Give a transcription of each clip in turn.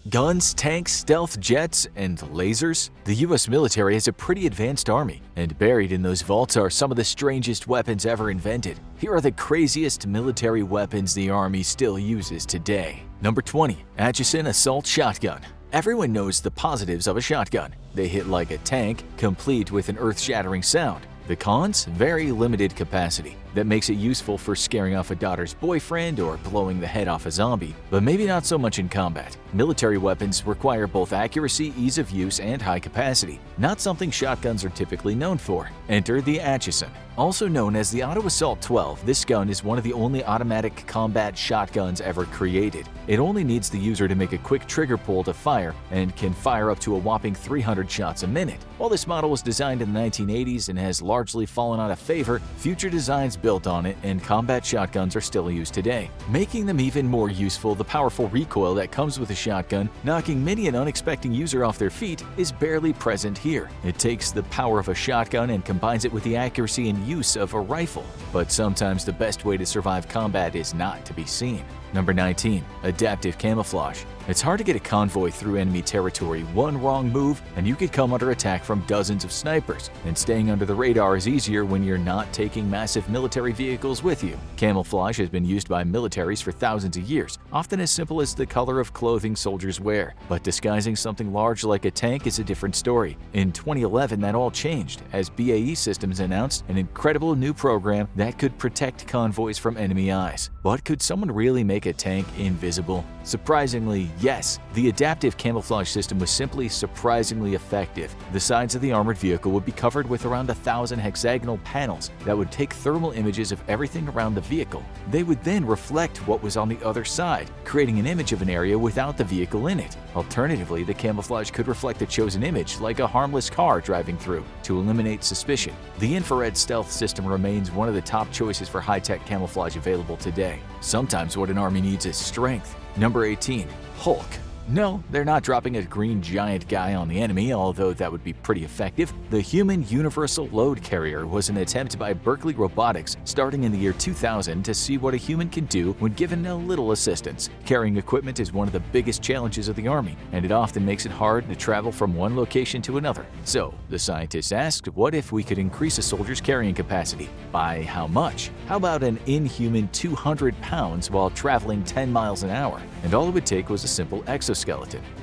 Guns, tanks, stealth jets, and lasers? The US military has a pretty advanced army, and buried in those vaults are some of the strangest weapons ever invented. Here are the craziest military weapons the army still uses today. Number 20. Atchison Assault Shotgun. Everyone knows the positives of a shotgun. They hit like a tank, complete with an earth-shattering sound. The cons? Very limited capacity. That makes it useful for scaring off a daughter's boyfriend or blowing the head off a zombie, but maybe not so much in combat. Military weapons require both accuracy, ease of use, and high capacity, not something shotguns are typically known for. Enter the Atchison. Also known as the Auto Assault 12, this gun is one of the only automatic combat shotguns ever created. It only needs the user to make a quick trigger pull to fire and can fire up to a whopping 300 shots a minute. While this model was designed in the 1980s and has largely fallen out of favor, future designs built on it and combat shotguns are still used today. Making them even more useful, the powerful recoil that comes with a shotgun, knocking many an unexpected user off their feet, is barely present here. It takes the power of a shotgun and combines it with the accuracy and use of a rifle. But sometimes the best way to survive combat is not to be seen. Number 19. Adaptive Camouflage. It's hard to get a convoy through enemy territory. One wrong move and you could come under attack from dozens of snipers, and staying under the radar is easier when you're not taking massive military vehicles with you. Camouflage has been used by militaries for thousands of years, often as simple as the color of clothing soldiers wear. But disguising something large like a tank is a different story. In 2011, that all changed as BAE Systems announced an incredible new program that could protect convoys from enemy eyes. But could someone really make a tank invisible? Surprisingly, yes. The adaptive camouflage system was simply surprisingly effective. The sides of the armored vehicle would be covered with around 1,000 hexagonal panels that would take thermal images of everything around the vehicle. They would then reflect what was on the other side, creating an image of an area without the vehicle in it. Alternatively, the camouflage could reflect the chosen image, like a harmless car driving through, to eliminate suspicion. The infrared stealth system remains one of the top choices for high-tech camouflage available today. Sometimes what an army needs is strength. Number 18. Hulk. No, they're not dropping a green giant guy on the enemy, although that would be pretty effective. The Human Universal Load Carrier was an attempt by Berkeley Robotics starting in the year 2000 to see what a human can do when given a little assistance. Carrying equipment is one of the biggest challenges of the Army, and it often makes it hard to travel from one location to another. So, the scientists asked, what if we could increase a soldier's carrying capacity? By how much? How about an inhuman 200 pounds while traveling 10 miles an hour? And all it would take was a simple exoskeleton.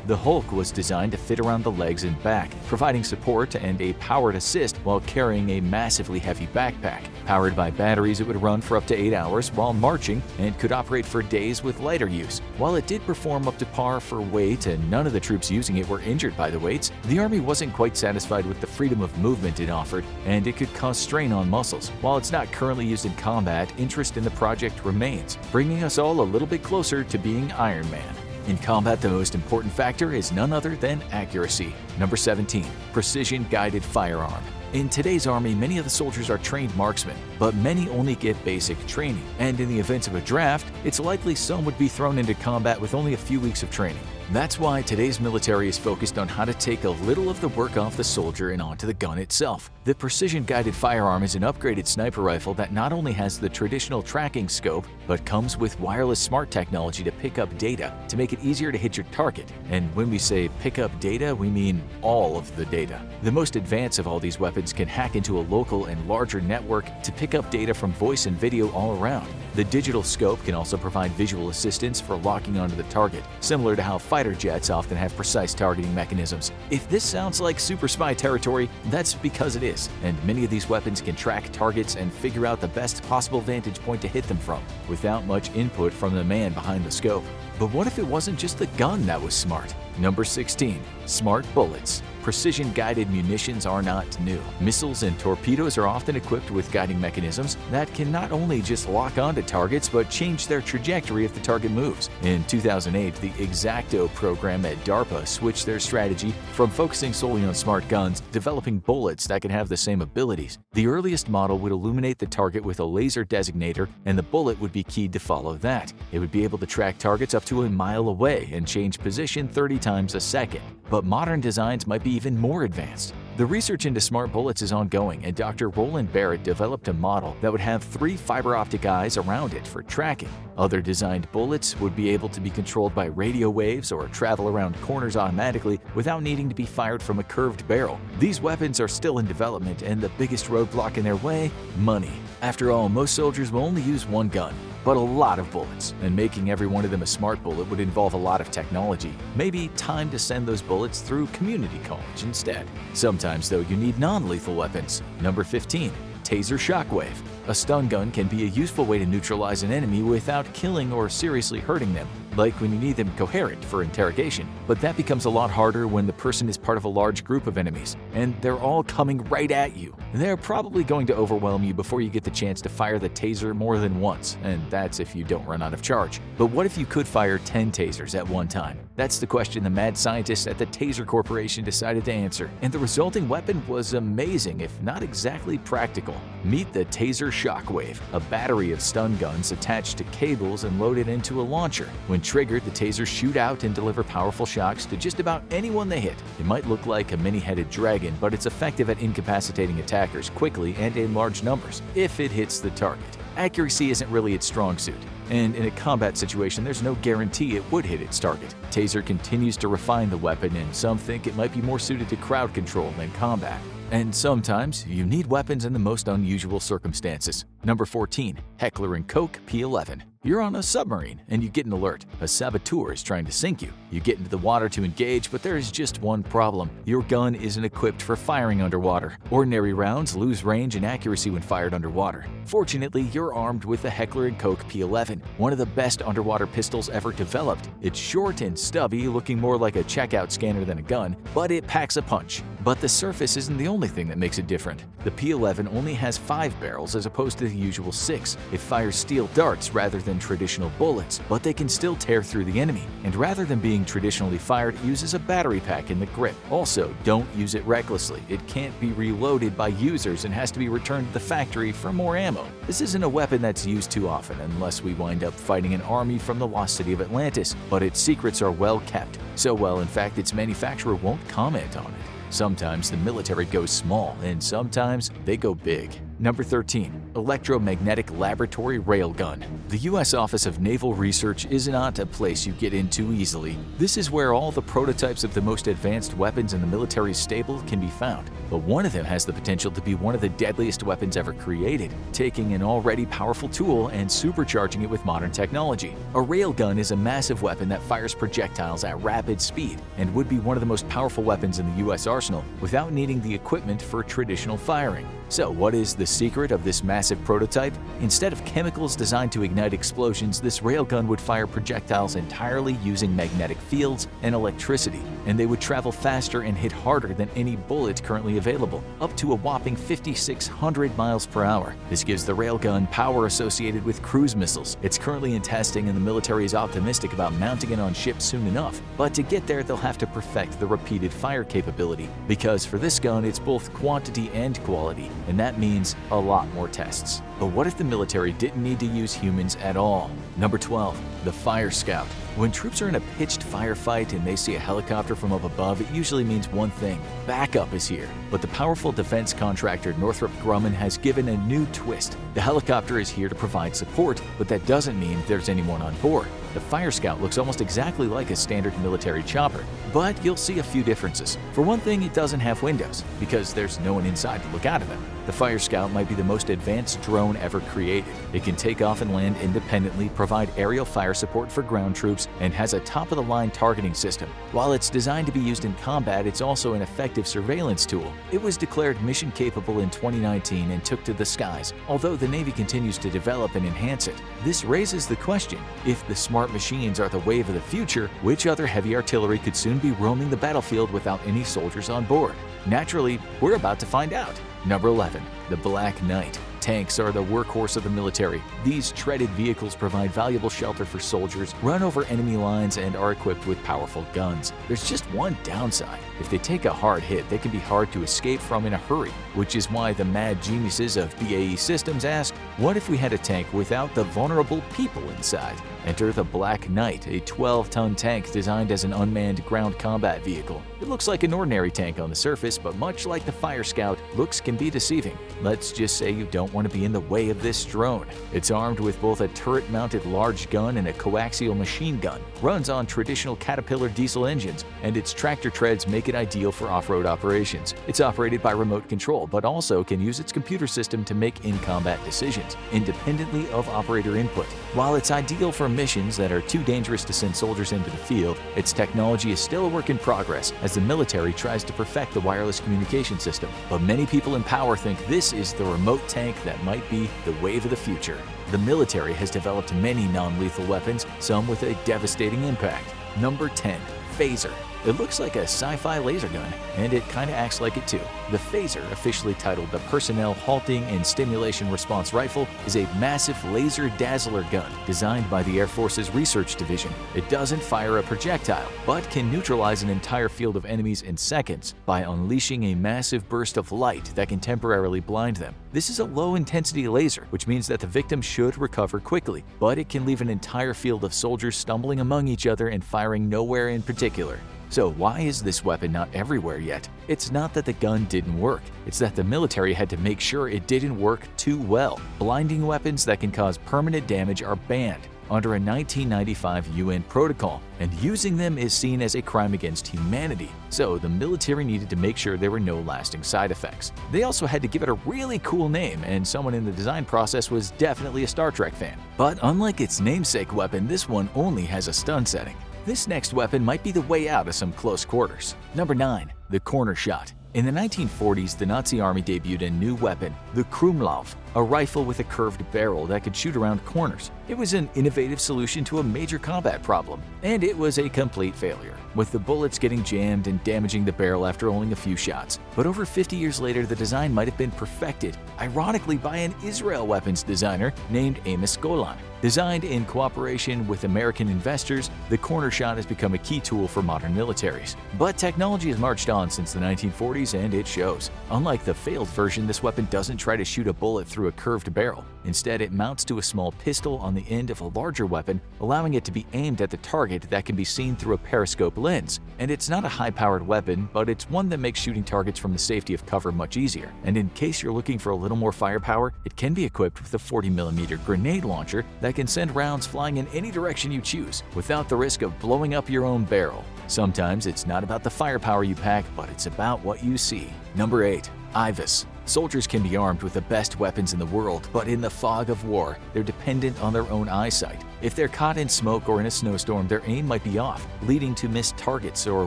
The Hulk was designed to fit around the legs and back, providing support and a powered assist while carrying a massively heavy backpack. Powered by batteries, it would run for up to 8 hours while marching and could operate for days with lighter use. While it did perform up to par for weight and none of the troops using it were injured by the weights, the Army wasn't quite satisfied with the freedom of movement it offered, and it could cause strain on muscles. While it's not currently used in combat, interest in the project remains, bringing us all a little bit closer to being Iron Man. In combat, the most important factor is none other than accuracy. Number 17. Precision-guided firearm. In today's Army, many of the soldiers are trained marksmen, but many only get basic training. And in the event of a draft, it's likely some would be thrown into combat with only a few weeks of training. That's why today's military is focused on how to take a little of the work off the soldier and onto the gun itself. The precision-guided firearm is an upgraded sniper rifle that not only has the traditional tracking scope, but comes with wireless smart technology to pick up data to make it easier to hit your target. And when we say pick up data, we mean all of the data. The most advanced of all these weapons can hack into a local and larger network to pick up data from voice and video all around. The digital scope can also provide visual assistance for locking onto the target, similar to how fighter jets often have precise targeting mechanisms. If this sounds like super spy territory, that's because it is, and many of these weapons can track targets and figure out the best possible vantage point to hit them from, without much input from the man behind the scope. But what if it wasn't just the gun that was smart? Number 16. Smart bullets. Precision-guided munitions are not new. Missiles and torpedoes are often equipped with guiding mechanisms that can not only just lock onto targets, but change their trajectory if the target moves. In 2008, the Exacto program at DARPA switched their strategy from focusing solely on smart guns, developing bullets that can have the same abilities. The earliest model would illuminate the target with a laser designator, and the bullet would be keyed to follow that. It would be able to track targets up to a mile away and change position 30 times a second. But modern designs might be even more advanced. The research into smart bullets is ongoing, and Dr. Roland Barrett developed a model that would have 3 fiber optic eyes around it for tracking. Other designed bullets would be able to be controlled by radio waves or travel around corners automatically without needing to be fired from a curved barrel. These weapons are still in development, and the biggest roadblock in their way? Money. After all, most soldiers will only use one gun, but a lot of bullets, and making every one of them a smart bullet would involve a lot of technology. Maybe time to send those bullets through community college instead. Sometimes, though, you need non-lethal weapons. Number 15. Taser Shockwave. A stun gun can be a useful way to neutralize an enemy without killing or seriously hurting them, like when you need them coherent for interrogation. But that becomes a lot harder when the person is part of a large group of enemies, and they're all coming right at you. They're probably going to overwhelm you before you get the chance to fire the taser more than once, and that's if you don't run out of charge. But what if you could fire 10 tasers at one time? That's the question the mad scientists at the Taser Corporation decided to answer, and the resulting weapon was amazing, if not exactly practical. Meet the Taser Shockwave, a battery of stun guns attached to cables and loaded into a launcher. When triggered, the tasers shoot out and deliver powerful shocks to just about anyone they hit. It might look like a many-headed dragon, but it's effective at incapacitating attackers quickly and in large numbers, if it hits the target. Accuracy isn't really its strong suit, and in a combat situation, there's no guarantee it would hit its target. Taser continues to refine the weapon, and some think it might be more suited to crowd control than combat. And sometimes, you need weapons in the most unusual circumstances. Number 14. Heckler & Koch P11. You're on a submarine, and you get an alert. A saboteur is trying to sink you. You get into the water to engage, but there is just one problem. Your gun isn't equipped for firing underwater. Ordinary rounds lose range and accuracy when fired underwater. Fortunately, you're armed with the Heckler & Koch P11, one of the best underwater pistols ever developed. It's short and stubby, looking more like a checkout scanner than a gun, but it packs a punch. But the surface isn't the only thing that makes it different. The P11 only has 5 barrels as opposed to the usual 6. It fires steel darts rather than traditional bullets, but they can still tear through the enemy. And rather than being traditionally fired, it uses a battery pack in the grip. Also, don't use it recklessly. It can't be reloaded by users and has to be returned to the factory for more ammo. This isn't a weapon that's used too often unless we wind up fighting an army from the lost city of Atlantis, but its secrets are well kept. So well, in fact, its manufacturer won't comment on it. Sometimes the military goes small, and sometimes they go big. Number 13. Electromagnetic Laboratory Railgun. The U.S. Office of Naval Research is not a place you get into easily. This is where all the prototypes of the most advanced weapons in the military's stable can be found. But one of them has the potential to be one of the deadliest weapons ever created, taking an already powerful tool and supercharging it with modern technology. A railgun is a massive weapon that fires projectiles at rapid speed and would be one of the most powerful weapons in the U.S. arsenal without needing the equipment for traditional firing. So what is the secret of this massive prototype? Instead of chemicals designed to ignite explosions, this railgun would fire projectiles entirely using magnetic fields and electricity, and they would travel faster and hit harder than any bullet currently available, up to a whopping 5,600 miles per hour. This gives the railgun power associated with cruise missiles. It's currently in testing, and the military is optimistic about mounting it on ships soon enough. But to get there, they'll have to perfect the repeated fire capability, because for this gun, it's both quantity and quality, and that means a lot more tests. But what if the military didn't need to use humans at all? Number 12. The Fire Scout. When troops are in a pitched firefight and they see a helicopter from up above, it usually means one thing: backup is here. But the powerful defense contractor Northrop Grumman has given a new twist. The helicopter is here to provide support, but that doesn't mean there's anyone on board. The Fire Scout looks almost exactly like a standard military chopper, but you'll see a few differences. For one thing, it doesn't have windows, because there's no one inside to look out of them. The Fire Scout might be the most advanced drone ever created. It can take off and land independently, provide aerial fire support for ground troops, and has a top-of-the-line targeting system. While it's designed to be used in combat, it's also an effective surveillance tool. It was declared mission-capable in 2019 and took to the skies, although the Navy continues to develop and enhance it. This raises the question: if the smart machines are the wave of the future, which other heavy artillery could soon be roaming the battlefield without any soldiers on board? Naturally, we're about to find out. Number 11. The Black Knight. Tanks are the workhorse of the military. These treaded vehicles provide valuable shelter for soldiers, run over enemy lines, and are equipped with powerful guns. There's just one downside. If they take a hard hit, they can be hard to escape from in a hurry, which is why the mad geniuses of BAE Systems asked, What if we had a tank without the vulnerable people inside? Enter the Black Knight, a 12-ton tank designed as an unmanned ground combat vehicle. It looks like an ordinary tank on the surface, but much like the Fire Scout, looks can be deceiving. Let's just say you don't want to be in the way of this drone. It's armed with both a turret-mounted large gun and a coaxial machine gun, runs on traditional Caterpillar diesel engines, and its tractor treads make it ideal for off-road operations. It's operated by remote control, but also can use its computer system to make in-combat decisions, independently of operator input. While it's ideal for missions that are too dangerous to send soldiers into the field, its technology is still a work in progress as the military tries to perfect the wireless communication system. But many people in power think this is the remote tank that might be the wave of the future. The military has developed many non-lethal weapons, some with a devastating impact. Number 10. Phaser. It looks like a sci-fi laser gun, and it kinda acts like it too. The Phaser, officially titled the Personnel Halting and Stimulation Response Rifle, is a massive laser dazzler gun designed by the Air Force's Research Division. It doesn't fire a projectile, but can neutralize an entire field of enemies in seconds by unleashing a massive burst of light that can temporarily blind them. This is a low-intensity laser, which means that the victim should recover quickly, but it can leave an entire field of soldiers stumbling among each other and firing nowhere in particular. So why is this weapon not everywhere yet? It's not that the gun didn't work, it's that the military had to make sure it didn't work too well. Blinding weapons that can cause permanent damage are banned under a 1995 UN protocol, and using them is seen as a crime against humanity, so the military needed to make sure there were no lasting side effects. They also had to give it a really cool name, and someone in the design process was definitely a Star Trek fan. But unlike its namesake weapon, this one only has a stun setting. This next weapon might be the way out of some close quarters. Number 9. The Corner Shot. In the 1940s, the Nazi army debuted a new weapon, the Krumlauf, a rifle with a curved barrel that could shoot around corners. It was an innovative solution to a major combat problem, and it was a complete failure, with the bullets getting jammed and damaging the barrel after only a few shots. But over 50 years later, the design might have been perfected, ironically by an Israel weapons designer named Amos Golan. Designed in cooperation with American investors, the Corner Shot has become a key tool for modern militaries. But technology has marched on since the 1940s, and it shows. Unlike the failed version, this weapon doesn't try to shoot a bullet through a curved barrel. Instead, it mounts to a small pistol on the end of a larger weapon, allowing it to be aimed at the target that can be seen through a periscope lens. And it's not a high-powered weapon, but it's one that makes shooting targets from the safety of cover much easier. And in case you're looking for a little more firepower, it can be equipped with a 40mm grenade launcher that can send rounds flying in any direction you choose, without the risk of blowing up your own barrel. Sometimes it's not about the firepower you pack, but it's about what you see. Number 8. IVAS. Soldiers can be armed with the best weapons in the world, but in the fog of war, they're dependent on their own eyesight. If they're caught in smoke or in a snowstorm, their aim might be off, leading to missed targets or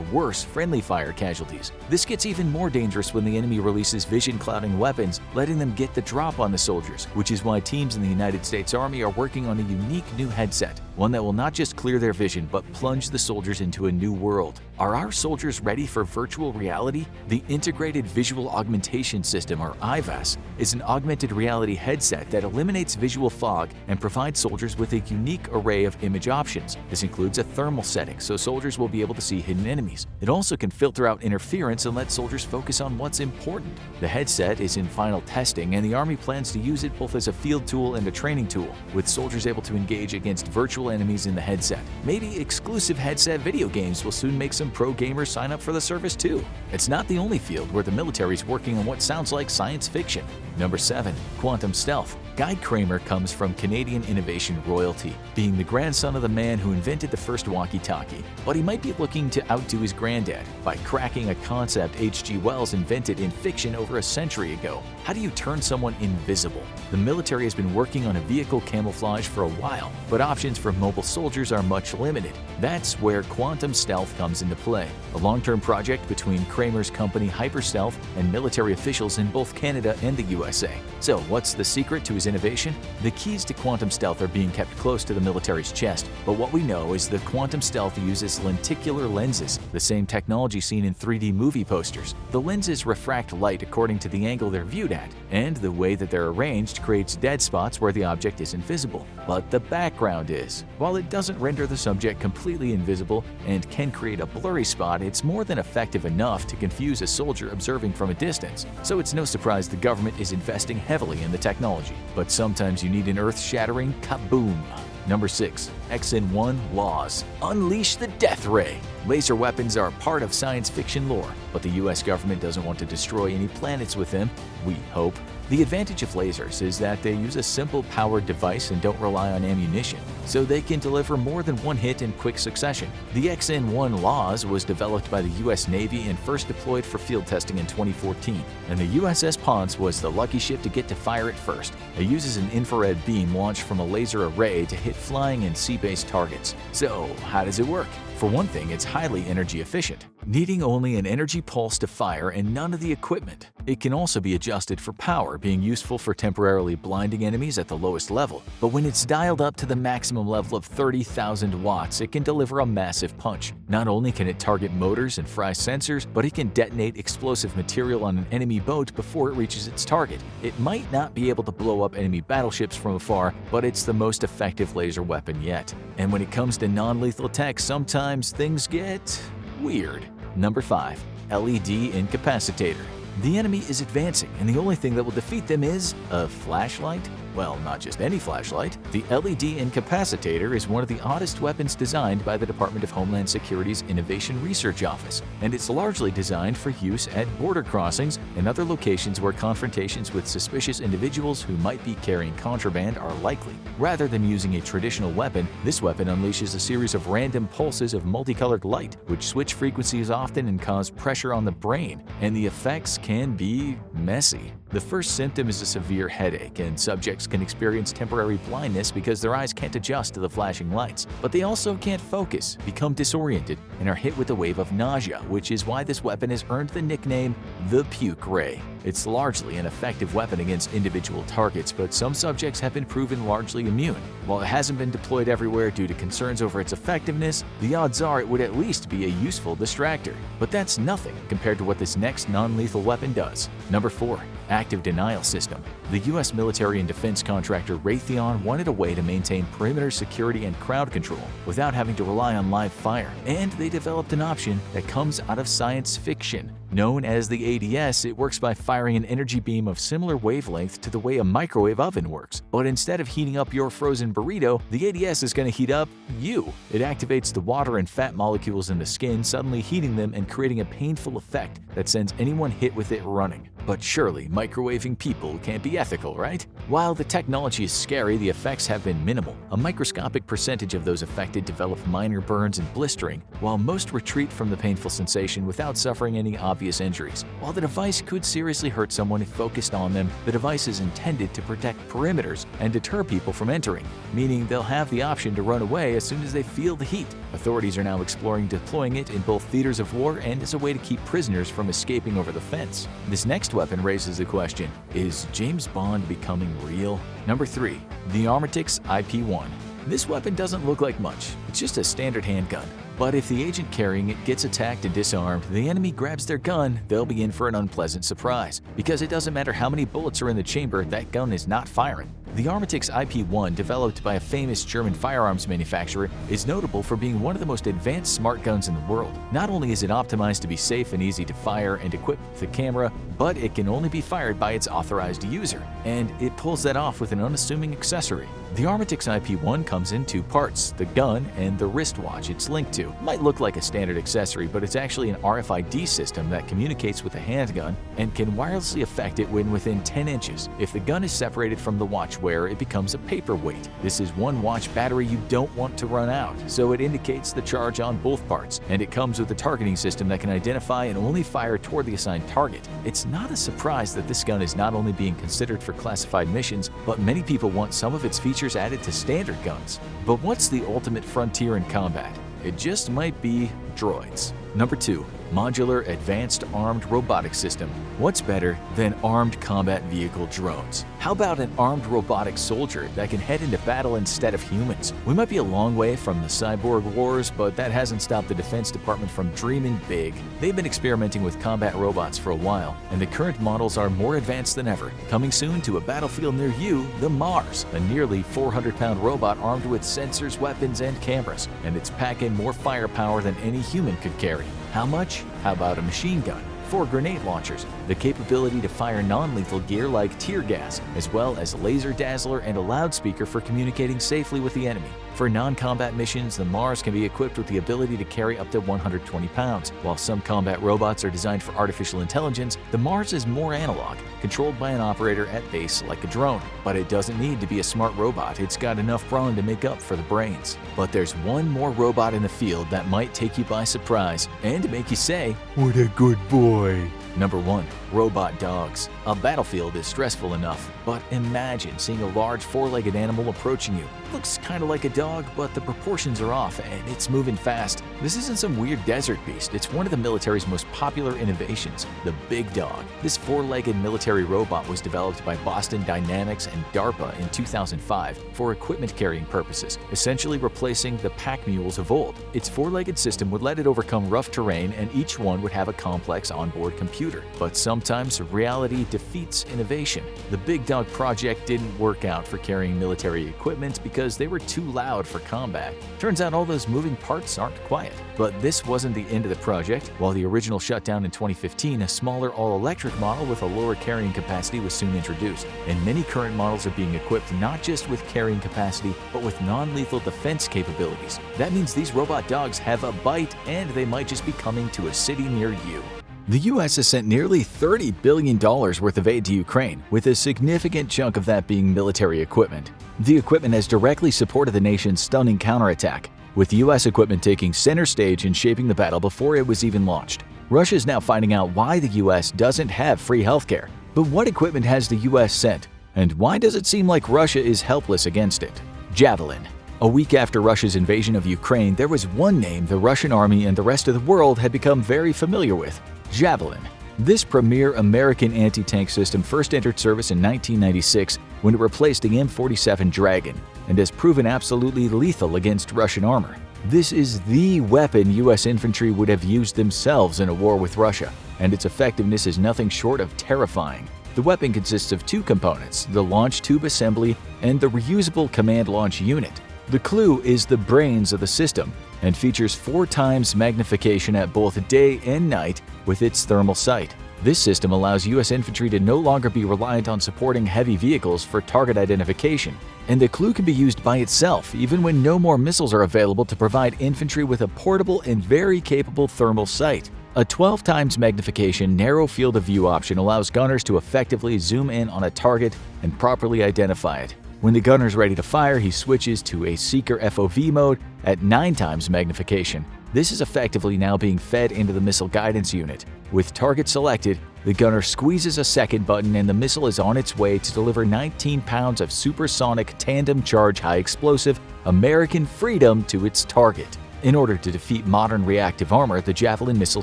worse, friendly fire casualties. This gets even more dangerous when the enemy releases vision-clouding weapons, letting them get the drop on the soldiers, which is why teams in the United States Army are working on a unique new headset, one that will not just clear their vision, but plunge the soldiers into a new world. Are our soldiers ready for virtual reality? The Integrated Visual Augmentation System, or IVAS, is an augmented reality headset that eliminates visual fog and provides soldiers with a unique array of image options. This includes a thermal setting, so soldiers will be able to see hidden enemies. It also can filter out interference and let soldiers focus on what's important. The headset is in final testing, and the Army plans to use it both as a field tool and a training tool, with soldiers able to engage against virtual enemies in the headset. Maybe exclusive headset video games will soon make some pro gamers sign up for the service too. It's not the only field where the military is working on what sounds like science fiction. Number 7. Quantum Stealth. Guy Kramer comes from Canadian innovation royalty, being the grandson of the man who invented the first walkie-talkie. But he might be looking to outdo his granddad by cracking a concept H.G. Wells invented in fiction over a century ago. How do you turn someone invisible? The military has been working on a vehicle camouflage for a while, but options for mobile soldiers are much limited. That's where quantum stealth comes into play, a long-term project between Kramer's company Hyperstealth and military officials in both Canada and the USA. So what's the secret to his innovation? The keys to quantum stealth are being kept close to the military's chest, but what we know is that quantum stealth uses lenticular lenses, the same technology seen in 3D movie posters. The lenses refract light according to the angle they're viewed at, and the way that they're arranged creates dead spots where the object isn't visible, but the background is. While it doesn't render the subject completely invisible and can create a blurry spot, it's more than effective enough to confuse a soldier observing from a distance. So it's no surprise the government is investing heavily in the technology. but sometimes you need an earth-shattering kaboom. Number 6. XN1 Laws. Unleash the death ray. Laser weapons are part of science fiction lore, but the US government doesn't want to destroy any planets with them, we hope. The advantage of lasers is that they use a simple powered device and don't rely on ammunition, so they can deliver more than one hit in quick succession. The XN1 Laws was developed by the US Navy and first deployed for field testing in 2014, and the USS Ponce was the lucky ship to get to fire it first. It uses an infrared beam launched from a laser array to hit flying and sea-based targets. So, how does it work? For one thing, it's highly energy efficient, needing only an energy pulse to fire and none of the equipment. It can also be adjusted for power, being useful for temporarily blinding enemies at the lowest level. But when it's dialed up to the maximum level of 30,000 watts, it can deliver a massive punch. Not only can it target motors and fry sensors, but it can detonate explosive material on an enemy boat before it reaches its target. It might not be able to blow up enemy battleships from afar, but it's the most effective laser weapon yet. And when it comes to non-lethal tech, sometimes things get weird. Number 5. LED Incapacitator. The enemy is advancing, and the only thing that will defeat them is a flashlight? Well, not just any flashlight. The LED Incapacitator is one of the oddest weapons designed by the Department of Homeland Security's Innovation Research Office, and it's largely designed for use at border crossings and other locations where confrontations with suspicious individuals who might be carrying contraband are likely. Rather than using a traditional weapon, this weapon unleashes a series of random pulses of multicolored light, which switch frequencies often and cause pressure on the brain, and the effects can be messy. The first symptom is a severe headache, and subjects can experience temporary blindness because their eyes can't adjust to the flashing lights. But they also can't focus, become disoriented, and are hit with a wave of nausea, which is why this weapon has earned the nickname the Puke Ray. It's largely an effective weapon against individual targets, but some subjects have been proven largely immune. While it hasn't been deployed everywhere due to concerns over its effectiveness, the odds are it would at least be a useful distractor. But that's nothing compared to what this next non-lethal weapon does. Number 4. Active Denial System. The U.S. military and defense contractor Raytheon wanted a way to maintain perimeter security and crowd control without having to rely on live fire, and they developed an option that comes out of science fiction. Known as the ADS, it works by firing an energy beam of similar wavelength to the way a microwave oven works. But instead of heating up your frozen burrito, the ADS is going to heat up you. It activates the water and fat molecules in the skin, suddenly heating them and creating a painful effect that sends anyone hit with it running. But surely, microwaving people can't be ethical, right? While the technology is scary, the effects have been minimal. A microscopic percentage of those affected develop minor burns and blistering, while most retreat from the painful sensation without suffering any obvious injuries. While the device could seriously hurt someone if focused on them, the device is intended to protect perimeters and deter people from entering, meaning they'll have the option to run away as soon as they feel the heat. Authorities are now exploring deploying it in both theaters of war and as a way to keep prisoners from escaping over the fence. This next weapon raises the question, is James Bond becoming real? Number 3. The Armatix IP-1. This weapon doesn't look like much, it's just a standard handgun. But if the agent carrying it gets attacked and disarmed, the enemy grabs their gun, they'll be in for an unpleasant surprise. Because it doesn't matter how many bullets are in the chamber, that gun is not firing. The Armatix IP-1, developed by a famous German firearms manufacturer, is notable for being one of the most advanced smart guns in the world. Not only is it optimized to be safe and easy to fire and equipped with a camera, but it can only be fired by its authorized user, and it pulls that off with an unassuming accessory. The Armatix IP-1 comes in 2 parts, the gun and the wristwatch it's linked to. It might look like a standard accessory, but it's actually an RFID system that communicates with a handgun and can wirelessly affect it when within 10 inches. If the gun is separated from the watch wearer, it becomes a paperweight. This is one watch battery you don't want to run out, so it indicates the charge on both parts, and it comes with a targeting system that can identify and only fire toward the assigned target. It's not a surprise that this gun is not only being considered for classified missions, but many people want some of its features added to standard guns. But what's the ultimate frontier in combat? It just might be droids. Number 2. Modular Advanced Armed Robotics System. What's better than armed combat vehicle drones? How about an armed robotic soldier that can head into battle instead of humans? We might be a long way from the cyborg wars, but that hasn't stopped the Defense Department from dreaming big. They've been experimenting with combat robots for a while, and the current models are more advanced than ever. Coming soon to a battlefield near you, the Mars, a nearly 400-pound robot armed with sensors, weapons, and cameras, and it's packing more firepower than any human could carry. How much? How about a machine gun? 4 grenade launchers, the capability to fire non-lethal gear like tear gas, as well as laser dazzler and a loudspeaker for communicating safely with the enemy. For non-combat missions, the Mars can be equipped with the ability to carry up to 120 pounds. While some combat robots are designed for artificial intelligence, the Mars is more analog, controlled by an operator at base like a drone. But it doesn't need to be a smart robot, it's got enough brawn to make up for the brains. But there's one more robot in the field that might take you by surprise and make you say, "What a good boy." Number 1. Robot dogs. A battlefield is stressful enough, but imagine seeing a large 4-legged animal approaching you. It looks kind of like a dog, but the proportions are off and it's moving fast. This isn't some weird desert beast, it's one of the military's most popular innovations, the Big Dog. This 4-legged military robot was developed by Boston Dynamics and DARPA in 2005 for equipment carrying purposes, essentially replacing the pack mules of old. Its 4-legged system would let it overcome rough terrain, and each one would have a complex onboard computer. But sometimes reality defeats innovation. The Big Dog project didn't work out for carrying military equipment because they were too loud for combat. Turns out all those moving parts aren't quiet. But this wasn't the end of the project. While the original shut down in 2015, a smaller all-electric model with a lower carrying capacity was soon introduced, and many current models are being equipped not just with carrying capacity, but with non-lethal defense capabilities. That means these robot dogs have a bite, and they might just be coming to a city near you. The U.S. has sent nearly $30 billion worth of aid to Ukraine, with a significant chunk of that being military equipment. The equipment has directly supported the nation's stunning counterattack, with U.S. equipment taking center stage in shaping the battle before it was even launched. Russia is now finding out why the U.S. doesn't have free healthcare. But what equipment has the U.S. sent? And why does it seem like Russia is helpless against it? Javelin. A week after Russia's invasion of Ukraine, there was one name the Russian army and the rest of the world had become very familiar with: Javelin. This premier American anti-tank system first entered service in 1996 when it replaced the M47 Dragon, and has proven absolutely lethal against Russian armor. This is the weapon U.S. infantry would have used themselves in a war with Russia, and its effectiveness is nothing short of terrifying. The weapon consists of 2 components, the launch tube assembly and the reusable command launch unit. The clue is the brains of the system, and features 4 times magnification at both day and night with its thermal sight. This system allows U.S. infantry to no longer be reliant on supporting heavy vehicles for target identification, and the clue can be used by itself even when no more missiles are available to provide infantry with a portable and very capable thermal sight. A 12 times magnification narrow field of view option allows gunners to effectively zoom in on a target and properly identify it. When the gunner is ready to fire, he switches to a Seeker FOV mode at 9 times magnification. This is effectively now being fed into the missile guidance unit. With target selected, the gunner squeezes a second button and the missile is on its way to deliver 19 pounds of supersonic tandem charge high explosive American freedom to its target. In order to defeat modern reactive armor, the Javelin missile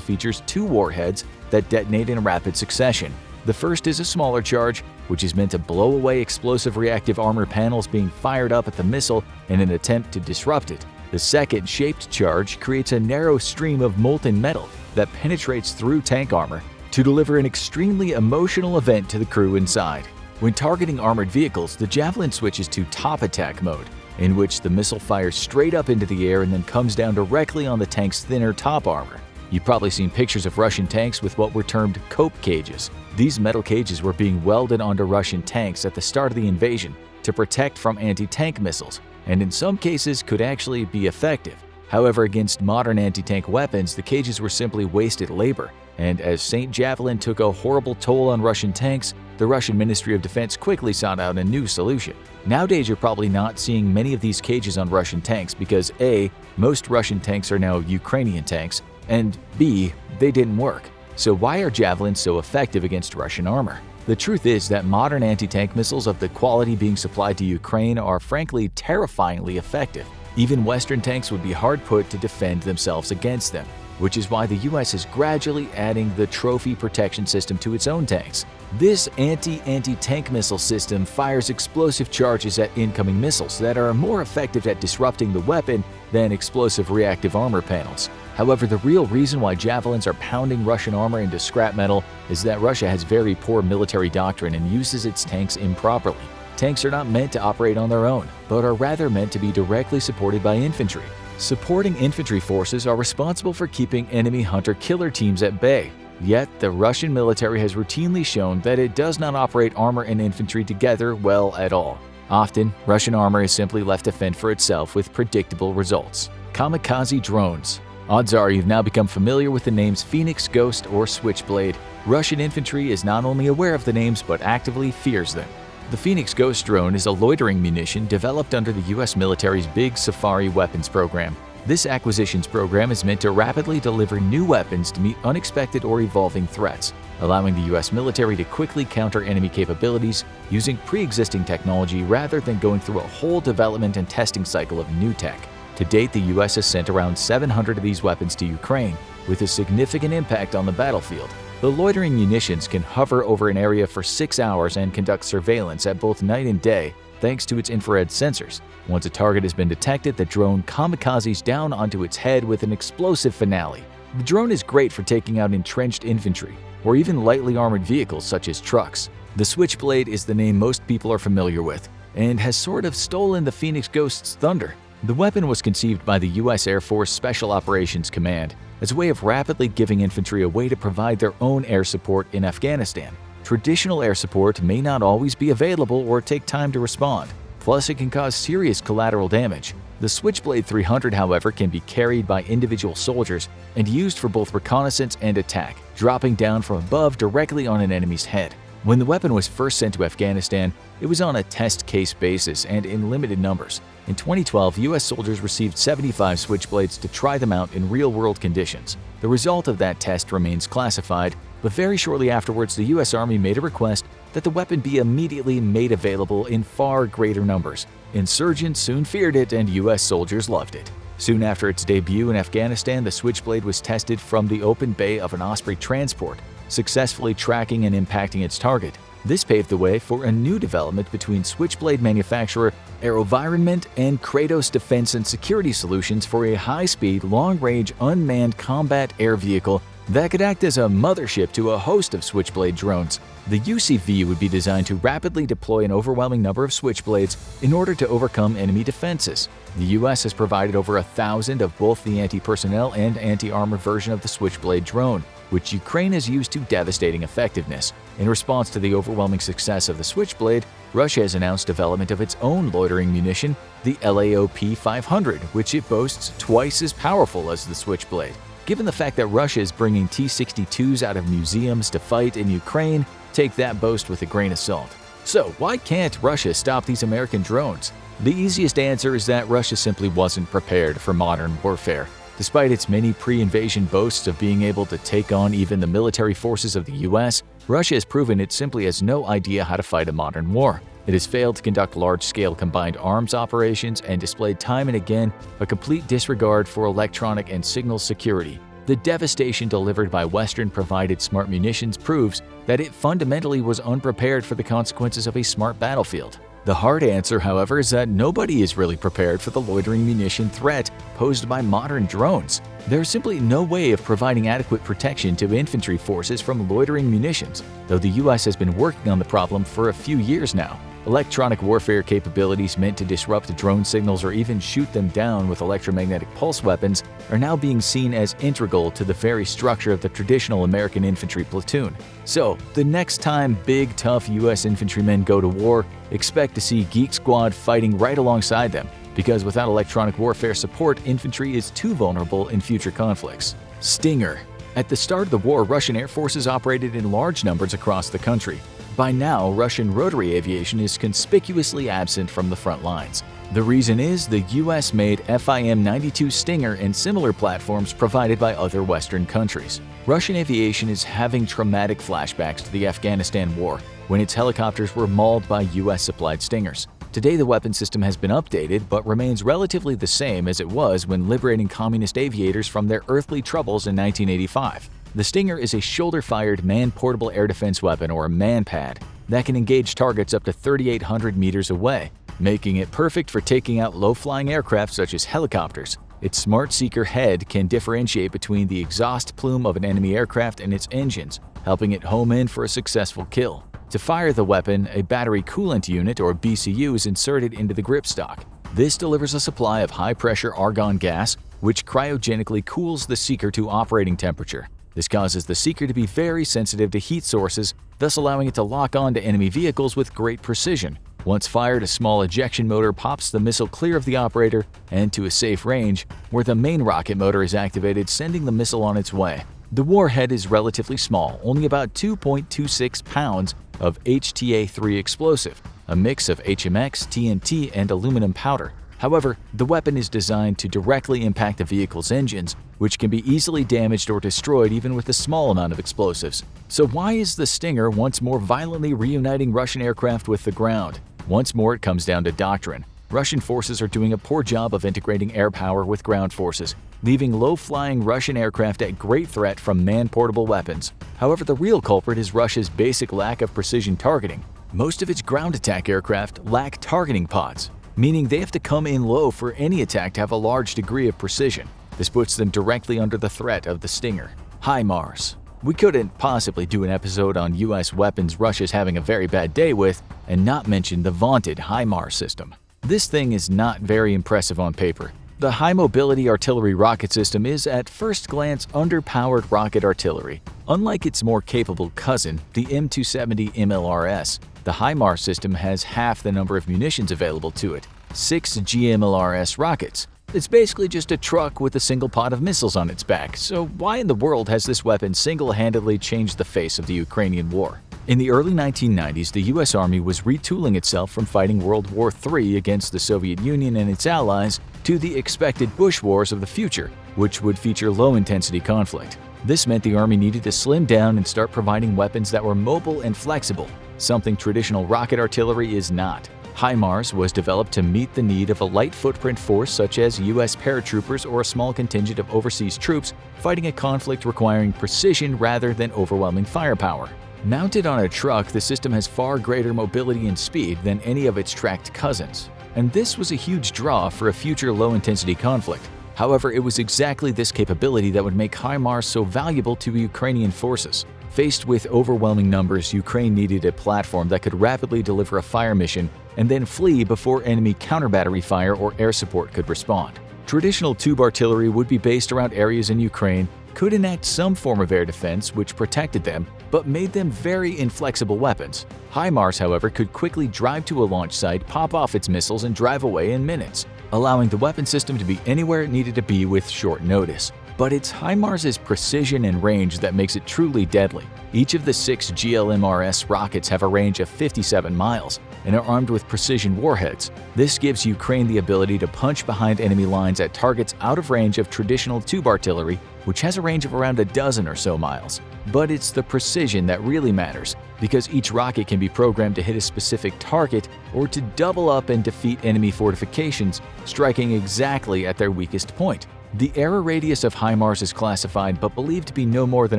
features 2 warheads that detonate in rapid succession. The first is a smaller charge, which is meant to blow away explosive reactive armor panels being fired up at the missile in an attempt to disrupt it. The second, shaped charge, creates a narrow stream of molten metal that penetrates through tank armor to deliver an extremely emotional event to the crew inside. When targeting armored vehicles, the Javelin switches to top attack mode, in which the missile fires straight up into the air and then comes down directly on the tank's thinner top armor. You've probably seen pictures of Russian tanks with what were termed cope cages. These metal cages were being welded onto Russian tanks at the start of the invasion to protect from anti-tank missiles, and in some cases could actually be effective. However, against modern anti-tank weapons, the cages were simply wasted labor, and as St. Javelin took a horrible toll on Russian tanks, the Russian Ministry of Defense quickly sought out a new solution. Nowadays, you're probably not seeing many of these cages on Russian tanks because A, most Russian tanks are now Ukrainian tanks, and B, they didn't work. So why are Javelins so effective against Russian armor? The truth is that modern anti-tank missiles of the quality being supplied to Ukraine are frankly terrifyingly effective. Even Western tanks would be hard put to defend themselves against them, which is why the US is gradually adding the trophy protection system to its own tanks. This anti-tank missile system fires explosive charges at incoming missiles that are more effective at disrupting the weapon than explosive reactive armor panels. However, the real reason why Javelins are pounding Russian armor into scrap metal is that Russia has very poor military doctrine and uses its tanks improperly. Tanks are not meant to operate on their own, but are rather meant to be directly supported by infantry. Supporting infantry forces are responsible for keeping enemy hunter-killer teams at bay. Yet, the Russian military has routinely shown that it does not operate armor and infantry together well at all. Often, Russian armor is simply left to fend for itself with predictable results. Kamikaze drones. Odds are you've now become familiar with the names Phoenix, Ghost, or Switchblade. Russian infantry is not only aware of the names but actively fears them. The Phoenix Ghost drone is a loitering munition developed under the U.S. military's Big Safari weapons program. This acquisitions program is meant to rapidly deliver new weapons to meet unexpected or evolving threats, allowing the U.S. military to quickly counter enemy capabilities using pre-existing technology rather than going through a whole development and testing cycle of new tech. To date, the U.S. has sent around 700 of these weapons to Ukraine, with a significant impact on the battlefield. The loitering munitions can hover over an area for 6 hours and conduct surveillance at both night and day thanks to its infrared sensors. Once a target has been detected, the drone kamikazes down onto its head with an explosive finale. The drone is great for taking out entrenched infantry or even lightly armored vehicles such as trucks. The Switchblade is the name most people are familiar with and has sort of stolen the Phoenix Ghost's thunder. The weapon was conceived by the U.S. Air Force Special Operations Command as a way of rapidly giving infantry a way to provide their own air support in Afghanistan. Traditional air support may not always be available or take time to respond. Plus, it can cause serious collateral damage. The Switchblade 300, however, can be carried by individual soldiers and used for both reconnaissance and attack, dropping down from above directly on an enemy's head. When the weapon was first sent to Afghanistan, it was on a test case basis and in limited numbers. In 2012, U.S. soldiers received 75 Switchblades to try them out in real-world conditions. The result of that test remains classified, but very shortly afterwards, the U.S. Army made a request that the weapon be immediately made available in far greater numbers. Insurgents soon feared it, and U.S. soldiers loved it. Soon after its debut in Afghanistan, the Switchblade was tested from the open bay of an Osprey transport, successfully tracking and impacting its target. This paved the way for a new development between Switchblade manufacturer AeroVironment and Kratos Defense and Security Solutions for a high-speed, long-range, unmanned combat air vehicle that could act as a mothership to a host of Switchblade drones. The UCV would be designed to rapidly deploy an overwhelming number of Switchblades in order to overcome enemy defenses. The U.S. has provided over 1,000 of both the anti-personnel and anti-armor version of the Switchblade drone, which Ukraine has used to devastating effectiveness. In response to the overwhelming success of the Switchblade, Russia has announced development of its own loitering munition, the LAOP 500, which it boasts twice as powerful as the Switchblade. Given the fact that Russia is bringing T-62s out of museums to fight in Ukraine, take that boast with a grain of salt. So, why can't Russia stop these American drones? The easiest answer is that Russia simply wasn't prepared for modern warfare. Despite its many pre-invasion boasts of being able to take on even the military forces of the U.S., Russia has proven it simply has no idea how to fight a modern war. It has failed to conduct large-scale combined arms operations and displayed time and again a complete disregard for electronic and signal security. The devastation delivered by Western-provided smart munitions proves that it fundamentally was unprepared for the consequences of a smart battlefield. The hard answer, however, is that nobody is really prepared for the loitering munition threat posed by modern drones. There's simply no way of providing adequate protection to infantry forces from loitering munitions, though the U.S. has been working on the problem for a few years now. Electronic warfare capabilities meant to disrupt drone signals or even shoot them down with electromagnetic pulse weapons are now being seen as integral to the very structure of the traditional American infantry platoon. So, the next time big, tough U.S. infantrymen go to war, expect to see Geek Squad fighting right alongside them, because without electronic warfare support, infantry is too vulnerable in future conflicts. Stinger. At the start of the war, Russian air forces operated in large numbers across the country. By now, Russian rotary aviation is conspicuously absent from the front lines. The reason is the US-made FIM-92 Stinger and similar platforms provided by other Western countries. Russian aviation is having traumatic flashbacks to the Afghanistan war, when its helicopters were mauled by US-supplied Stingers. Today, the weapon system has been updated but remains relatively the same as it was when liberating communist aviators from their earthly troubles in 1985. The Stinger is a shoulder-fired man-portable air defense weapon, or MANPAD, that can engage targets up to 3,800 meters away, making it perfect for taking out low-flying aircraft such as helicopters. Its smart seeker head can differentiate between the exhaust plume of an enemy aircraft and its engines, helping it home in for a successful kill. To fire the weapon, a battery coolant unit, or BCU, is inserted into the gripstock. This delivers a supply of high-pressure argon gas, which cryogenically cools the seeker to operating temperature. This causes the seeker to be very sensitive to heat sources, thus allowing it to lock on to enemy vehicles with great precision. Once fired, a small ejection motor pops the missile clear of the operator and to a safe range, where the main rocket motor is activated, sending the missile on its way. The warhead is relatively small, only about 2.26 pounds of HTA-3 explosive, a mix of HMX, TNT, and aluminum powder. However, the weapon is designed to directly impact the vehicle's engines, which can be easily damaged or destroyed even with a small amount of explosives. So why is the Stinger once more violently reuniting Russian aircraft with the ground? Once more, it comes down to doctrine. Russian forces are doing a poor job of integrating air power with ground forces, leaving low-flying Russian aircraft at great threat from man-portable weapons. However, the real culprit is Russia's basic lack of precision targeting. Most of its ground attack aircraft lack targeting pods, meaning they have to come in low for any attack to have a large degree of precision. This puts them directly under the threat of the Stinger. HIMARS. We couldn't possibly do an episode on US weapons Russia's having a very bad day with and not mention the vaunted HIMARS system. This thing is not very impressive on paper. The High Mobility Artillery Rocket System is at first glance underpowered rocket artillery. Unlike its more capable cousin, the M270 MLRS, the HIMARS system has half the number of munitions available to it, 6 GMLRS rockets. It's basically just a truck with a single pod of missiles on its back, so why in the world has this weapon single-handedly changed the face of the Ukrainian war? In the early 1990s, the US Army was retooling itself from fighting World War III against the Soviet Union and its allies to the expected Bush wars of the future, which would feature low-intensity conflict. This meant the Army needed to slim down and start providing weapons that were mobile and flexible, something traditional rocket artillery is not. HIMARS was developed to meet the need of a light footprint force such as US paratroopers or a small contingent of overseas troops fighting a conflict requiring precision rather than overwhelming firepower. Mounted on a truck, the system has far greater mobility and speed than any of its tracked cousins, and this was a huge draw for a future low-intensity conflict. However, it was exactly this capability that would make HIMARS so valuable to Ukrainian forces. Faced with overwhelming numbers, Ukraine needed a platform that could rapidly deliver a fire mission and then flee before enemy counter-battery fire or air support could respond. Traditional tube artillery would be based around areas in Ukraine, could enact some form of air defense which protected them, but made them very inflexible weapons. HIMARS, however, could quickly drive to a launch site, pop off its missiles, and drive away in minutes, allowing the weapon system to be anywhere it needed to be with short notice. But it's HIMARS's precision and range that makes it truly deadly. Each of the 6 GLMRS rockets have a range of 57 miles and are armed with precision warheads. This gives Ukraine the ability to punch behind enemy lines at targets out of range of traditional tube artillery, which has a range of around a dozen or so miles. But it's the precision that really matters, because each rocket can be programmed to hit a specific target or to double up and defeat enemy fortifications, striking exactly at their weakest point. The error radius of HIMARS is classified but believed to be no more than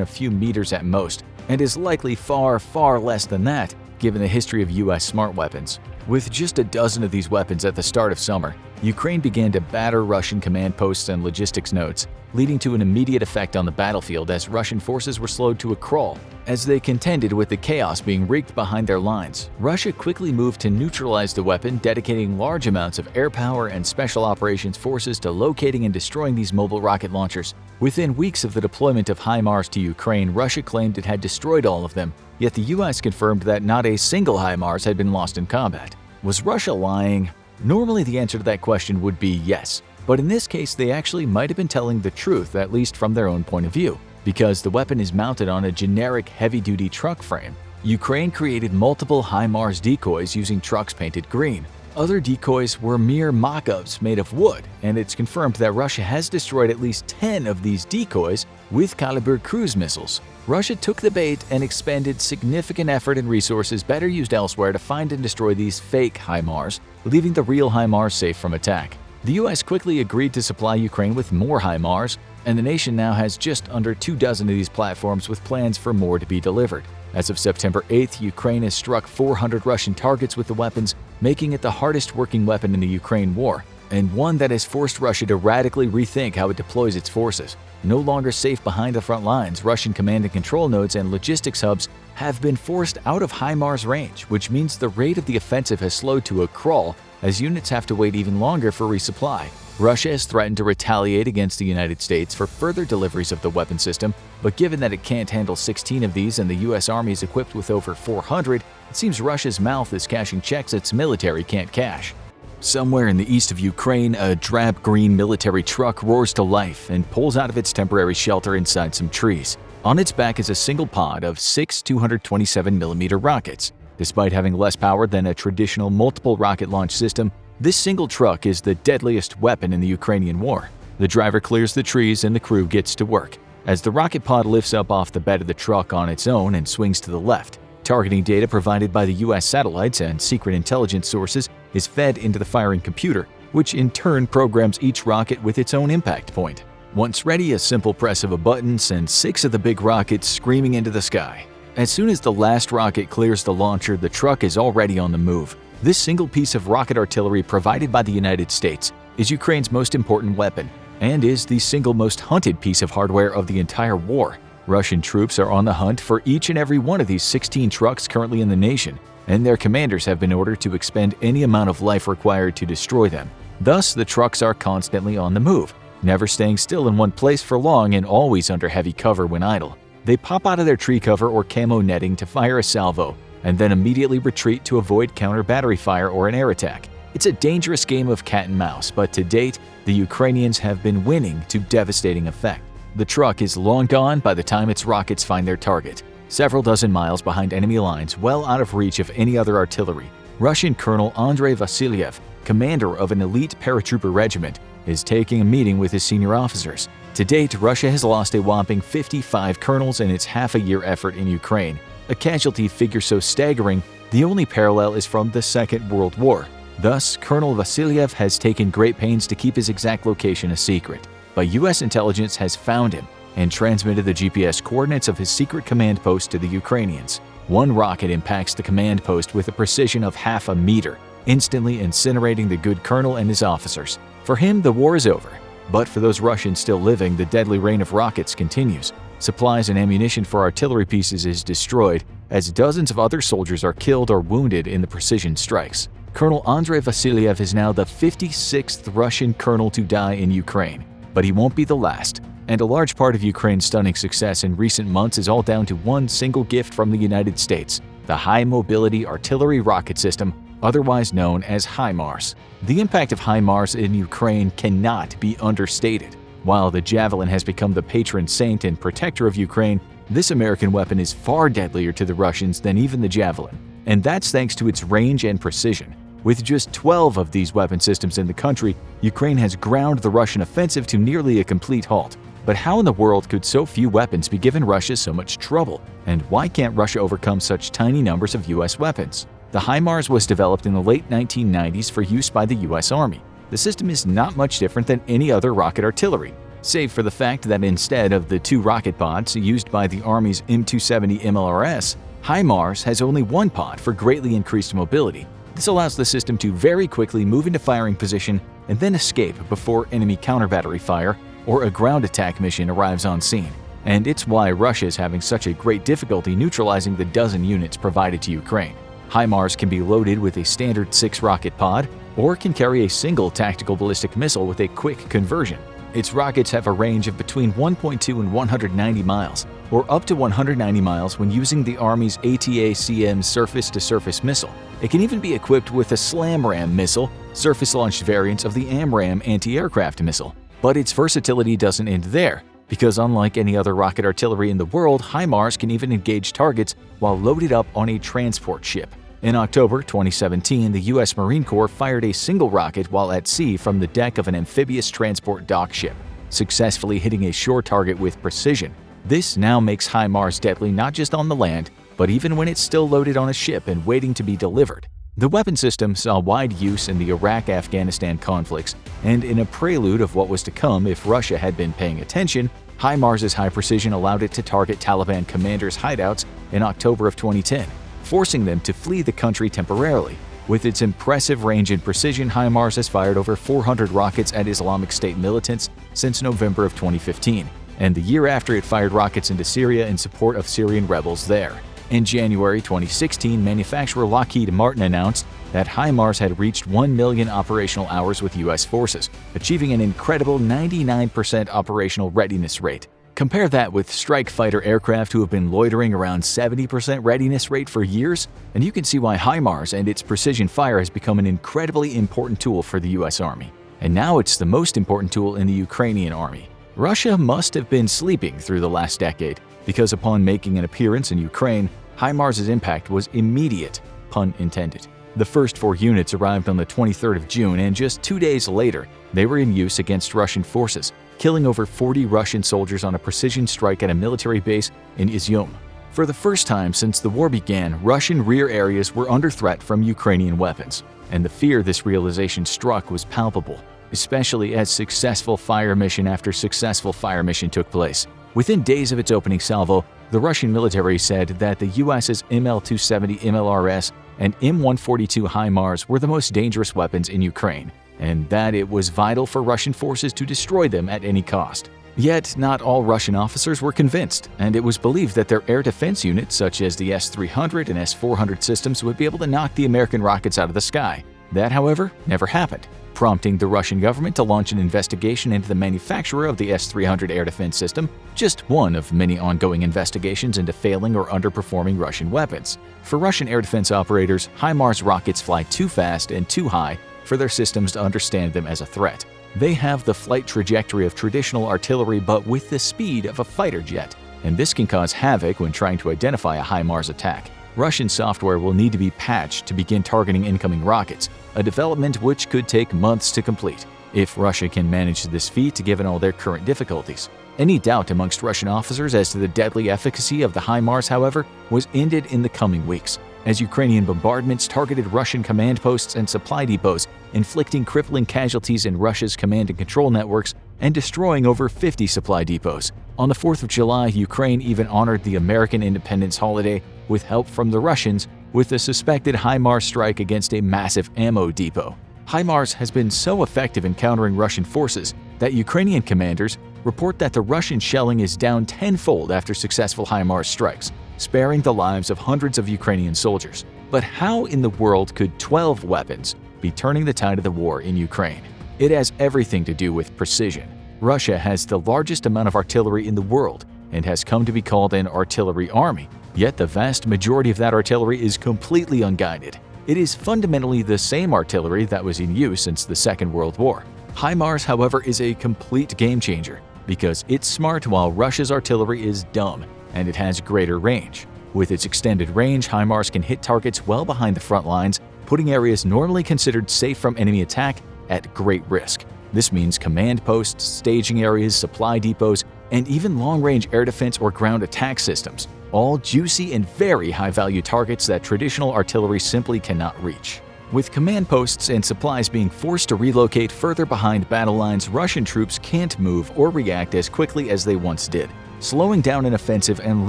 a few meters at most, and is likely far, far less than that, given the history of US smart weapons. With just a dozen of these weapons at the start of summer, Ukraine began to batter Russian command posts and logistics nodes, leading to an immediate effect on the battlefield as Russian forces were slowed to a crawl. As they contended with the chaos being wreaked behind their lines, Russia quickly moved to neutralize the weapon, dedicating large amounts of air power and special operations forces to locating and destroying these mobile rocket launchers. Within weeks of the deployment of HIMARS to Ukraine, Russia claimed it had destroyed all of them, yet the US confirmed that not a single HIMARS had been lost in combat. Was Russia lying? Normally the answer to that question would be yes, but in this case they actually might have been telling the truth, at least from their own point of view, because the weapon is mounted on a generic heavy-duty truck frame. Ukraine created multiple HIMARS decoys using trucks painted green. Other decoys were mere mock-ups made of wood, and it's confirmed that Russia has destroyed at least 10 of these decoys with Kalibr cruise missiles. Russia took the bait and expended significant effort and resources better used elsewhere to find and destroy these fake HIMARS, leaving the real HIMARS safe from attack. The US quickly agreed to supply Ukraine with more HIMARS, and the nation now has just under 24 of these platforms with plans for more to be delivered. As of September 8th, Ukraine has struck 400 Russian targets with the weapons, making it the hardest working weapon in the Ukraine war, and one that has forced Russia to radically rethink how it deploys its forces. No longer safe behind the front lines, Russian command and control nodes and logistics hubs have been forced out of HIMARS range, which means the rate of the offensive has slowed to a crawl as units have to wait even longer for resupply. Russia has threatened to retaliate against the United States for further deliveries of the weapon system, but given that it can't handle 16 of these and the U.S. Army is equipped with over 400, it seems Russia's mouth is cashing checks its military can't cash. Somewhere in the east of Ukraine, a drab green military truck roars to life and pulls out of its temporary shelter inside some trees. On its back is a single pod of 6 227mm rockets. Despite having less power than a traditional multiple rocket launch system, this single truck is the deadliest weapon in the Ukrainian war. The driver clears the trees and the crew gets to work. As the rocket pod lifts up off the bed of the truck on its own and swings to the left, targeting data provided by the U.S. satellites and secret intelligence sources is fed into the firing computer, which in turn programs each rocket with its own impact point. Once ready, a simple press of a button sends 6 of the big rockets screaming into the sky. As soon as the last rocket clears the launcher, the truck is already on the move. This single piece of rocket artillery provided by the United States is Ukraine's most important weapon and is the single most hunted piece of hardware of the entire war. Russian troops are on the hunt for each and every one of these 16 trucks currently in the nation, and their commanders have been ordered to expend any amount of life required to destroy them. Thus, the trucks are constantly on the move, never staying still in one place for long and always under heavy cover when idle. They pop out of their tree cover or camo netting to fire a salvo, and then immediately retreat to avoid counter-battery fire or an air attack. It's a dangerous game of cat and mouse, but to date, the Ukrainians have been winning to devastating effect. The truck is long gone by the time its rockets find their target. Several dozen miles behind enemy lines, well out of reach of any other artillery, Russian Colonel Andrei Vasilyev, commander of an elite paratrooper regiment, is taking a meeting with his senior officers. To date, Russia has lost a whopping 55 colonels in its half-a-year effort in Ukraine, a casualty figure so staggering the only parallel is from the Second World War. Thus, Colonel Vasilyev has taken great pains to keep his exact location a secret, but U.S. intelligence has found him and transmitted the GPS coordinates of his secret command post to the Ukrainians. One rocket impacts the command post with a precision of half a meter, instantly incinerating the good colonel and his officers. For him, the war is over. But for those Russians still living, the deadly rain of rockets continues. Supplies and ammunition for artillery pieces is destroyed, as dozens of other soldiers are killed or wounded in the precision strikes. Colonel Andrei Vasilyev is now the 56th Russian colonel to die in Ukraine, but he won't be the last. And a large part of Ukraine's stunning success in recent months is all down to one single gift from the United States, the High Mobility Artillery Rocket System, otherwise known as HIMARS. The impact of HIMARS in Ukraine cannot be understated. While the Javelin has become the patron saint and protector of Ukraine, this American weapon is far deadlier to the Russians than even the Javelin, and that's thanks to its range and precision. With just 12 of these weapon systems in the country, Ukraine has ground the Russian offensive to nearly a complete halt. But how in the world could so few weapons be giving Russia so much trouble? And why can't Russia overcome such tiny numbers of U.S. weapons? The HIMARS was developed in the late 1990s for use by the U.S. Army. The system is not much different than any other rocket artillery, save for the fact that instead of the 2 rocket pods used by the Army's M270 MLRS, HIMARS has only 1 pod for greatly increased mobility. This allows the system to very quickly move into firing position and then escape before enemy counter-battery fire or a ground attack mission arrives on scene. And it's why Russia is having such a great difficulty neutralizing the dozen units provided to Ukraine. HIMARS can be loaded with a standard 6-rocket pod or can carry a single tactical ballistic missile with a quick conversion. Its rockets have a range of between 1.2 and 190 miles, or up to 190 miles when using the Army's ATACM surface-to-surface missile. It can even be equipped with a SLAM-RAM missile, surface-launched variants of the AMRAAM anti-aircraft missile. But its versatility doesn't end there, because unlike any other rocket artillery in the world, HIMARS can even engage targets while loaded up on a transport ship. In October 2017, the U.S. Marine Corps fired a single rocket while at sea from the deck of an amphibious transport dock ship, successfully hitting a shore target with precision. This now makes HIMARS deadly not just on the land, but even when it's still loaded on a ship and waiting to be delivered. The weapon system saw wide use in the Iraq-Afghanistan conflicts, and in a prelude of what was to come if Russia had been paying attention, HIMARS's high precision allowed it to target Taliban commanders' hideouts in October of 2010, forcing them to flee the country temporarily. With its impressive range and precision, HIMARS has fired over 400 rockets at Islamic State militants since November of 2015, and the year after it fired rockets into Syria in support of Syrian rebels there. In January 2016, manufacturer Lockheed Martin announced that HIMARS had reached 1 million operational hours with U.S. forces, achieving an incredible 99% operational readiness rate. Compare that with strike fighter aircraft who have been loitering around 70% readiness rate for years, and you can see why HIMARS and its precision fire has become an incredibly important tool for the U.S. Army. And now it's the most important tool in the Ukrainian Army. Russia must have been sleeping through the last decade, because upon making an appearance in Ukraine, HIMARS' impact was immediate, pun intended. The first 4 units arrived on the 23rd of June, and just 2 days later, they were in use against Russian forces, killing over 40 Russian soldiers on a precision strike at a military base in Izyum. For the first time since the war began, Russian rear areas were under threat from Ukrainian weapons, and the fear this realization struck was palpable, especially as successful fire mission after successful fire mission took place. Within days of its opening salvo, the Russian military said that the US's ML-270 MLRS and M142 HIMARS were the most dangerous weapons in Ukraine, and that it was vital for Russian forces to destroy them at any cost. Yet, not all Russian officers were convinced, and it was believed that their air defense units, such as the S-300 and S-400 systems, would be able to knock the American rockets out of the sky. That, however, never happened, prompting the Russian government to launch an investigation into the manufacturer of the S-300 air defense system, just one of many ongoing investigations into failing or underperforming Russian weapons. For Russian air defense operators, HIMARS rockets fly too fast and too high for their systems to understand them as a threat. They have the flight trajectory of traditional artillery but with the speed of a fighter jet, and this can cause havoc when trying to identify a HIMARS attack. Russian software will need to be patched to begin targeting incoming rockets, a development which could take months to complete, if Russia can manage this feat given all their current difficulties. Any doubt amongst Russian officers as to the deadly efficacy of the HIMARS, however, was ended in the coming weeks, as Ukrainian bombardments targeted Russian command posts and supply depots, inflicting crippling casualties in Russia's command and control networks and destroying over 50 supply depots. On the 4th of July, Ukraine even honored the American Independence holiday with help from the Russians with a suspected HIMARS strike against a massive ammo depot. HIMARS has been so effective in countering Russian forces that Ukrainian commanders report that the Russian shelling is down tenfold after successful HIMARS strikes, sparing the lives of hundreds of Ukrainian soldiers. But how in the world could 12 weapons be turning the tide of the war in Ukraine? It has everything to do with precision. Russia has the largest amount of artillery in the world and has come to be called an artillery army, yet the vast majority of that artillery is completely unguided. It is fundamentally the same artillery that was in use since the Second World War. HIMARS, however, is a complete game-changer because it's smart while Russia's artillery is dumb, and it has greater range. With its extended range, HIMARS can hit targets well behind the front lines, putting areas normally considered safe from enemy attack at great risk. This means command posts, staging areas, supply depots, and even long-range air defense or ground attack systems, all juicy and very high-value targets that traditional artillery simply cannot reach. With command posts and supplies being forced to relocate further behind battle lines, Russian troops can't move or react as quickly as they once did, slowing down an offensive and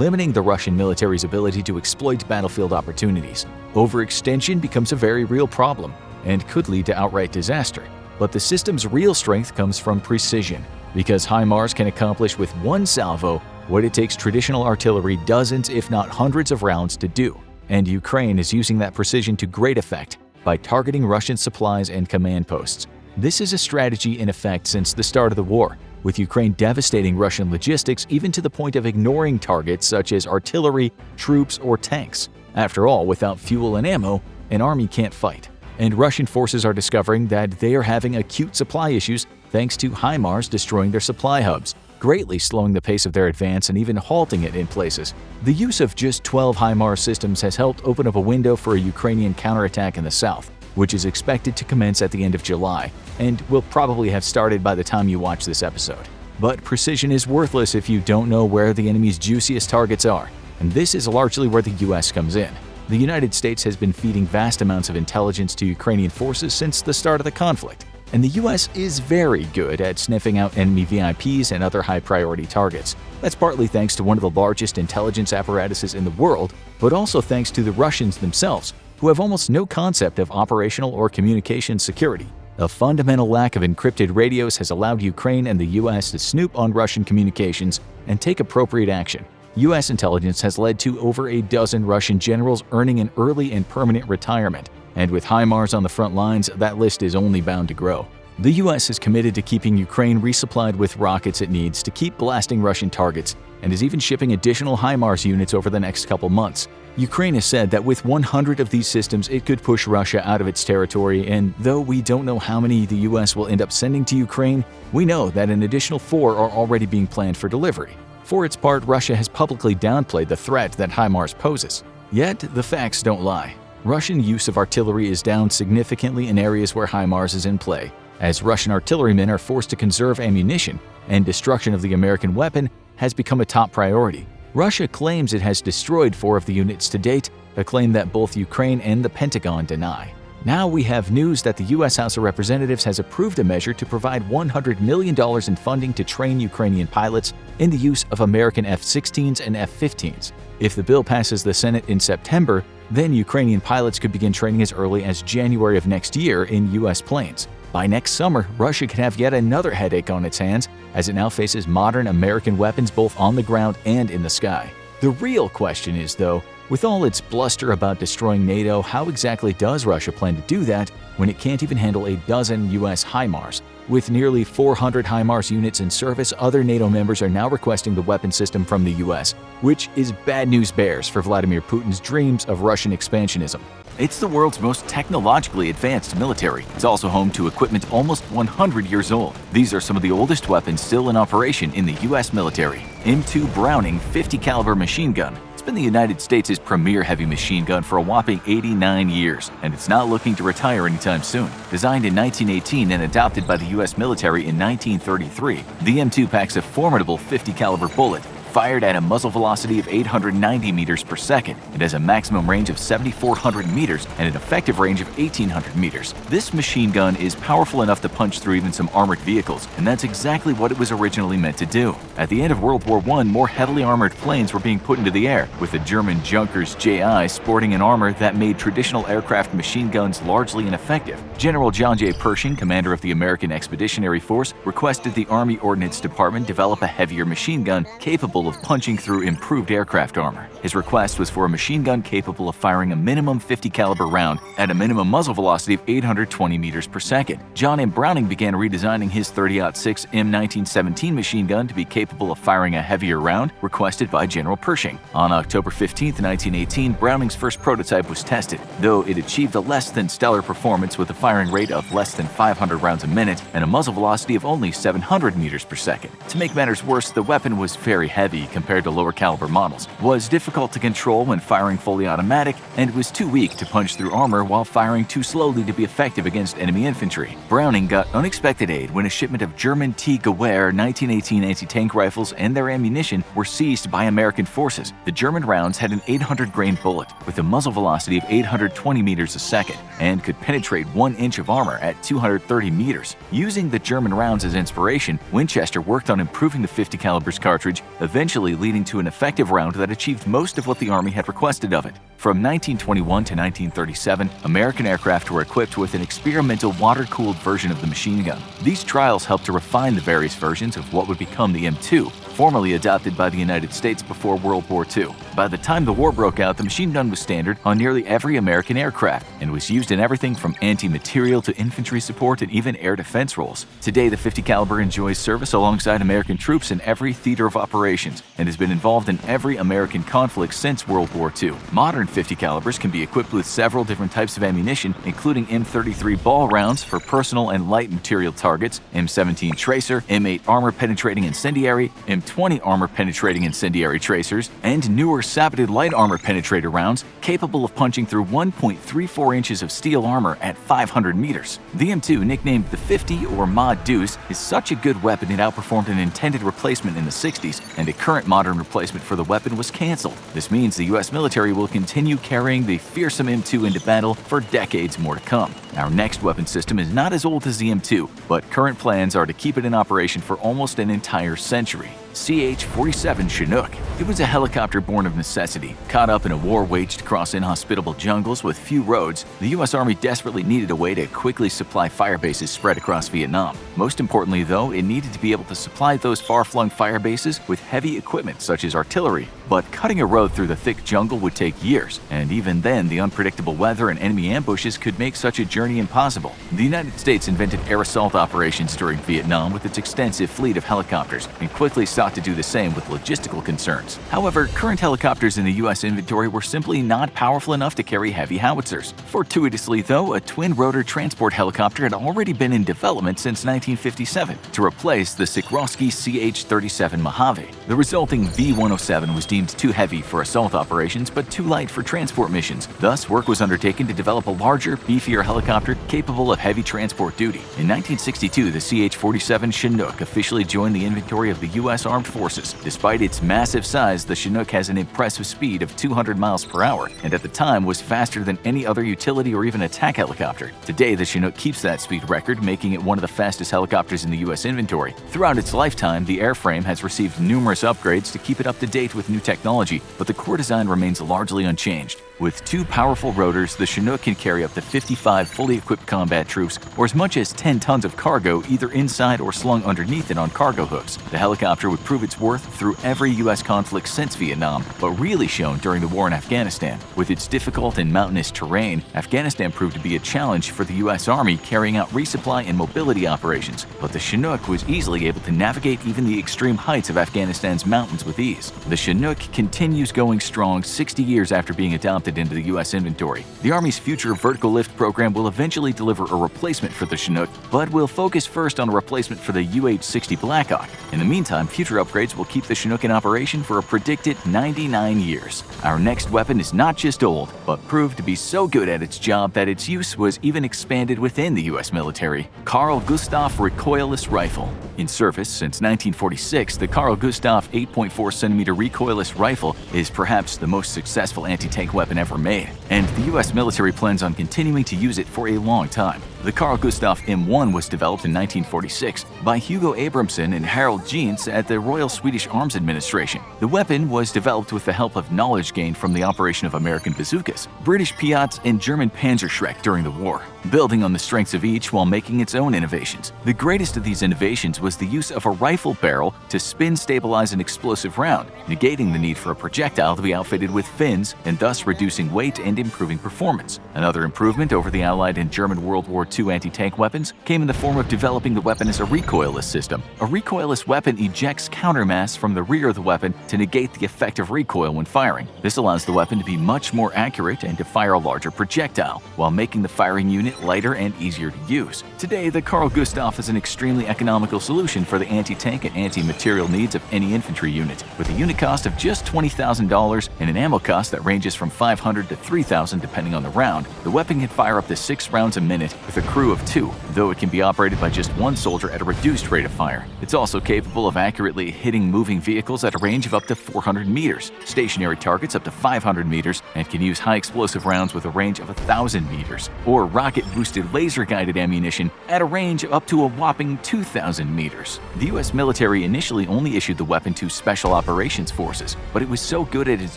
limiting the Russian military's ability to exploit battlefield opportunities. Overextension becomes a very real problem and could lead to outright disaster. But the system's real strength comes from precision, because HIMARS can accomplish with one salvo what it takes traditional artillery dozens if not hundreds of rounds to do. And Ukraine is using that precision to great effect by targeting Russian supplies and command posts. This is a strategy in effect since the start of the war, with Ukraine devastating Russian logistics even to the point of ignoring targets such as artillery, troops, or tanks. After all, without fuel and ammo, an army can't fight. And Russian forces are discovering that they are having acute supply issues thanks to HIMARS destroying their supply hubs, greatly slowing the pace of their advance and even halting it in places. The use of just 12 HIMARS systems has helped open up a window for a Ukrainian counterattack in the south, which is expected to commence at the end of July, and will probably have started by the time you watch this episode. But precision is worthless if you don't know where the enemy's juiciest targets are, and this is largely where the US comes in. The United States has been feeding vast amounts of intelligence to Ukrainian forces since the start of the conflict, and the US is very good at sniffing out enemy VIPs and other high-priority targets. That's partly thanks to one of the largest intelligence apparatuses in the world, but also thanks to the Russians themselves, who have almost no concept of operational or communication security. A fundamental lack of encrypted radios has allowed Ukraine and the US to snoop on Russian communications and take appropriate action. US intelligence has led to over a dozen Russian generals earning an early and permanent retirement, And with HIMARS on the front lines, that list is only bound to grow. The US is committed to keeping Ukraine resupplied with rockets it needs to keep blasting Russian targets, and is even shipping additional HIMARS units over the next couple months. Ukraine has said that with 100 of these systems, it could push Russia out of its territory, and though we don't know how many the US will end up sending to Ukraine, we know that an additional 4 are already being planned for delivery. For its part, Russia has publicly downplayed the threat that HIMARS poses. Yet, the facts don't lie. Russian use of artillery is down significantly in areas where HIMARS is in play, as Russian artillerymen are forced to conserve ammunition, and destruction of the American weapon has become a top priority. Russia claims it has destroyed 4 of the units to date, a claim that both Ukraine and the Pentagon deny. Now we have news that the U.S. House of Representatives has approved a measure to provide $100 million in funding to train Ukrainian pilots in the use of American F-16s and F-15s. If the bill passes the Senate in September, then Ukrainian pilots could begin training as early as January of next year in U.S. planes. By next summer, Russia could have yet another headache on its hands, as it now faces modern American weapons both on the ground and in the sky. The real question is, though, with all its bluster about destroying NATO, how exactly does Russia plan to do that when it can't even handle a dozen U.S. HIMARS? With nearly 400 HIMARS units in service, other NATO members are now requesting the weapon system from the U.S., which is bad news bears for Vladimir Putin's dreams of Russian expansionism. It's the world's most technologically advanced military. It's also home to equipment almost 100 years old. These are some of the oldest weapons still in operation in the U.S. military. M2 Browning 50 caliber machine gun. It's been the United States' premier heavy machine gun for a whopping 89 years, and it's not looking to retire anytime soon. Designed in 1918 and adopted by the U.S. military in 1933, the M2 packs a formidable 50 caliber bullet, fired at a muzzle velocity of 890 meters per second. It has a maximum range of 7,400 meters and an effective range of 1,800 meters. This machine gun is powerful enough to punch through even some armored vehicles, and that's exactly what it was originally meant to do. At the end of World War I, more heavily armored planes were being put into the air, with the German Junkers JI sporting an armor that made traditional aircraft machine guns largely ineffective. General John J. Pershing, commander of the American Expeditionary Force, requested the Army Ordnance Department develop a heavier machine gun capable of punching through improved aircraft armor. His request was for a machine gun capable of firing a minimum 50 caliber round at a minimum muzzle velocity of 820 meters per second. John M. Browning began redesigning his .30-06 M1917 machine gun to be capable of firing a heavier round requested by General Pershing. On October 15, 1918, Browning's first prototype was tested, though it achieved a less than stellar performance with a firing rate of less than 500 rounds a minute and a muzzle velocity of only 700 meters per second. To make matters worse, the weapon was very heavy compared to lower caliber models, was difficult to control when firing fully automatic, and was too weak to punch through armor while firing too slowly to be effective against enemy infantry. Browning got unexpected aid when a shipment of German T. Gewehr 1918 anti-tank rifles and their ammunition were seized by American forces. The German rounds had an 800-grain bullet with a muzzle velocity of 820 meters a second and could penetrate 1 inch of armor at 230 meters. Using the German rounds as inspiration, Winchester worked on improving the 50 caliber's cartridge, eventually leading to an effective round that achieved most of what the Army had requested of it. From 1921 to 1937, American aircraft were equipped with an experimental water-cooled version of the machine gun. These trials helped to refine the various versions of what would become the M2, formally adopted by the United States before World War II. By the time the war broke out, the machine gun was standard on nearly every American aircraft and was used in everything from anti-materiel to infantry support and even air defense roles. Today, the 50 caliber enjoys service alongside American troops in every theater of operations and has been involved in every American conflict since World War II. Modern 50 calibers can be equipped with several different types of ammunition, including M33 ball rounds for personal and light material targets, M17 tracer, M8 armor-penetrating incendiary, M20 armor-penetrating incendiary tracers, and newer saboted light armor penetrator rounds capable of punching through 1.34 inches of steel armor at 500 meters. The M2, nicknamed the 50 or Mod Deuce, is such a good weapon it outperformed an intended replacement in the 60s, and a current modern replacement for the weapon was canceled. This means the U.S. military will continue carrying the fearsome M2 into battle for decades more to come. Our next weapon system is not as old as the M2, but current plans are to keep it in operation for almost an entire century. CH-47 Chinook. It was a helicopter born of necessity. Caught up in a war waged across inhospitable jungles with few roads, the U.S. Army desperately needed a way to quickly supply fire bases spread across Vietnam. Most importantly, though, it needed to be able to supply those far-flung fire bases with heavy equipment such as artillery. But cutting a road through the thick jungle would take years, and even then, the unpredictable weather and enemy ambushes could make such a journey impossible. The United States invented air assault operations during Vietnam with its extensive fleet of helicopters, and quickly sought to do the same with logistical concerns. However, current helicopters in the U.S. inventory were simply not powerful enough to carry heavy howitzers. Fortuitously, though, a twin-rotor transport helicopter had already been in development since 1957 to replace the Sikorsky CH-37 Mojave. The resulting V-107 was deemed too heavy for assault operations but too light for transport missions. Thus, work was undertaken to develop a larger, beefier helicopter capable of heavy transport duty. In 1962, the CH-47 Chinook officially joined the inventory of the U.S. Armed Forces. Despite its massive size, the Chinook has an impressive speed of 200 miles per hour, and at the time was faster than any other utility or even attack helicopter. Today, the Chinook keeps that speed record, making it one of the fastest helicopters in the U.S. inventory. Throughout its lifetime, the airframe has received numerous upgrades to keep it up to date with new technology, but the core design remains largely unchanged. With two powerful rotors, the Chinook can carry up to 55 fully equipped combat troops or as much as 10 tons of cargo either inside or slung underneath it on cargo hooks. The helicopter would prove its worth through every U.S. conflict since Vietnam, but really shown during the war in Afghanistan. With its difficult and mountainous terrain, Afghanistan proved to be a challenge for the U.S. Army carrying out resupply and mobility operations, but the Chinook was easily able to navigate even the extreme heights of Afghanistan's mountains with ease. The Chinook continues going strong 60 years after being adopted into the U.S. inventory. The Army's future vertical lift program will eventually deliver a replacement for the Chinook, but will focus first on a replacement for the UH-60 Blackhawk. In the meantime, future upgrades will keep the Chinook in operation for a predicted 99 years. Our next weapon is not just old, but proved to be so good at its job that its use was even expanded within the U.S. military. Carl Gustaf Recoilless Rifle. In service since 1946, the Carl Gustaf 8.4cm recoilless rifle is perhaps the most successful anti-tank weapon ever made, and the U.S. military plans on continuing to use it for a long time. The Carl Gustaf M1 was developed in 1946 by Hugo Abramson and Harold Jeans at the Royal Swedish Arms Administration. The weapon was developed with the help of knowledge gained from the operation of American bazookas, British Piats, and German Panzerschreck during the war, building on the strengths of each while making its own innovations. The greatest of these innovations was the use of a rifle barrel to spin stabilize an explosive round, negating the need for a projectile to be outfitted with fins and thus reducing weight and improving performance. Another improvement over the Allied and German World War II anti-tank weapons came in the form of developing the weapon as a recoilless system. A recoilless weapon ejects countermass from the rear of the weapon to negate the effect of recoil when firing. This allows the weapon to be much more accurate and to fire a larger projectile, while making the firing unit lighter and easier to use. Today, the Carl Gustaf is an extremely economical solution for the anti-tank and anti-material needs of any infantry unit, with a unit cost of just $20,000 and an ammo cost that ranges from $500 to $3,000 depending on the round. The weapon can fire up to 6 rounds a minute with a crew of 2, though it can be operated by just 1 soldier at a reduced rate of fire. It's also capable of accurately hitting moving vehicles at a range of up to 400 meters, stationary targets up to 500 meters, and can use high explosive rounds with a range of 1,000 meters, or rocket-boosted laser-guided ammunition at a range of up to a whopping 2,000 meters. The U.S. military initially only issued the weapon to Special Operations Forces, but it was so good at its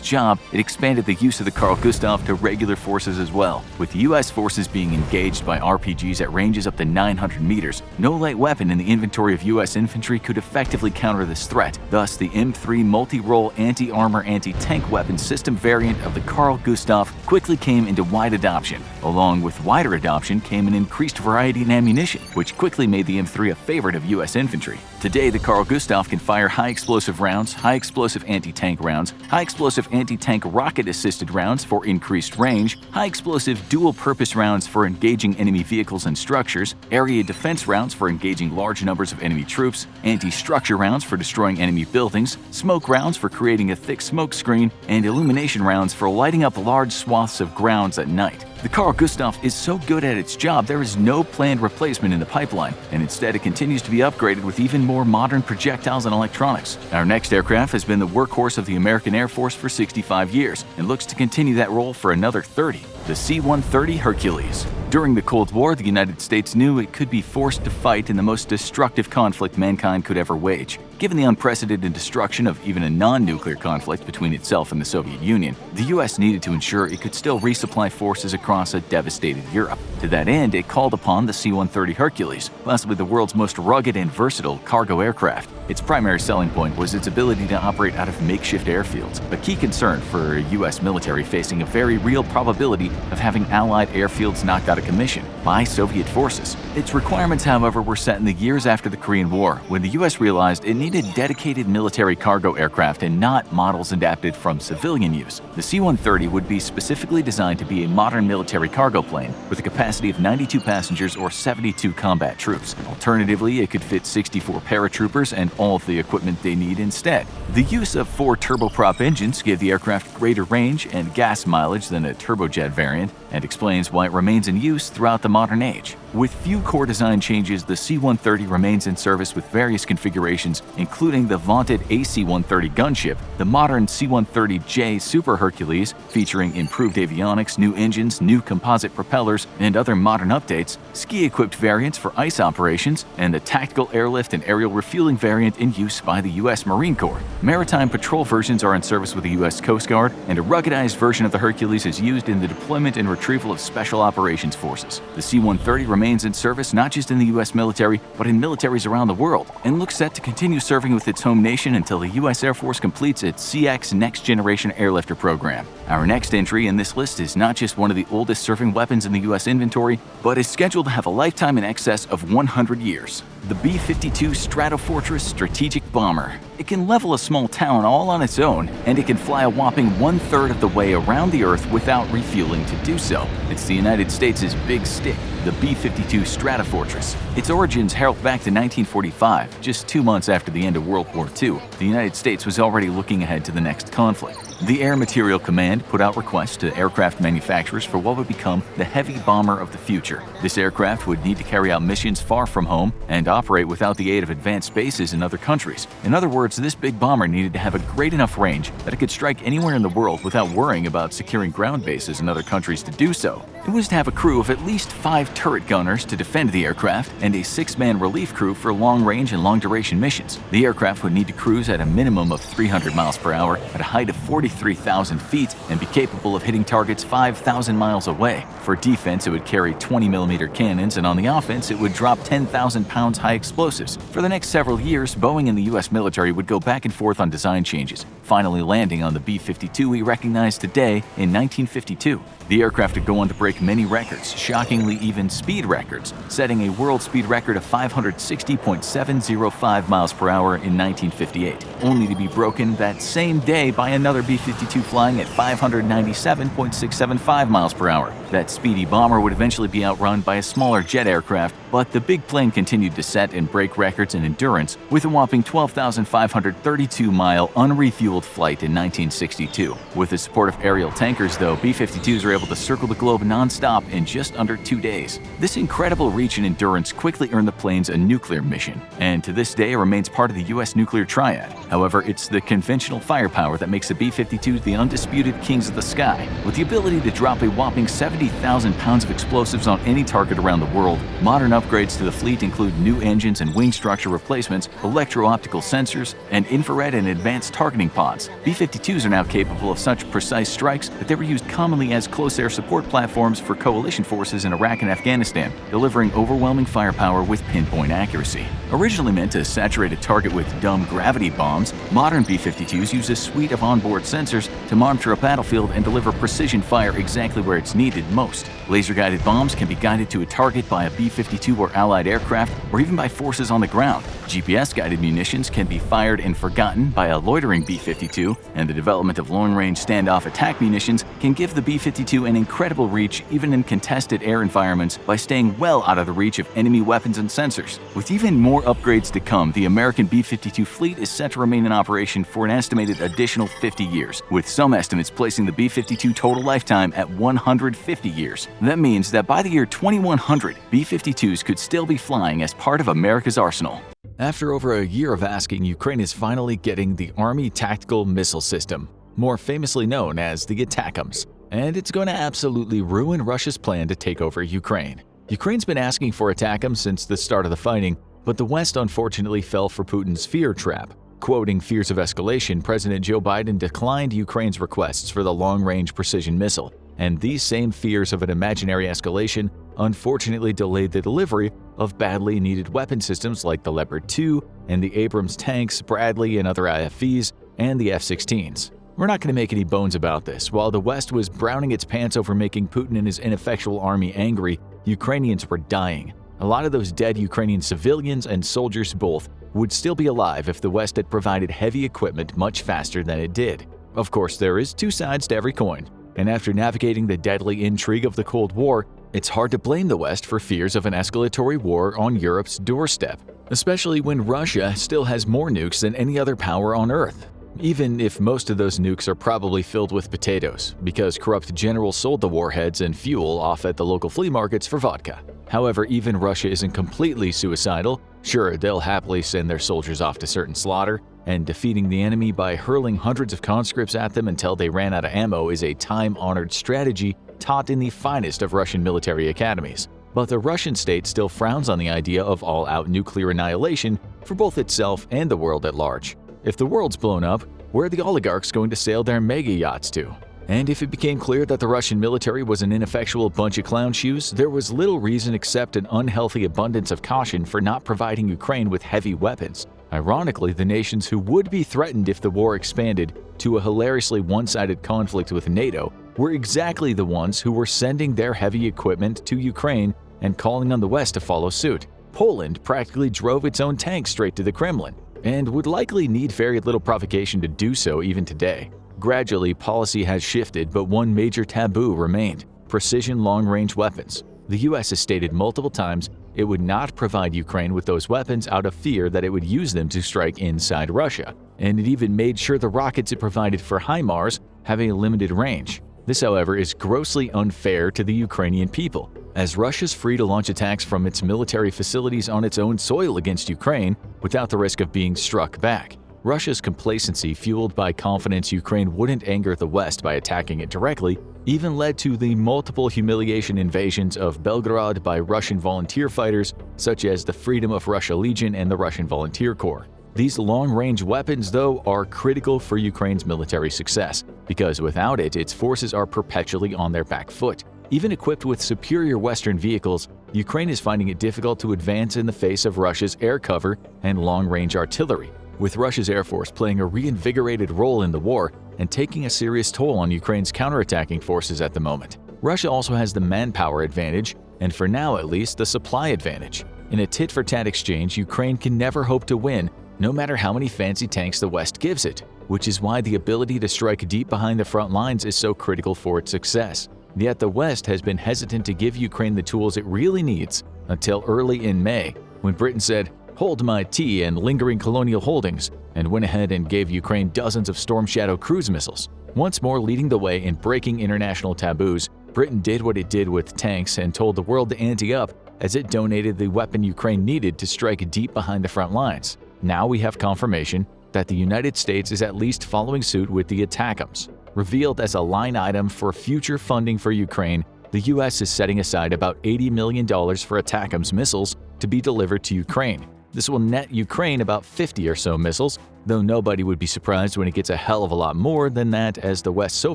job, it expanded the use of the Carl Gustaf to regular forces as well, with U.S. forces being engaged by RPGs at ranges up to 900 meters. No light weapon in the inventory of U.S. infantry could effectively counter this threat. Thus, the M3 multi-role anti-armor anti-tank weapon system variant of the Carl Gustaf quickly came into wide adoption. Along with wider adoption came an increased variety in ammunition, which quickly made the M3 a favorite of U.S. infantry. Today, the Carl Gustaf can fire high-explosive rounds, high-explosive anti-tank rounds, high-explosive anti-tank rocket-assisted rounds for increased range, high-explosive dual-purpose rounds for engaging enemy vehicles and structures, area defense rounds for engaging large numbers of enemy troops, anti-structure rounds for destroying enemy buildings, smoke rounds for creating a thick smoke screen, and illumination rounds for lighting up large swaths of grounds at night. The Carl Gustaf is so good at its job there is no planned replacement in the pipeline, and instead it continues to be upgraded with even more modern projectiles and electronics. Our next aircraft has been the workhorse of the American Air Force for 65 years and looks to continue that role for another 30. The C-130 Hercules. During the Cold War, the United States knew it could be forced to fight in the most destructive conflict mankind could ever wage. Given the unprecedented destruction of even a non-nuclear conflict between itself and the Soviet Union, the U.S. needed to ensure it could still resupply forces across a devastated Europe. To that end, it called upon the C-130 Hercules, possibly the world's most rugged and versatile cargo aircraft. Its primary selling point was its ability to operate out of makeshift airfields, a key concern for a U.S. military facing a very real probability of having Allied airfields knocked out of commission by Soviet forces. Its requirements, however, were set in the years after the Korean War, when the U.S. realized it needed dedicated military cargo aircraft and not models adapted from civilian use. The C-130 would be specifically designed to be a modern military cargo plane with a capacity of 92 passengers or 72 combat troops. Alternatively, it could fit 64 paratroopers and all of the equipment they need instead. The use of 4 turboprop engines gave the aircraft greater range and gas mileage than a turbojet variant, and explains why it remains in use throughout the modern age. With few core design changes, the C-130 remains in service with various configurations, including the vaunted AC-130 gunship, the modern C-130J Super Hercules, featuring improved avionics, new engines, new composite propellers, and other modern updates, ski-equipped variants for ice operations, and the tactical airlift and aerial refueling variant in use by the U.S. Marine Corps. Maritime patrol versions are in service with the U.S. Coast Guard, and a ruggedized version of the Hercules is used in the deployment and retrieval of special operations forces. The C-130 remains in service not just in the U.S. military, but in militaries around the world, and looks set to continue serving with its home nation until the U.S. Air Force completes its CX Next Generation Airlifter program. Our next entry in this list is not just one of the oldest surfing weapons in the U.S. inventory, but is scheduled to have a lifetime in excess of 100 years. The B-52 Stratofortress Strategic Bomber. It can level a small town all on its own, and it can fly a whopping 1/3 of the way around the Earth without refueling to do so. It's the United States' big stick, the B-52 Stratofortress. Its origins herald back to 1945, just 2 months after the end of World War II. The United States was already looking ahead to the next conflict. The Air Materiel Command put out requests to aircraft manufacturers for what would become the heavy bomber of the future. This aircraft would need to carry out missions far from home and operate without the aid of advanced bases in other countries. In other words, this big bomber needed to have a great enough range that it could strike anywhere in the world without worrying about securing ground bases in other countries to do so. It was to have a crew of at least 5 turret gunners to defend the aircraft and a 6-man relief crew for long-range and long-duration missions. The aircraft would need to cruise at a minimum of 300 miles per hour at a height of 43,000 feet and be capable of hitting targets 5,000 miles away. For defense, it would carry 20mm cannons, and on the offense, it would drop 10,000 pounds high explosives. For the next several years, Boeing and the U.S. military would go back and forth on design changes, finally landing on the B-52 we recognize today in 1952. The aircraft would go on to break many records, shockingly even speed records, setting a world speed record of 560.705 miles per hour in 1958, only to be broken that same day by another B-52 flying at 597.675 miles per hour. That speedy bomber would eventually be outrun by a smaller jet aircraft, but the big plane continued to set and break records in endurance with a whopping 12,532-mile unrefueled flight in 1962. With the support of aerial tankers, though, B-52s were able to circle the globe non-stop in just under 2 days. This incredible reach and endurance quickly earned the planes a nuclear mission, and to this day remains part of the U.S. nuclear triad. However, it's the conventional firepower that makes the B-52s the undisputed kings of the sky. With the ability to drop a whopping 70,000 pounds of explosives on any target around the world, modern upgrades to the fleet include new engines and wing structure replacements, electro-optical sensors, and infrared and advanced targeting pods. B-52s are now capable of such precise strikes that they were used commonly as close air support platforms for coalition forces in Iraq and Afghanistan, delivering overwhelming firepower with pinpoint accuracy. Originally meant to saturate a target with dumb gravity bombs, modern B-52s use a suite of onboard sensors to monitor a battlefield and deliver precision fire exactly where it's needed most. Laser-guided bombs can be guided to a target by a B-52 or Allied aircraft, or even by forces on the ground. GPS-guided munitions can be fired and forgotten by a loitering B-52, and the development of long-range standoff attack munitions can give the B-52 an incredible reach even in contested air environments by staying well out of the reach of enemy weapons and sensors. With even more upgrades to come, the American B-52 fleet is set to remain in operation for an estimated additional 50 years, with some estimates placing the B-52 total lifetime at 150 years. That means that by the year 2100, B-52s could still be flying as part of America's arsenal. After over a year of asking, Ukraine is finally getting the Army Tactical Missile System, more famously known as the ATACMS. and it's going to absolutely ruin Russia's plan to take over Ukraine. Ukraine's been asking for ATACMS since the start of the fighting, but the West unfortunately fell for Putin's fear trap. Quoting fears of escalation, President Joe Biden declined Ukraine's requests for the long-range precision missile, and these same fears of an imaginary escalation unfortunately delayed the delivery of badly needed weapon systems like the Leopard 2 and the Abrams tanks, Bradley and other IFVs, and the F-16s. We're not going to make any bones about this. While the West was browning its pants over making Putin and his ineffectual army angry, Ukrainians were dying. A lot of those dead Ukrainian civilians and soldiers both would still be alive if the West had provided heavy equipment much faster than it did. Of course, there is two sides to every coin, and after navigating the deadly intrigue of the Cold War, it's hard to blame the West for fears of an escalatory war on Europe's doorstep, especially when Russia still has more nukes than any other power on Earth. Even if most of those nukes are probably filled with potatoes, because corrupt generals sold the warheads and fuel off at the local flea markets for vodka. However, even Russia isn't completely suicidal. Sure, they'll happily send their soldiers off to certain slaughter, and defeating the enemy by hurling hundreds of conscripts at them until they ran out of ammo is a time-honored strategy taught in the finest of Russian military academies. But the Russian state still frowns on the idea of all-out nuclear annihilation for both itself and the world at large. If the world's blown up, where are the oligarchs going to sail their mega yachts to? And if it became clear that the Russian military was an ineffectual bunch of clown shoes, there was little reason except an unhealthy abundance of caution for not providing Ukraine with heavy weapons. Ironically, the nations who would be threatened if the war expanded to a hilariously one-sided conflict with NATO were exactly the ones who were sending their heavy equipment to Ukraine and calling on the West to follow suit. Poland practically drove its own tanks straight to the Kremlin, and would likely need very little provocation to do so even today. Gradually, policy has shifted, but one major taboo remained: precision long-range weapons. The US has stated multiple times it would not provide Ukraine with those weapons out of fear that it would use them to strike inside Russia, and it even made sure the rockets it provided for HIMARS have a limited range. This, however, is grossly unfair to the Ukrainian people, as Russia's free to launch attacks from its military facilities on its own soil against Ukraine without the risk of being struck back. Russia's complacency, fueled by confidence Ukraine wouldn't anger the West by attacking it directly, even led to the multiple humiliation invasions of Belgorod by Russian volunteer fighters such as the Freedom of Russia Legion and the Russian Volunteer Corps. These long-range weapons, though, are critical for Ukraine's military success, because without it, its forces are perpetually on their back foot. Even equipped with superior Western vehicles, Ukraine is finding it difficult to advance in the face of Russia's air cover and long-range artillery, with Russia's Air Force playing a reinvigorated role in the war and taking a serious toll on Ukraine's counterattacking forces at the moment. Russia also has the manpower advantage, and for now at least, the supply advantage. In a tit-for-tat exchange, Ukraine can never hope to win, no matter how many fancy tanks the West gives it, which is why the ability to strike deep behind the front lines is so critical for its success. Yet the West has been hesitant to give Ukraine the tools it really needs until early in May, when Britain said, "Hold my tea" and lingering colonial holdings, and went ahead and gave Ukraine dozens of Storm Shadow cruise missiles. Once more leading the way in breaking international taboos, Britain did what it did with tanks and told the world to ante up as it donated the weapon Ukraine needed to strike deep behind the front lines. Now we have confirmation that the United States is at least following suit with the ATACMS. Revealed as a line item for future funding for Ukraine, the US is setting aside about $80 million for ATACMS missiles to be delivered to Ukraine. This will net Ukraine about 50 or so missiles, though nobody would be surprised when it gets a hell of a lot more than that, as the West so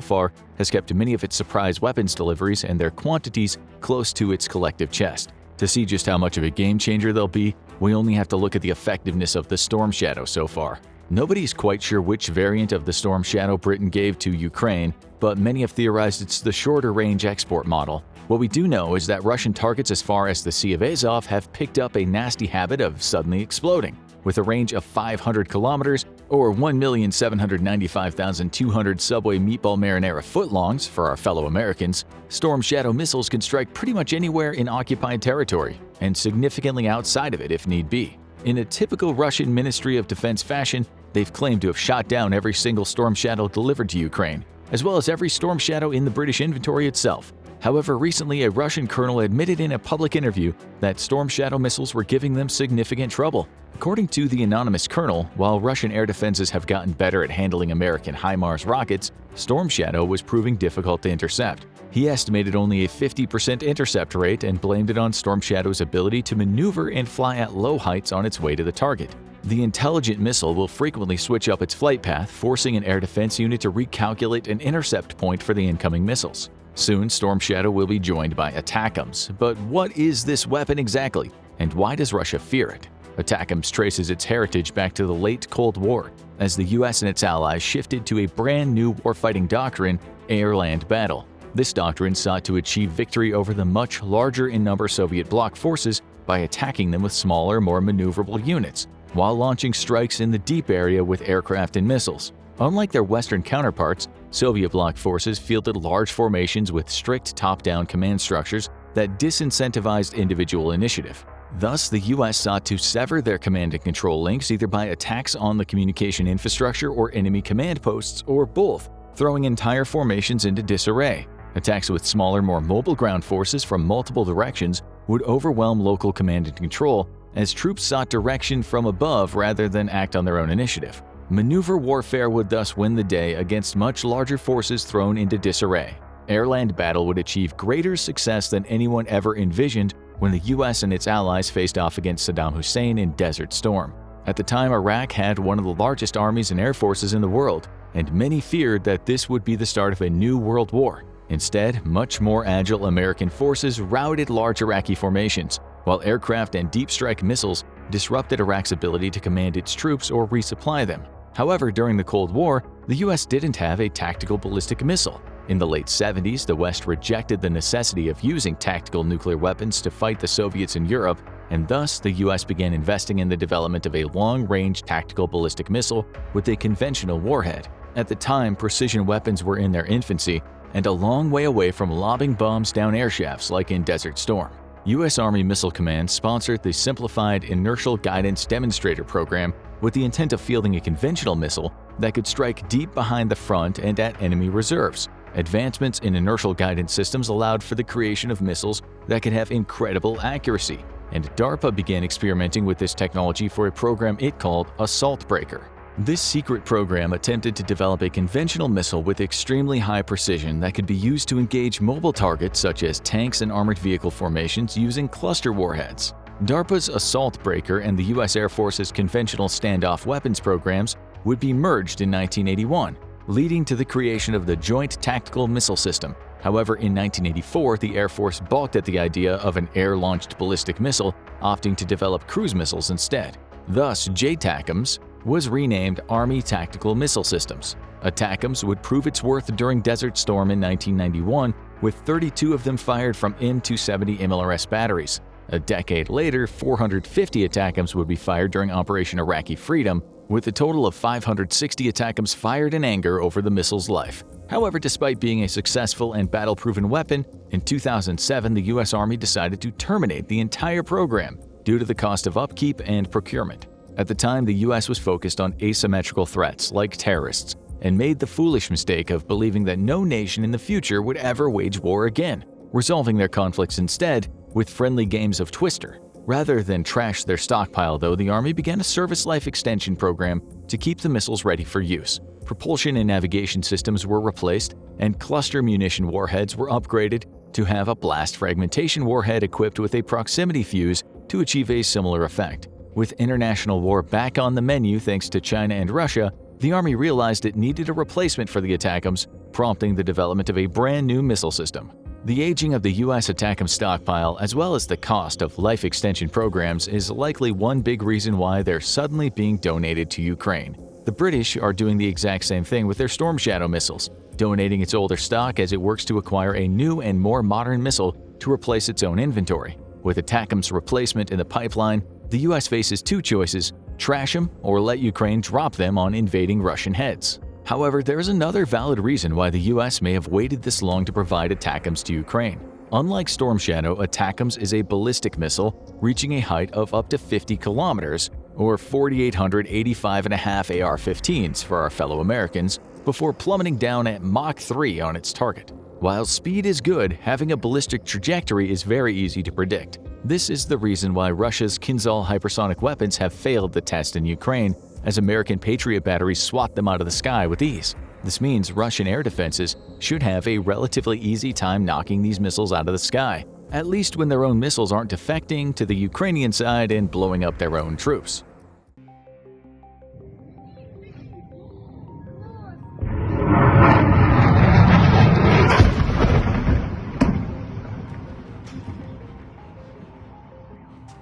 far has kept many of its surprise weapons deliveries and their quantities close to its collective chest. To see just how much of a game changer they'll be, we only have to look at the effectiveness of the Storm Shadow so far. Nobody's quite sure which variant of the Storm Shadow Britain gave to Ukraine, but many have theorized it's the shorter-range export model. What we do know is that Russian targets as far as the Sea of Azov have picked up a nasty habit of suddenly exploding. With a range of 500 kilometers, or 1,795,200 Subway meatball marinara footlongs for our fellow Americans, Storm Shadow missiles can strike pretty much anywhere in occupied territory, and significantly outside of it if need be. In a typical Russian Ministry of Defense fashion, they've claimed to have shot down every single Storm Shadow delivered to Ukraine, as well as every Storm Shadow in the British inventory itself. However, recently a Russian colonel admitted in a public interview that Storm Shadow missiles were giving them significant trouble. According to the anonymous colonel, while Russian air defenses have gotten better at handling American HIMARS rockets, Storm Shadow was proving difficult to intercept. He estimated only a 50% intercept rate and blamed it on Storm Shadow's ability to maneuver and fly at low heights on its way to the target. The intelligent missile will frequently switch up its flight path, forcing an air defense unit to recalculate an intercept point for the incoming missiles. Soon, Storm Shadow will be joined by ATACMS. But what is this weapon exactly, and why does Russia fear it? ATACMS traces its heritage back to the late Cold War, as the US and its allies shifted to a brand new warfighting doctrine, air-land battle. This doctrine sought to achieve victory over the much larger in number Soviet bloc forces by attacking them with smaller, more maneuverable units, while launching strikes in the deep area with aircraft and missiles. Unlike their Western counterparts, Soviet bloc forces fielded large formations with strict top-down command structures that disincentivized individual initiative. Thus, the US sought to sever their command and control links either by attacks on the communication infrastructure or enemy command posts, or both, throwing entire formations into disarray. Attacks with smaller, more mobile ground forces from multiple directions would overwhelm local command and control, as troops sought direction from above rather than act on their own initiative. Maneuver warfare would thus win the day against much larger forces thrown into disarray. Air-land battle would achieve greater success than anyone ever envisioned when the US and its allies faced off against Saddam Hussein in Desert Storm. At the time, Iraq had one of the largest armies and air forces in the world, and many feared that this would be the start of a new world war. Instead, much more agile American forces routed large Iraqi formations, while aircraft and deep strike missiles disrupted Iraq's ability to command its troops or resupply them. However, during the Cold War, the US didn't have a tactical ballistic missile. In the late 70s, the West rejected the necessity of using tactical nuclear weapons to fight the Soviets in Europe, and thus the US began investing in the development of a long-range tactical ballistic missile with a conventional warhead. At the time, precision weapons were in their infancy and a long way away from lobbing bombs down air shafts like in Desert Storm. U.S. Army Missile Command sponsored the Simplified Inertial Guidance Demonstrator Program with the intent of fielding a conventional missile that could strike deep behind the front and at enemy reserves. Advancements in inertial guidance systems allowed for the creation of missiles that could have incredible accuracy, and DARPA began experimenting with this technology for a program it called Assault Breaker. This secret program attempted to develop a conventional missile with extremely high precision that could be used to engage mobile targets such as tanks and armored vehicle formations using cluster warheads. DARPA's Assault Breaker and the U.S. Air Force's conventional standoff weapons programs would be merged in 1981, leading to the creation of the Joint Tactical Missile System. However, in 1984, the Air Force balked at the idea of an air-launched ballistic missile, opting to develop cruise missiles instead. Thus, JTACMS was renamed Army Tactical Missile Systems. ATACMS would prove its worth during Desert Storm in 1991, with 32 of them fired from M270 MLRS batteries. A decade later, 450 ATACMS would be fired during Operation Iraqi Freedom, with a total of 560 ATACMS fired in anger over the missile's life. However, despite being a successful and battle-proven weapon, in 2007 the U.S. Army decided to terminate the entire program due to the cost of upkeep and procurement. At the time, the U.S. was focused on asymmetrical threats like terrorists and made the foolish mistake of believing that no nation in the future would ever wage war again, resolving their conflicts instead with friendly games of Twister. Rather than trash their stockpile, though, the Army began a service life extension program to keep the missiles ready for use. Propulsion and navigation systems were replaced, and cluster munition warheads were upgraded to have a blast fragmentation warhead equipped with a proximity fuse to achieve a similar effect. With international war back on the menu thanks to China and Russia, the Army realized it needed a replacement for the ATACMS, prompting the development of a brand new missile system. The aging of the U.S. ATACMS stockpile, as well as the cost of life extension programs, is likely one big reason why they're suddenly being donated to Ukraine. The British are doing the exact same thing with their Storm Shadow missiles, donating its older stock as it works to acquire a new and more modern missile to replace its own inventory. With ATACMS replacement in the pipeline, the U.S. faces two choices: trash them or let Ukraine drop them on invading Russian heads. However, there is another valid reason why the U.S. may have waited this long to provide ATACMS to Ukraine. Unlike Storm Shadow, ATACMS is a ballistic missile reaching a height of up to 50 kilometers, or 4,885.5 AR-15s for our fellow Americans, before plummeting down at Mach 3 on its target. While speed is good, having a ballistic trajectory is very easy to predict. This is the reason why Russia's Kinzhal hypersonic weapons have failed the test in Ukraine, as American Patriot batteries swat them out of the sky with ease. This means Russian air defenses should have a relatively easy time knocking these missiles out of the sky, at least when their own missiles aren't defecting to the Ukrainian side and blowing up their own troops.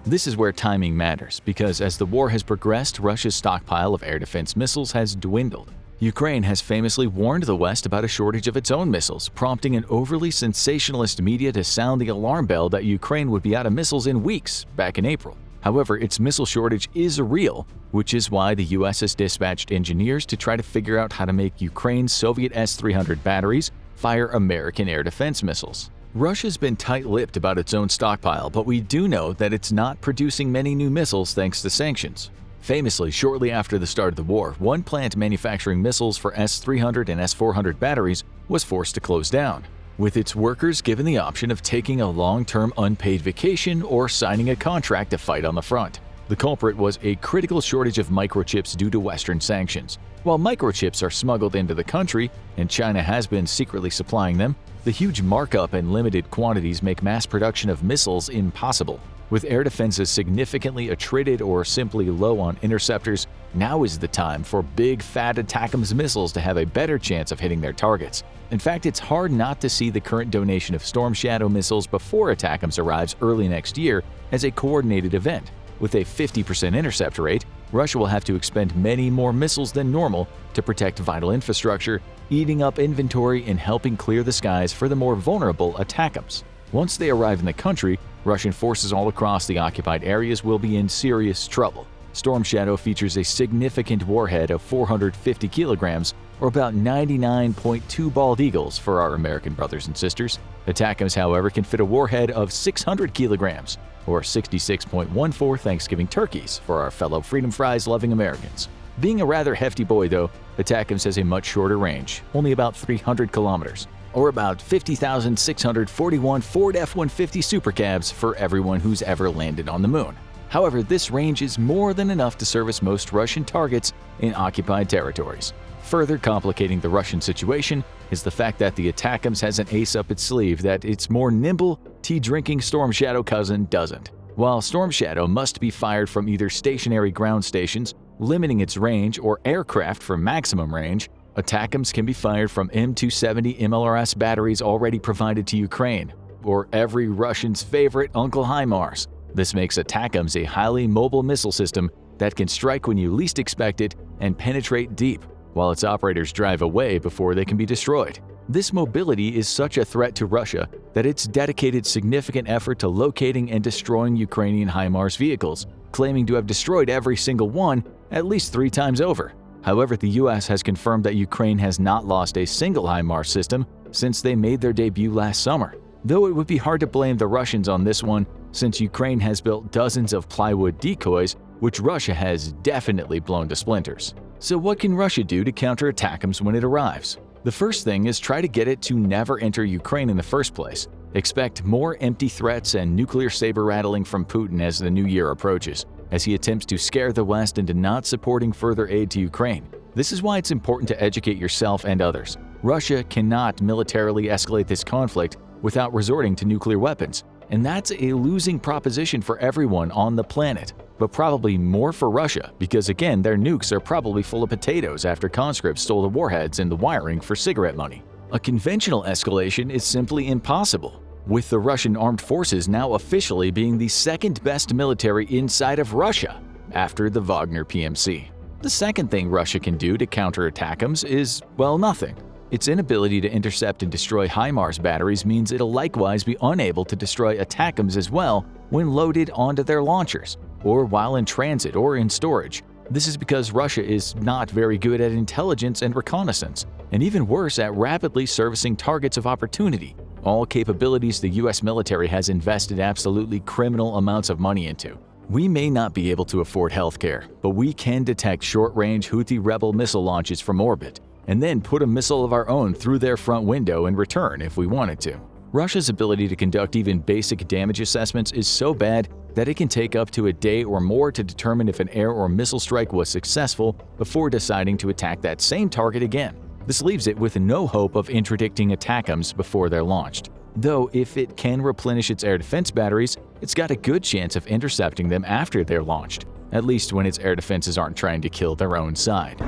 This is where timing matters, because as the war has progressed, Russia's stockpile of air defense missiles has dwindled. Ukraine has famously warned the West about a shortage of its own missiles, prompting an overly sensationalist media to sound the alarm bell that Ukraine would be out of missiles in weeks back in April. However, its missile shortage is real, which is why the US has dispatched engineers to try to figure out how to make Ukraine's Soviet S-300 batteries fire American air defense missiles. Russia's been tight-lipped about its own stockpile, but we do know that it's not producing many new missiles thanks to sanctions. Famously, shortly after the start of the war, one plant manufacturing missiles for S-300 and S-400 batteries was forced to close down, with its workers given the option of taking a long-term unpaid vacation or signing a contract to fight on the front. The culprit was a critical shortage of microchips due to Western sanctions. While microchips are smuggled into the country, and China has been secretly supplying them, the huge markup and limited quantities make mass production of missiles impossible. With air defenses significantly attrited or simply low on interceptors, now is the time for big fat ATACMS missiles to have a better chance of hitting their targets. In fact, it's hard not to see the current donation of Storm Shadow missiles before ATACMS arrives early next year as a coordinated event. With a 50% intercept rate, Russia will have to expend many more missiles than normal to protect vital infrastructure, eating up inventory and helping clear the skies for the more vulnerable ATACMS. Once they arrive in the country, Russian forces all across the occupied areas will be in serious trouble. Storm Shadow features a significant warhead of 450 kilograms, or about 99.2 bald eagles for our American brothers and sisters. ATACMS, however, can fit a warhead of 600 kilograms, or 66.14 Thanksgiving turkeys for our fellow freedom fries-loving Americans. Being a rather hefty boy, though, ATACMS has a much shorter range, only about 300 kilometers, or about 50,641 Ford F-150 Supercabs for everyone who's ever landed on the moon. However, this range is more than enough to service most Russian targets in occupied territories. Further complicating the Russian situation is the fact that the ATACMS has an ace up its sleeve that its more nimble, tea-drinking Storm Shadow cousin doesn't. While Storm Shadow must be fired from either stationary ground stations, limiting its range, or aircraft for maximum range, ATACMS can be fired from M270 MLRS batteries already provided to Ukraine, or every Russian's favorite Uncle HIMARS. This makes ATACMS a highly mobile missile system that can strike when you least expect it and penetrate deep, while its operators drive away before they can be destroyed. This mobility is such a threat to Russia that it's dedicated significant effort to locating and destroying Ukrainian HIMARS vehicles, claiming to have destroyed every single one at least 3 times over. However, the US has confirmed that Ukraine has not lost a single HIMARS system since they made their debut last summer. Though it would be hard to blame the Russians on this one, since Ukraine has built dozens of plywood decoys, which Russia has definitely blown to splinters. So what can Russia do to counter ATACMS when it arrives? The first thing is try to get it to never enter Ukraine in the first place. Expect more empty threats and nuclear saber-rattling from Putin as the new year approaches, as he attempts to scare the West into not supporting further aid to Ukraine. This is why it's important to educate yourself and others. Russia cannot militarily escalate this conflict without resorting to nuclear weapons, and that's a losing proposition for everyone on the planet. But probably more for Russia, because again, their nukes are probably full of potatoes after conscripts stole the warheads and the wiring for cigarette money. A conventional escalation is simply impossible, with the Russian armed forces now officially being the second best military inside of Russia, after the Wagner PMC. The second thing Russia can do to counter ATACMS is, well, nothing. Its inability to intercept and destroy HIMARS batteries means it'll likewise be unable to destroy ATACMS as well when loaded onto their launchers, or while in transit or in storage. This is because Russia is not very good at intelligence and reconnaissance, and even worse at rapidly servicing targets of opportunity, all capabilities the US military has invested absolutely criminal amounts of money into. We may not be able to afford healthcare, but we can detect short-range Houthi rebel missile launches from orbit. and then put a missile of our own through their front window in return if we wanted to. Russia's ability to conduct even basic damage assessments is so bad that it can take up to a day or more to determine if an air or missile strike was successful before deciding to attack that same target again. This leaves it with no hope of interdicting ATACMS before they're launched. Though if it can replenish its air defense batteries, it's got a good chance of intercepting them after they're launched, at least when its air defenses aren't trying to kill their own side.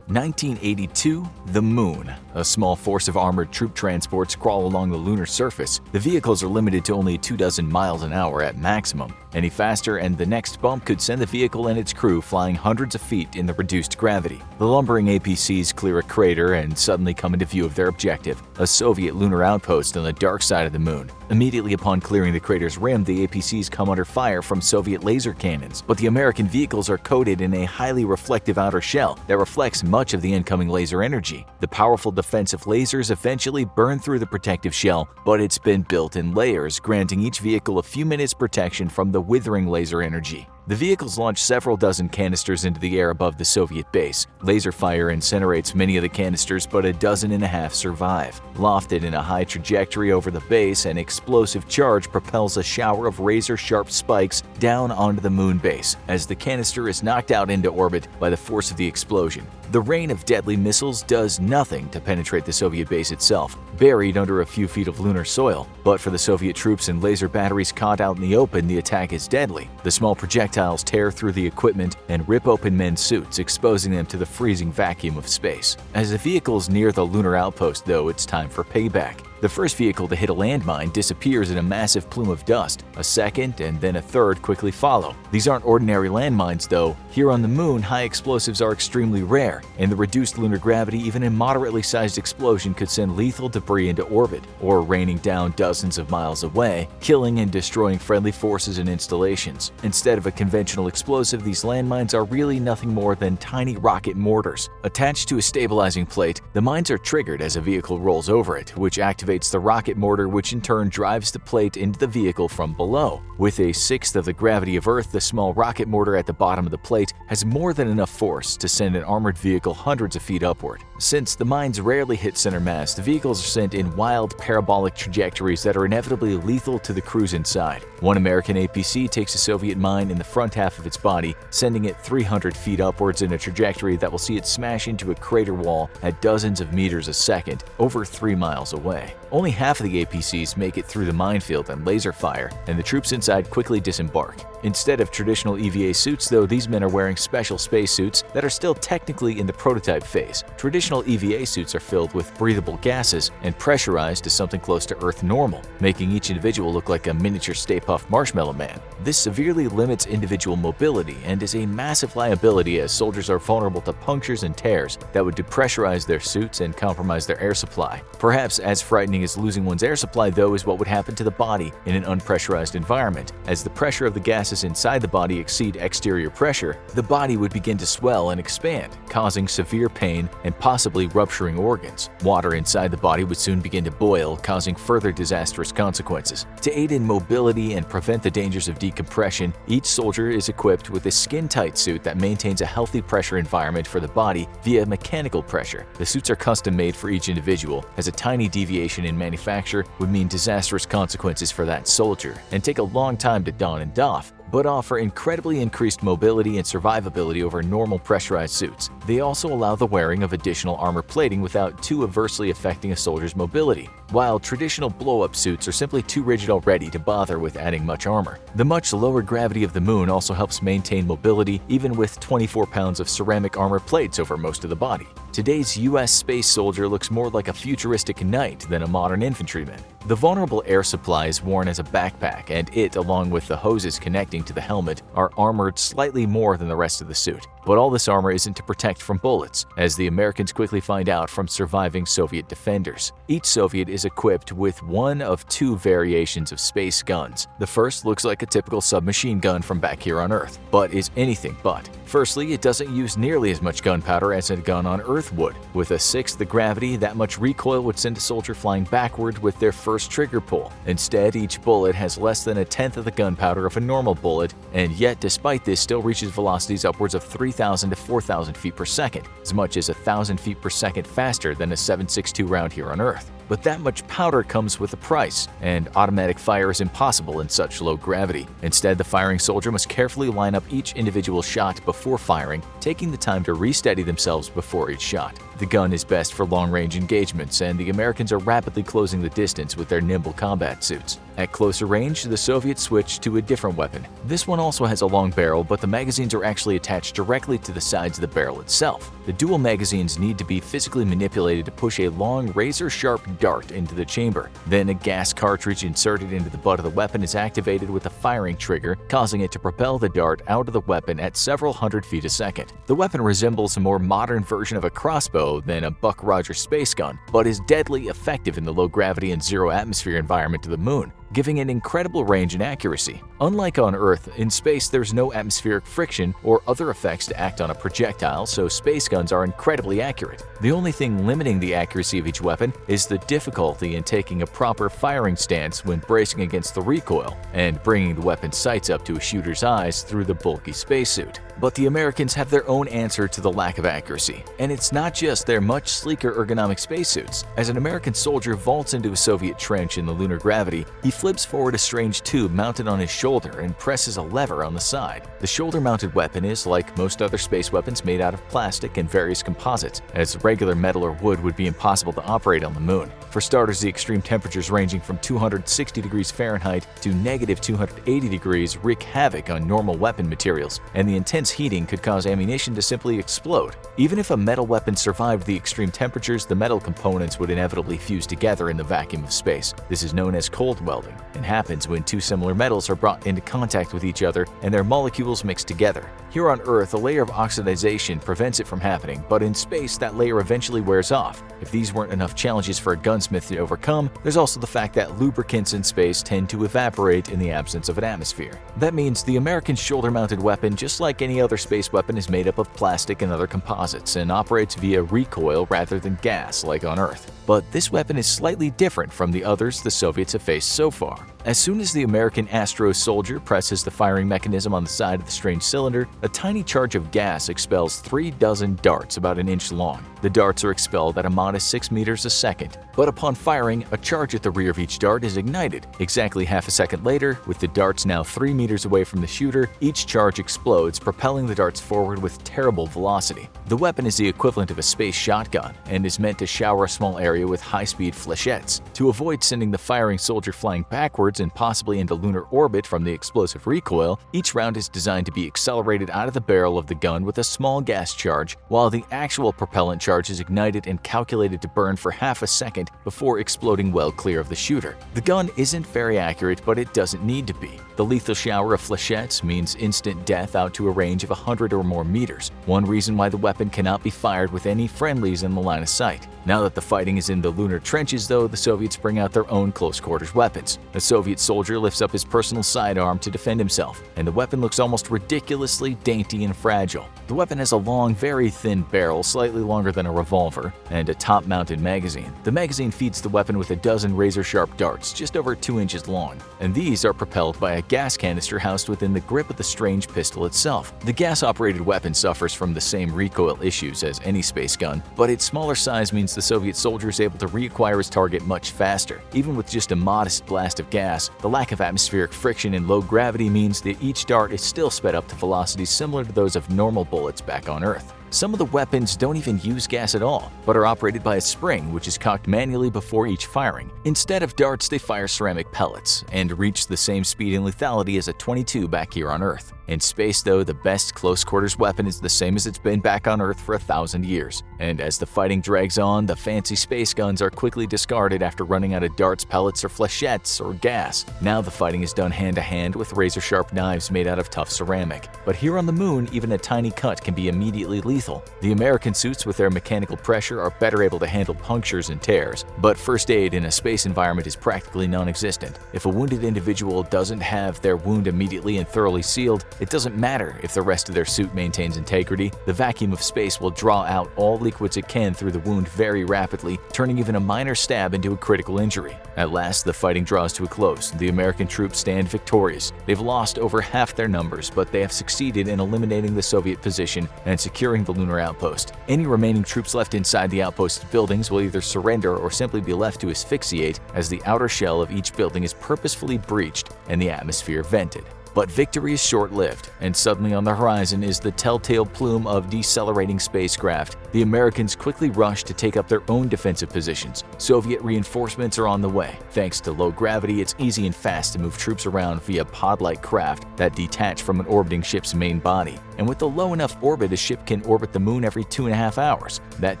1982, the Moon. A small force of armored troop transports crawl along the lunar surface. The vehicles are limited to only 24 miles an hour at maximum. Any faster and the next bump could send the vehicle and its crew flying hundreds of feet in the reduced gravity. The lumbering APCs clear a crater and suddenly come into view of their objective, a Soviet lunar outpost on the dark side of the Moon. Immediately upon clearing the crater's rim, the APCs come under fire from Soviet laser cannons, but the American vehicles are coated in a highly reflective outer shell that reflects much of the incoming laser energy. The powerful defensive lasers eventually burn through the protective shell, but it's been built in layers, granting each vehicle a few minutes protection from the withering laser energy. The vehicles launch several dozen canisters into the air above the Soviet base. Laser fire incinerates many of the canisters, but 12 survive. Lofted in a high trajectory over the base, an explosive charge propels a shower of razor-sharp spikes down onto the moon base as the canister is knocked out into orbit by the force of the explosion. The rain of deadly missiles does nothing to penetrate the Soviet base itself, buried under a few feet of lunar soil. But for the Soviet troops and laser batteries caught out in the open, the attack is deadly. The small projectiles tear through the equipment and rip open men's suits, exposing them to the freezing vacuum of space. As the vehicles near the lunar outpost, though, it's time for payback. The first vehicle to hit a landmine disappears in a massive plume of dust. A second and then a third quickly follow. These aren't ordinary landmines, though. Here on the moon, high explosives are extremely rare. In the reduced lunar gravity, even a moderately sized explosion could send lethal debris into orbit, or raining down dozens of miles away, killing and destroying friendly forces and installations. Instead of a conventional explosive, these landmines are really nothing more than tiny rocket mortars. Attached to a stabilizing plate, the mines are triggered as a vehicle rolls over it, which activates the rocket mortar, which in turn drives the plate into the vehicle from below. With a sixth of the gravity of Earth, the small rocket mortar at the bottom of the plate has more than enough force to send an armored vehicle hundreds of feet upward. Since the mines rarely hit center mass, the vehicles are sent in wild parabolic trajectories that are inevitably lethal to the crews inside. One American APC takes a Soviet mine in the front half of its body, sending it 300 feet upwards in a trajectory that will see it smash into a crater wall at dozens of meters a second, over 3 miles away. Only half of the APCs make it through the minefield and laser fire, and the troops inside quickly disembark. Instead of traditional EVA suits, though, these men are wearing special spacesuits that are still technically in the prototype phase. Traditional EVA suits are filled with breathable gases and pressurized to something close to Earth normal, making each individual look like a miniature Stay Puft Marshmallow Man. This severely limits individual mobility and is a massive liability, as soldiers are vulnerable to punctures and tears that would depressurize their suits and compromise their air supply. Perhaps as frightening as losing one's air supply, though, is what would happen to the body in an unpressurized environment. As the pressure of the gases inside the body exceed exterior pressure, the body would begin to swell and expand, causing severe pain and possibly rupturing organs. Water inside the body would soon begin to boil, causing further disastrous consequences. To aid in mobility and prevent the dangers of decompression, each soldier is equipped with a skin-tight suit that maintains a healthy pressure environment for the body via mechanical pressure. The suits are custom-made for each individual, as a tiny deviation in manufacture would mean disastrous consequences for that soldier and take a long time to don and doff, but offer incredibly increased mobility and survivability over normal pressurized suits. They also allow the wearing of additional armor plating without too adversely affecting a soldier's mobility, while traditional blow-up suits are simply too rigid already to bother with adding much armor. The much lower gravity of the moon also helps maintain mobility, even with 24 pounds of ceramic armor plates over most of the body. Today's US space soldier looks more like a futuristic knight than a modern infantryman. The vulnerable air supply is worn as a backpack, and it, along with the hoses connecting to the helmet, are armored slightly more than the rest of the suit. But all this armor isn't to protect from bullets, as the Americans quickly find out from surviving Soviet defenders. Each Soviet is is equipped with one of two variations of space guns. The first looks like a typical submachine gun from back here on Earth, but is anything but. Firstly, it doesn't use nearly as much gunpowder as a gun on Earth would. With a sixth the gravity, that much recoil would send a soldier flying backward with their first trigger pull. Instead, each bullet has less than a tenth of the gunpowder of a normal bullet, and yet despite this still reaches velocities upwards of 3,000 to 4,000 feet per second, as much as 1,000 feet per second faster than a 7.62 round here on Earth. But that much powder comes with a price, and automatic fire is impossible in such low gravity. Instead, the firing soldier must carefully line up each individual shot before firing, taking the time to re-steady themselves before each shot. The gun is best for long-range engagements, and the Americans are rapidly closing the distance with their nimble combat suits. At closer range, the Soviets switched to a different weapon. This one also has a long barrel, but the magazines are actually attached directly to the sides of the barrel itself. The dual magazines need to be physically manipulated to push a long, razor-sharp dart into the chamber. Then a gas cartridge inserted into the butt of the weapon is activated with a firing trigger, causing it to propel the dart out of the weapon at several hundred feet a second. The weapon resembles a more modern version of a crossbow than a Buck Rogers space gun, but is deadly effective in the low-gravity and zero-atmosphere environment of the Moon, giving it incredible range and accuracy. Unlike on Earth, in space there's no atmospheric friction or other effects to act on a projectile, so space guns are incredibly accurate. The only thing limiting the accuracy of each weapon is the difficulty in taking a proper firing stance when bracing against the recoil and bringing the weapon's sights up to a shooter's eyes through the bulky spacesuit. But the Americans have their own answer to the lack of accuracy, and it's not just their much sleeker ergonomic spacesuits. As an American soldier vaults into a Soviet trench in the lunar gravity, he flips forward a strange tube mounted on his shoulder and presses a lever on the side. The shoulder-mounted weapon is, like most other space weapons, made out of plastic and various composites, as regular metal or wood would be impossible to operate on the Moon. For starters, the extreme temperatures ranging from 260 degrees Fahrenheit to negative 280 degrees wreak havoc on normal weapon materials, and the intense heating could cause ammunition to simply explode. Even if a metal weapon survived the extreme temperatures, the metal components would inevitably fuse together in the vacuum of space. This is known as cold welding, and happens when two similar metals are brought into contact with each other and their molecules mix together. Here on Earth, a layer of oxidization prevents it from happening, but in space that layer eventually wears off. If these weren't enough challenges for a gunsmith to overcome, there's also the fact that lubricants in space tend to evaporate in the absence of an atmosphere. That means the American shoulder-mounted weapon, just like any other space weapon, is made up of plastic and other composites and operates via recoil rather than gas like on Earth. But this weapon is slightly different from the others the Soviets have faced so far. As soon as the American Astro soldier presses the firing mechanism on the side of the strange cylinder, a tiny charge of gas expels 3 dozen darts about an inch long. The darts are expelled at a modest 6 meters a second, but upon firing, a charge at the rear of each dart is ignited. Exactly half a second later, with the darts now 3 meters away from the shooter, each charge explodes, propelling the darts forward with terrible velocity. The weapon is the equivalent of a space shotgun and is meant to shower a small area with high-speed flechettes. To avoid sending the firing soldier flying backwards and possibly into lunar orbit from the explosive recoil, each round is designed to be accelerated out of the barrel of the gun with a small gas charge, while the actual propellant charge is ignited and calculated to burn for half a second before exploding well clear of the shooter. The gun isn't very accurate, but it doesn't need to be. The lethal shower of flechettes means instant death out to a range of 100 or more meters, one reason why the weapon cannot be fired with any friendlies in the line of sight. Now that the fighting is in the lunar trenches, though, the Soviets bring out their own close-quarters weapons. A Soviet soldier lifts up his personal sidearm to defend himself, and the weapon looks almost ridiculously dainty and fragile. The weapon has a long, very thin barrel, slightly longer than a revolver, and a top-mounted magazine. The magazine feeds the weapon with a dozen razor-sharp darts, just over 2 inches long, and these are propelled by a gas canister housed within the grip of the strange pistol itself. The gas-operated weapon suffers from the same recoil issues as any space gun, but its smaller size means the Soviet soldier is able to reacquire his target much faster. Even with just a modest blast of gas, the lack of atmospheric friction and low gravity means that each dart is still sped up to velocities similar to those of normal bullets back on Earth. Some of the weapons don't even use gas at all, but are operated by a spring which is cocked manually before each firing. Instead of darts, they fire ceramic pellets and reach the same speed and lethality as a .22 back here on Earth. In space, though, the best close-quarters weapon is the same as it's been back on Earth for 1,000 years. And as the fighting drags on, the fancy space guns are quickly discarded after running out of darts, pellets, or flechettes, or gas. Now the fighting is done hand-to-hand with razor-sharp knives made out of tough ceramic. But here on the Moon, even a tiny cut can be immediately lethal lethal. The American suits with their mechanical pressure are better able to handle punctures and tears, but first aid in a space environment is practically non-existent. If a wounded individual doesn't have their wound immediately and thoroughly sealed, it doesn't matter if the rest of their suit maintains integrity. The vacuum of space will draw out all liquids it can through the wound very rapidly, turning even a minor stab into a critical injury. At last, the fighting draws to a close. The American troops stand victorious. They've lost over half their numbers, but they have succeeded in eliminating the Soviet position and securing the lunar outpost. Any remaining troops left inside the outpost's buildings will either surrender or simply be left to asphyxiate as the outer shell of each building is purposefully breached and the atmosphere vented. But victory is short-lived, and suddenly on the horizon is the telltale plume of decelerating spacecraft. The Americans quickly rush to take up their own defensive positions. Soviet reinforcements are on the way. Thanks to low gravity, it's easy and fast to move troops around via pod-like craft that detach from an orbiting ship's main body. And with a low enough orbit, a ship can orbit the moon every 2.5 hours. That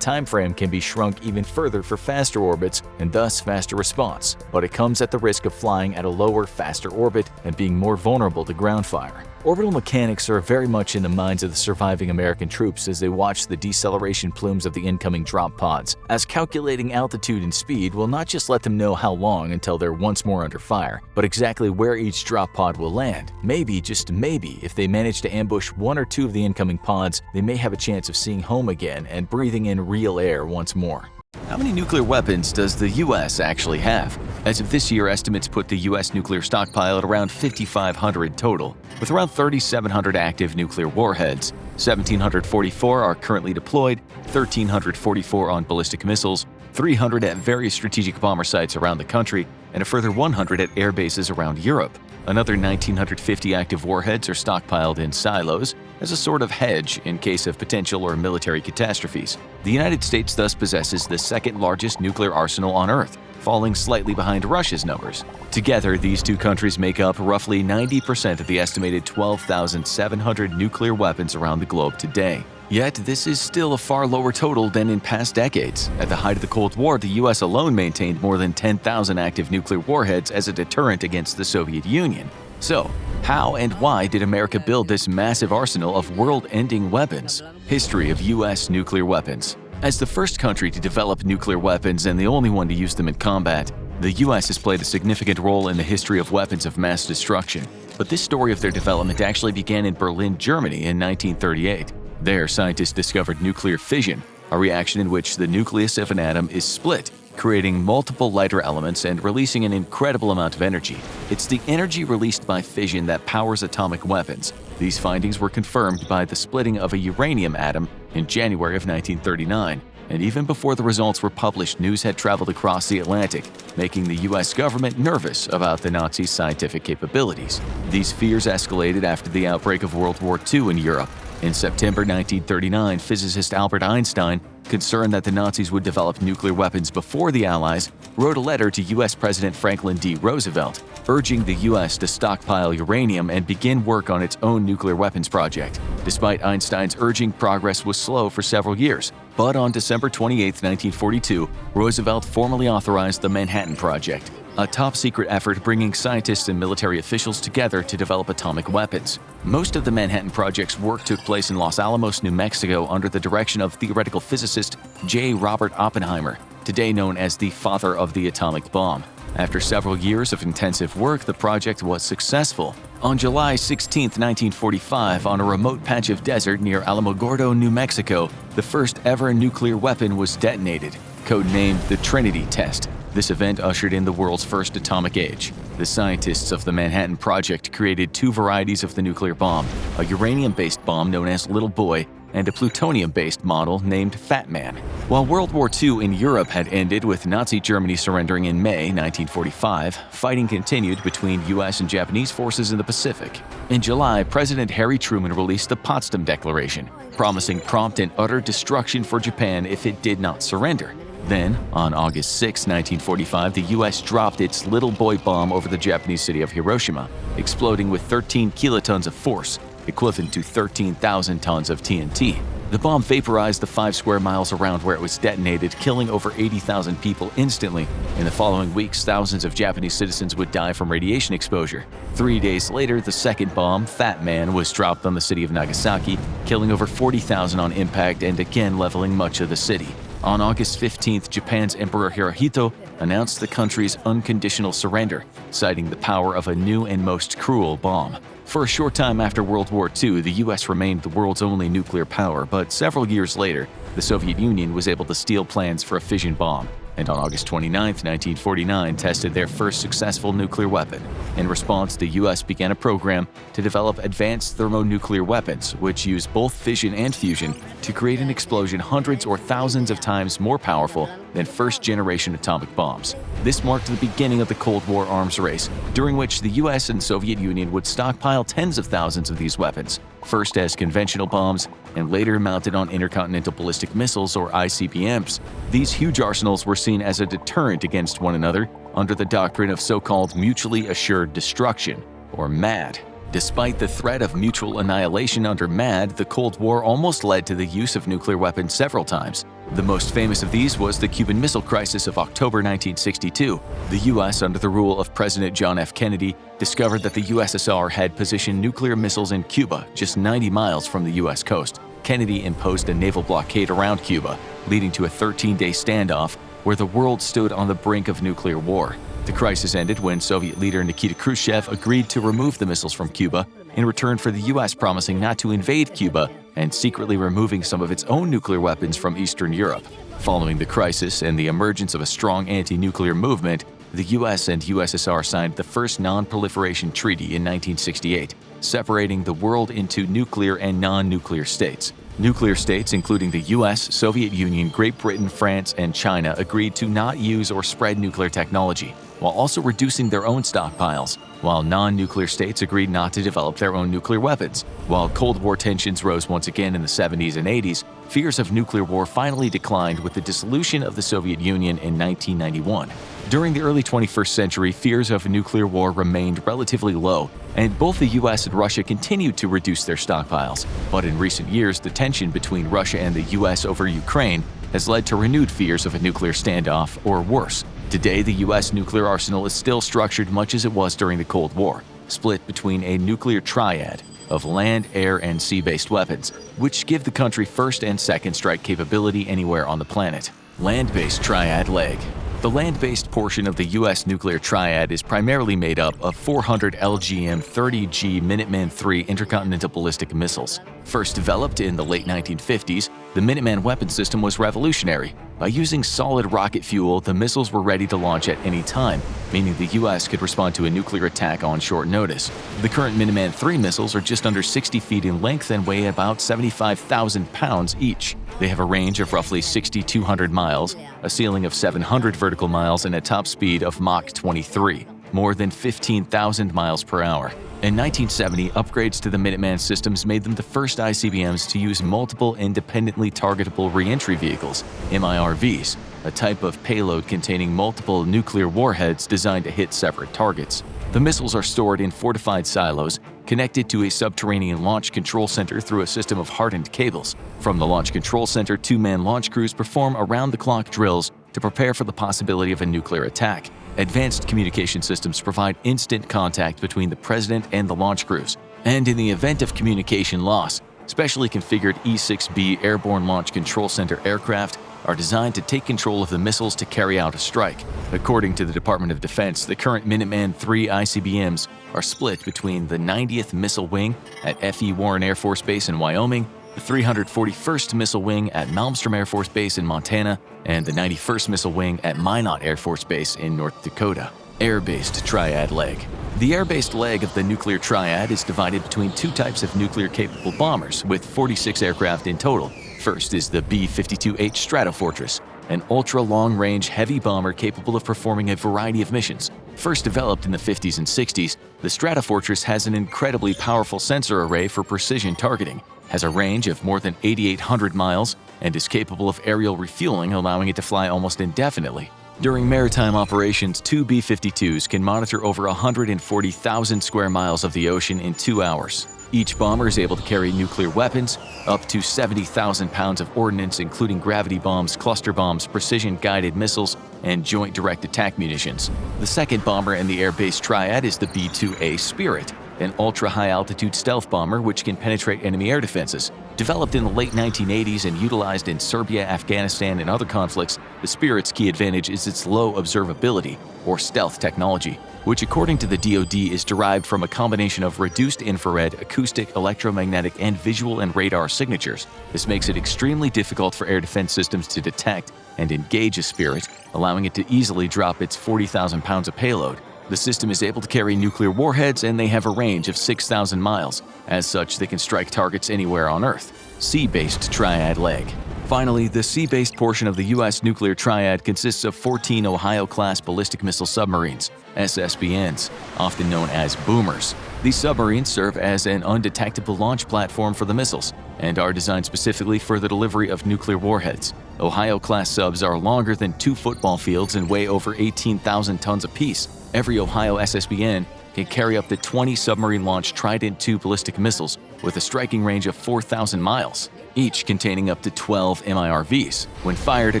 time frame can be shrunk even further for faster orbits and thus faster response. But it comes at the risk of flying at a lower, faster orbit and being more vulnerable to ground fire. Orbital mechanics are very much in the minds of the surviving American troops as they watch the deceleration plumes of the incoming drop pods, as calculating altitude and speed will not just let them know how long until they're once more under fire, but exactly where each drop pod will land. Maybe, just maybe, if they manage to ambush one or two of the incoming pods, they may have a chance of seeing home again and breathing in real air once more. How many nuclear weapons does the U.S. actually have? As of this year, estimates put the U.S. nuclear stockpile at around 5,500 total, with around 3,700 active nuclear warheads. 1,744 are currently deployed, 1,344 on ballistic missiles, 300 at various strategic bomber sites around the country, and a further 100 at air bases around Europe. Another 1,950 active warheads are stockpiled in silos as a sort of hedge in case of potential or military catastrophes. The United States thus possesses the second largest nuclear arsenal on Earth, falling slightly behind Russia's numbers. Together, these two countries make up roughly 90% of the estimated 12,700 nuclear weapons around the globe today. Yet, this is still a far lower total than in past decades. At the height of the Cold War, the U.S. alone maintained more than 10,000 active nuclear warheads as a deterrent against the Soviet Union. So, how and why did America build this massive arsenal of world-ending weapons? History of U.S. nuclear weapons. As the first country to develop nuclear weapons and the only one to use them in combat, the U.S. has played a significant role in the history of weapons of mass destruction. But this story of their development actually began in Berlin, Germany in 1938. There, scientists discovered nuclear fission, a reaction in which the nucleus of an atom is split, creating multiple lighter elements and releasing an incredible amount of energy. It's the energy released by fission that powers atomic weapons. These findings were confirmed by the splitting of a uranium atom in January of 1939. And even before the results were published, news had traveled across the Atlantic, making the U.S. government nervous about the Nazis' scientific capabilities. These fears escalated after the outbreak of World War II in Europe. In September 1939, physicist Albert Einstein, concerned that the Nazis would develop nuclear weapons before the Allies, wrote a letter to U.S. President Franklin D. Roosevelt, urging the U.S. to stockpile uranium and begin work on its own nuclear weapons project. Despite Einstein's urging, progress was slow for several years. But on December 28, 1942, Roosevelt formally authorized the Manhattan Project, a top-secret effort bringing scientists and military officials together to develop atomic weapons. Most of the Manhattan Project's work took place in Los Alamos, New Mexico, under the direction of theoretical physicist J. Robert Oppenheimer, today known as the father of the atomic bomb. After several years of intensive work, the project was successful. On July 16, 1945, on a remote patch of desert near Alamogordo, New Mexico, the first ever nuclear weapon was detonated, codenamed the Trinity Test. This event ushered in the world's first atomic age. The scientists of the Manhattan Project created two varieties of the nuclear bomb, a uranium-based bomb known as Little Boy and a plutonium-based model named Fat Man. While World War II in Europe had ended with Nazi Germany surrendering in May 1945, fighting continued between U.S. and Japanese forces in the Pacific. In July, President Harry Truman released the Potsdam Declaration, promising prompt and utter destruction for Japan if it did not surrender. Then, on August 6, 1945, the U.S. dropped its Little Boy bomb over the Japanese city of Hiroshima, exploding with 13 kilotons of force, equivalent to 13,000 tons of TNT. The bomb vaporized the 5 square miles around where it was detonated, killing over 80,000 people instantly. In the following weeks, thousands of Japanese citizens would die from radiation exposure. 3 days later, the second bomb, Fat Man, was dropped on the city of Nagasaki, killing over 40,000 on impact and again leveling much of the city. On August 15th, Japan's Emperor Hirohito announced the country's unconditional surrender, citing the power of a new and most cruel bomb. For a short time after World War II, the US remained the world's only nuclear power, but several years later, the Soviet Union was able to steal plans for a fission bomb, and on August 29, 1949, tested their first successful nuclear weapon. In response, the US began a program to develop advanced thermonuclear weapons, which use both fission and fusion to create an explosion hundreds or thousands of times more powerful than first-generation atomic bombs. This marked the beginning of the Cold War arms race, during which the US and Soviet Union would stockpile tens of thousands of these weapons, first as conventional bombs and later mounted on intercontinental ballistic missiles or ICBMs. These huge arsenals were seen as a deterrent against one another under the doctrine of so-called mutually assured destruction, or MAD. Despite the threat of mutual annihilation under MAD, the Cold War almost led to the use of nuclear weapons several times. The most famous of these was the Cuban Missile Crisis of October 1962. The U.S., under the rule of President John F. Kennedy, discovered that the USSR had positioned nuclear missiles in Cuba, just 90 miles from the U.S. coast. Kennedy imposed a naval blockade around Cuba, leading to a 13-day standoff where the world stood on the brink of nuclear war. The crisis ended when Soviet leader Nikita Khrushchev agreed to remove the missiles from Cuba in return for the U.S. promising not to invade Cuba and secretly removing some of its own nuclear weapons from Eastern Europe. Following the crisis and the emergence of a strong anti-nuclear movement, the U.S. and USSR signed the first non-proliferation treaty in 1968, separating the world into nuclear and non-nuclear states. Nuclear states, including the US, Soviet Union, Great Britain, France, and China, agreed to not use or spread nuclear technology, while also reducing their own stockpiles, while non-nuclear states agreed not to develop their own nuclear weapons. While Cold War tensions rose once again in the 70s and 80s, fears of nuclear war finally declined with the dissolution of the Soviet Union in 1991. During the early 21st century, fears of nuclear war remained relatively low, and both the US and Russia continued to reduce their stockpiles. But in recent years, the tension between Russia and the US over Ukraine has led to renewed fears of a nuclear standoff, or worse. Today, the US nuclear arsenal is still structured much as it was during the Cold War, split between a nuclear triad of land, air, and sea-based weapons, which give the country first and second strike capability anywhere on the planet. Land-based triad leg. The land-based portion of the U.S. nuclear triad is primarily made up of 400 LGM-30G Minuteman III intercontinental ballistic missiles. First developed in the late 1950s, the Minuteman weapon system was revolutionary. By using solid rocket fuel, the missiles were ready to launch at any time, meaning the U.S. could respond to a nuclear attack on short notice. The current Minuteman III missiles are just under 60 feet in length and weigh about 75,000 pounds each. They have a range of roughly 6,200 miles, a ceiling of 700 vertical miles, and a top speed of Mach 23, more than 15,000 miles per hour. In 1970, upgrades to the Minuteman systems made them the first ICBMs to use multiple independently targetable reentry vehicles, MIRVs, a type of payload containing multiple nuclear warheads designed to hit separate targets. The missiles are stored in fortified silos, connected to a subterranean launch control center through a system of hardened cables. From the launch control center, two-man launch crews perform around-the-clock drills to prepare for the possibility of a nuclear attack. Advanced communication systems provide instant contact between the president and the launch crews. And in the event of communication loss, specially configured E-6B Airborne Launch Control Center aircraft are designed to take control of the missiles to carry out a strike. According to the Department of Defense, the current Minuteman III ICBMs are split between the 90th Missile Wing at F.E. Warren Air Force Base in Wyoming, the 341st Missile Wing at Malmstrom Air Force Base in Montana, and the 91st Missile Wing at Minot Air Force Base in North Dakota. Air-based triad leg. The air-based leg of the nuclear triad is divided between two types of nuclear-capable bombers, with 46 aircraft in total. First is the B-52H Stratofortress, an ultra-long-range heavy bomber capable of performing a variety of missions. First developed in the 50s and 60s, the Stratofortress has an incredibly powerful sensor array for precision targeting, has a range of more than 8,800 miles, and is capable of aerial refueling, allowing it to fly almost indefinitely. During maritime operations, two B-52s can monitor over 140,000 square miles of the ocean in 2 hours. Each bomber is able to carry nuclear weapons, up to 70,000 pounds of ordnance including gravity bombs, cluster bombs, precision-guided missiles, and joint direct attack munitions. The second bomber in the air-based triad is the B-2A Spirit, an ultra-high-altitude stealth bomber which can penetrate enemy air defenses. Developed in the late 1980s and utilized in Serbia, Afghanistan, and other conflicts, the Spirit's key advantage is its low observability, or stealth technology, which according to the DoD is derived from a combination of reduced infrared, acoustic, electromagnetic, and visual and radar signatures. This makes it extremely difficult for air defense systems to detect and engage a Spirit, allowing it to easily drop its 40,000 pounds of payload. The system is able to carry nuclear warheads and they have a range of 6,000 miles. As such, they can strike targets anywhere on Earth. Sea-based triad leg. Finally, the sea-based portion of the U.S. nuclear triad consists of 14 Ohio-class ballistic missile submarines, SSBNs, often known as boomers. These submarines serve as an undetectable launch platform for the missiles and are designed specifically for the delivery of nuclear warheads. Ohio-class subs are longer than 2 football fields and weigh over 18,000 tons apiece. Every Ohio SSBN can carry up to 20 submarine-launched Trident II ballistic missiles with a striking range of 4,000 miles, each containing up to 12 MIRVs. When fired, a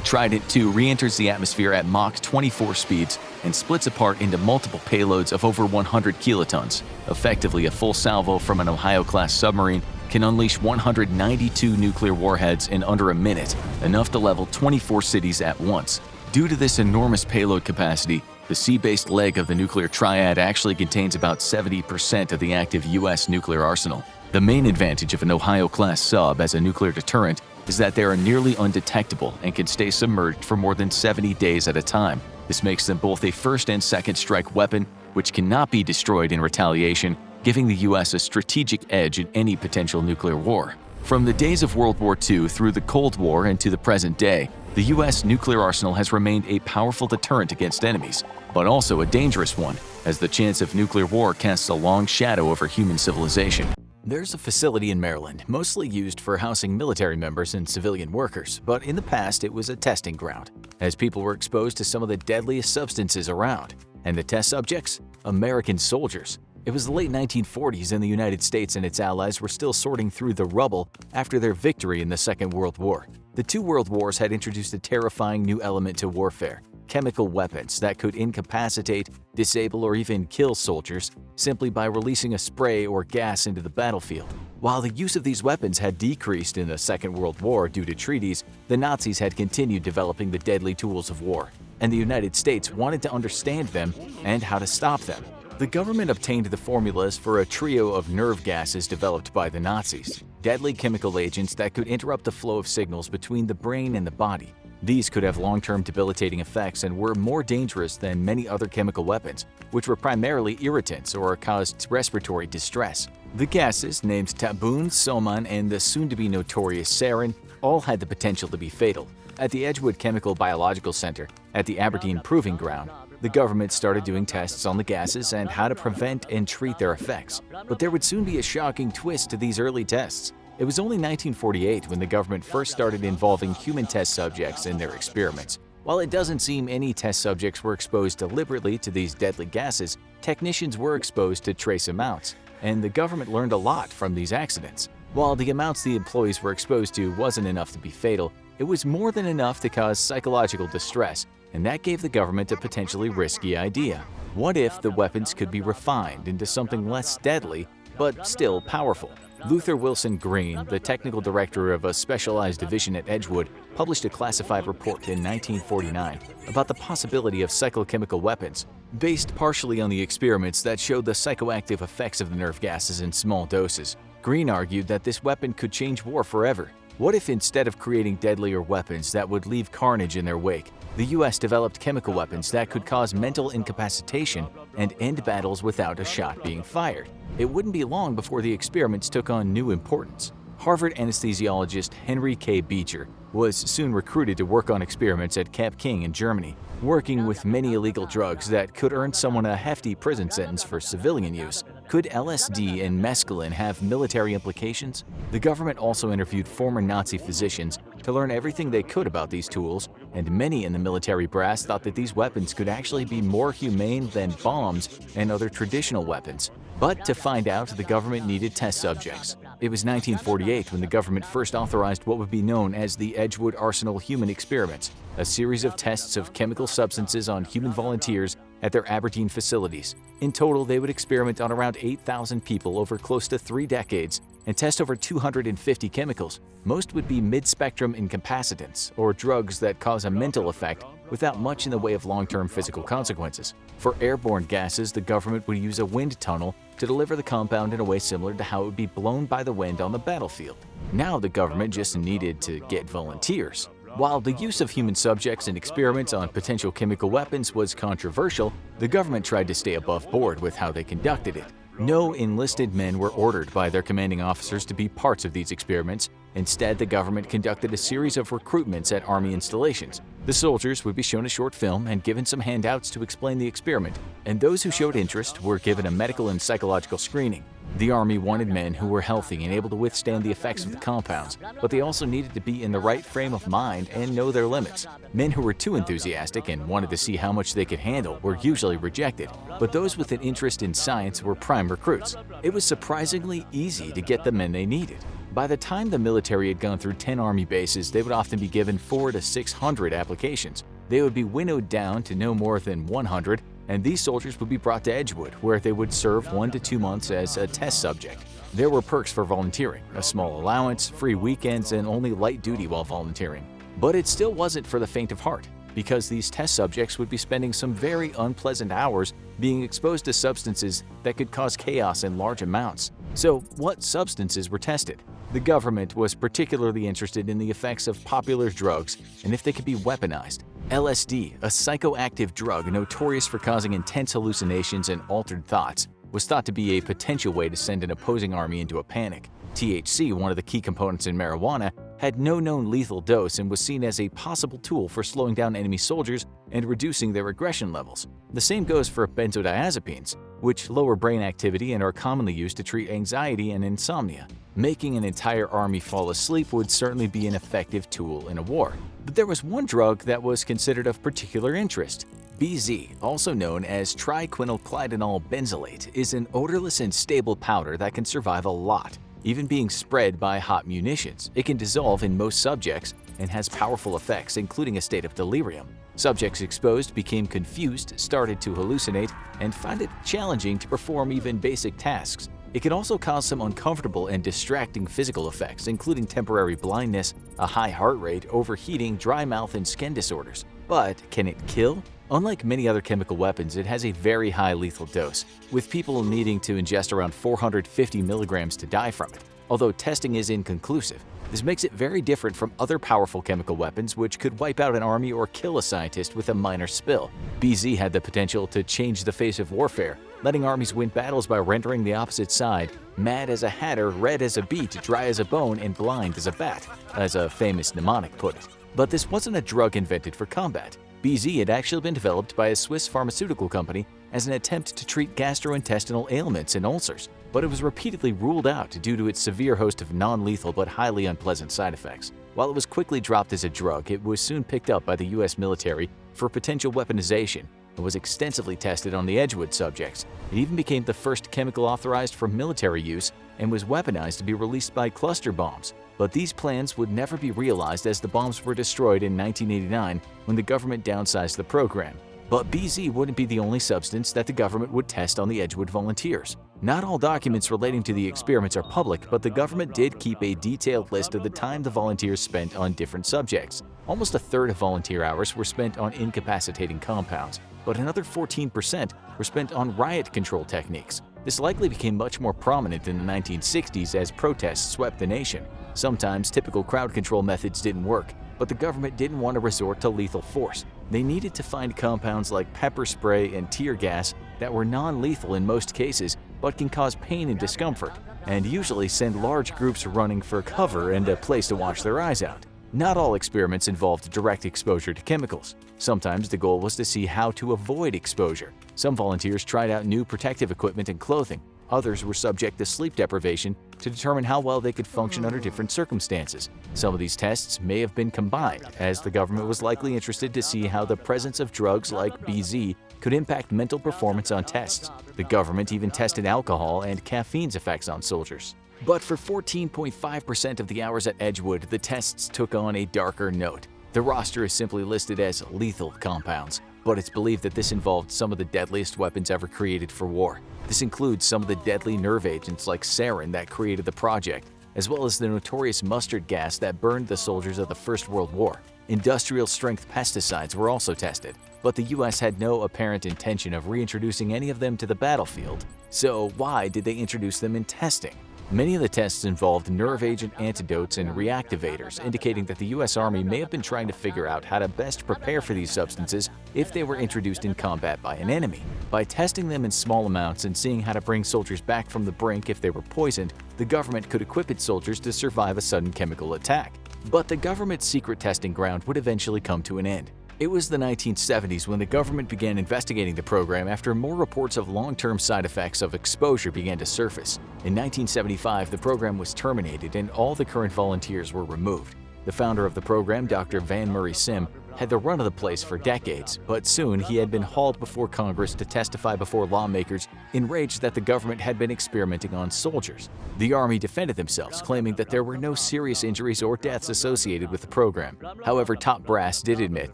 Trident II re-enters the atmosphere at Mach 24 speeds and splits apart into multiple payloads of over 100 kilotons. Effectively, a full salvo from an Ohio-class submarine can unleash 192 nuclear warheads in under a minute, enough to level 24 cities at once. Due to this enormous payload capacity, the sea-based leg of the nuclear triad actually contains about 70% of the active U.S. nuclear arsenal. The main advantage of an Ohio-class sub as a nuclear deterrent is that they are nearly undetectable and can stay submerged for more than 70 days at a time. This makes them both a first and second strike weapon, which cannot be destroyed in retaliation, giving the U.S. a strategic edge in any potential nuclear war. From the days of World War II through the Cold War and to the present day, the U.S. nuclear arsenal has remained a powerful deterrent against enemies, but also a dangerous one, as the chance of nuclear war casts a long shadow over human civilization. There's a facility in Maryland, mostly used for housing military members and civilian workers, but in the past it was a testing ground, as people were exposed to some of the deadliest substances around. And the test subjects? American soldiers. It was the late 1940s and the United States and its allies were still sorting through the rubble after their victory in the Second World War. The two world wars had introduced a terrifying new element to warfare: chemical weapons that could incapacitate, disable, or even kill soldiers simply by releasing a spray or gas into the battlefield. While the use of these weapons had decreased in the Second World War due to treaties, the Nazis had continued developing the deadly tools of war, and the United States wanted to understand them and how to stop them. The government obtained the formulas for a trio of nerve gases developed by the Nazis, deadly chemical agents that could interrupt the flow of signals between the brain and the body. These could have long-term debilitating effects and were more dangerous than many other chemical weapons, which were primarily irritants or caused respiratory distress. The gases, named Tabun, Soman, and the soon-to-be notorious sarin, all had the potential to be fatal. At the Edgewood Chemical Biological Center, at the Aberdeen Proving Ground, the government started doing tests on the gases and how to prevent and treat their effects. But there would soon be a shocking twist to these early tests. It was only 1948 when the government first started involving human test subjects in their experiments. While it doesn't seem any test subjects were exposed deliberately to these deadly gases, technicians were exposed to trace amounts, and the government learned a lot from these accidents. While the amounts the employees were exposed to wasn't enough to be fatal, it was more than enough to cause psychological distress, and that gave the government a potentially risky idea. What if the weapons could be refined into something less deadly, but still powerful? Luther Wilson Green, the technical director of a specialized division at Edgewood, published a classified report in 1949 about the possibility of cyclochemical weapons, based partially on the experiments that showed the psychoactive effects of the nerve gases in small doses. Green argued that this weapon could change war forever. What if instead of creating deadlier weapons that would leave carnage in their wake, the U.S. developed chemical weapons that could cause mental incapacitation and end battles without a shot being fired? It wouldn't be long before the experiments took on new importance. Harvard anesthesiologist Henry K. Beecher was soon recruited to work on experiments at Camp King in Germany, working with many illegal drugs that could earn someone a hefty prison sentence for civilian use. Could LSD and mescaline have military implications? The government also interviewed former Nazi physicians to learn everything they could about these tools, and many in the military brass thought that these weapons could actually be more humane than bombs and other traditional weapons. But to find out, the government needed test subjects. It was 1948 when the government first authorized what would be known as the Edgewood Arsenal Human Experiments, a series of tests of chemical substances on human volunteers at their Aberdeen facilities. In total, they would experiment on around 8,000 people over close to 3 decades and test over 250 chemicals. Most would be mid-spectrum incapacitants, or drugs that cause a mental effect without much in the way of long-term physical consequences. For airborne gases, the government would use a wind tunnel to deliver the compound in a way similar to how it would be blown by the wind on the battlefield. Now the government just needed to get volunteers. While the use of human subjects in experiments on potential chemical weapons was controversial, the government tried to stay above board with how they conducted it. No enlisted men were ordered by their commanding officers to be parts of these experiments. Instead, the government conducted a series of recruitments at Army installations. The soldiers would be shown a short film and given some handouts to explain the experiment, and those who showed interest were given a medical and psychological screening. The Army wanted men who were healthy and able to withstand the effects of the compounds, but they also needed to be in the right frame of mind and know their limits. Men who were too enthusiastic and wanted to see how much they could handle were usually rejected, but those with an interest in science were prime recruits. It was surprisingly easy to get the men they needed. By the time the military had gone through 10 Army bases, they would often be given 400 to 600 applications. They would be winnowed down to no more than 100, and these soldiers would be brought to Edgewood, where they would serve 1 to 2 months as a test subject. There were perks for volunteering, a small allowance, free weekends, and only light duty while volunteering. But it still wasn't for the faint of heart, because these test subjects would be spending some very unpleasant hours being exposed to substances that could cause chaos in large amounts. So, what substances were tested? The government was particularly interested in the effects of popular drugs and if they could be weaponized. LSD, a psychoactive drug notorious for causing intense hallucinations and altered thoughts, was thought to be a potential way to send an opposing army into a panic. THC, one of the key components in marijuana, had no known lethal dose and was seen as a possible tool for slowing down enemy soldiers and reducing their aggression levels. The same goes for benzodiazepines, which lower brain activity and are commonly used to treat anxiety and insomnia. Making an entire army fall asleep would certainly be an effective tool in a war. But there was one drug that was considered of particular interest. BZ, also known as triquinylclidenol benzylate, is an odorless and stable powder that can survive a lot. Even being spread by hot munitions, it can dissolve in most subjects and has powerful effects, including a state of delirium. Subjects exposed became confused, started to hallucinate, and found it challenging to perform even basic tasks. It can also cause some uncomfortable and distracting physical effects, including temporary blindness, a high heart rate, overheating, dry mouth, and skin disorders. But can it kill? Unlike many other chemical weapons, it has a very high lethal dose, with people needing to ingest around 450 milligrams to die from it. Although testing is inconclusive, this makes it very different from other powerful chemical weapons which could wipe out an army or kill a scientist with a minor spill. BZ had the potential to change the face of warfare, letting armies win battles by rendering the opposite side mad as a hatter, red as a beet, dry as a bone, and blind as a bat, as a famous mnemonic put it. But this wasn't a drug invented for combat. BZ had actually been developed by a Swiss pharmaceutical company as an attempt to treat gastrointestinal ailments and ulcers, but it was repeatedly ruled out due to its severe host of non-lethal but highly unpleasant side effects. While it was quickly dropped as a drug, it was soon picked up by the US military for potential weaponization and was extensively tested on the Edgewood subjects. It even became the first chemical authorized for military use and was weaponized to be released by cluster bombs. But these plans would never be realized as the bombs were destroyed in 1989 when the government downsized the program. But BZ wouldn't be the only substance that the government would test on the Edgewood volunteers. Not all documents relating to the experiments are public, but the government did keep a detailed list of the time the volunteers spent on different subjects. Almost a third of volunteer hours were spent on incapacitating compounds, but another 14% were spent on riot control techniques. This likely became much more prominent in the 1960s as protests swept the nation. Sometimes typical crowd control methods didn't work, but the government didn't want to resort to lethal force. They needed to find compounds like pepper spray and tear gas that were non-lethal in most cases but can cause pain and discomfort, and usually send large groups running for cover and a place to wash their eyes out. Not all experiments involved direct exposure to chemicals. Sometimes the goal was to see how to avoid exposure. Some volunteers tried out new protective equipment and clothing. Others were subject to sleep deprivation to determine how well they could function under different circumstances. Some of these tests may have been combined, as the government was likely interested to see how the presence of drugs like BZ could impact mental performance on tests. The government even tested alcohol and caffeine's effects on soldiers. But for 14.5% of the hours at Edgewood, the tests took on a darker note. The roster is simply listed as lethal compounds, but it's believed that this involved some of the deadliest weapons ever created for war. This includes some of the deadly nerve agents like sarin that created the project, as well as the notorious mustard gas that burned the soldiers of the First World War. Industrial-strength pesticides were also tested, but the US had no apparent intention of reintroducing any of them to the battlefield. So why did they introduce them in testing? Many of the tests involved nerve agent antidotes and reactivators, indicating that the US Army may have been trying to figure out how to best prepare for these substances if they were introduced in combat by an enemy. By testing them in small amounts and seeing how to bring soldiers back from the brink if they were poisoned, the government could equip its soldiers to survive a sudden chemical attack. But the government's secret testing ground would eventually come to an end. It was the 1970s when the government began investigating the program after more reports of long-term side effects of exposure began to surface. In 1975, the program was terminated and all the current volunteers were removed. The founder of the program, Dr. Van Murray Sim, had the run of the place for decades, but soon he had been hauled before Congress to testify before lawmakers, enraged that the government had been experimenting on soldiers. The Army defended themselves, claiming that there were no serious injuries or deaths associated with the program. However, top brass did admit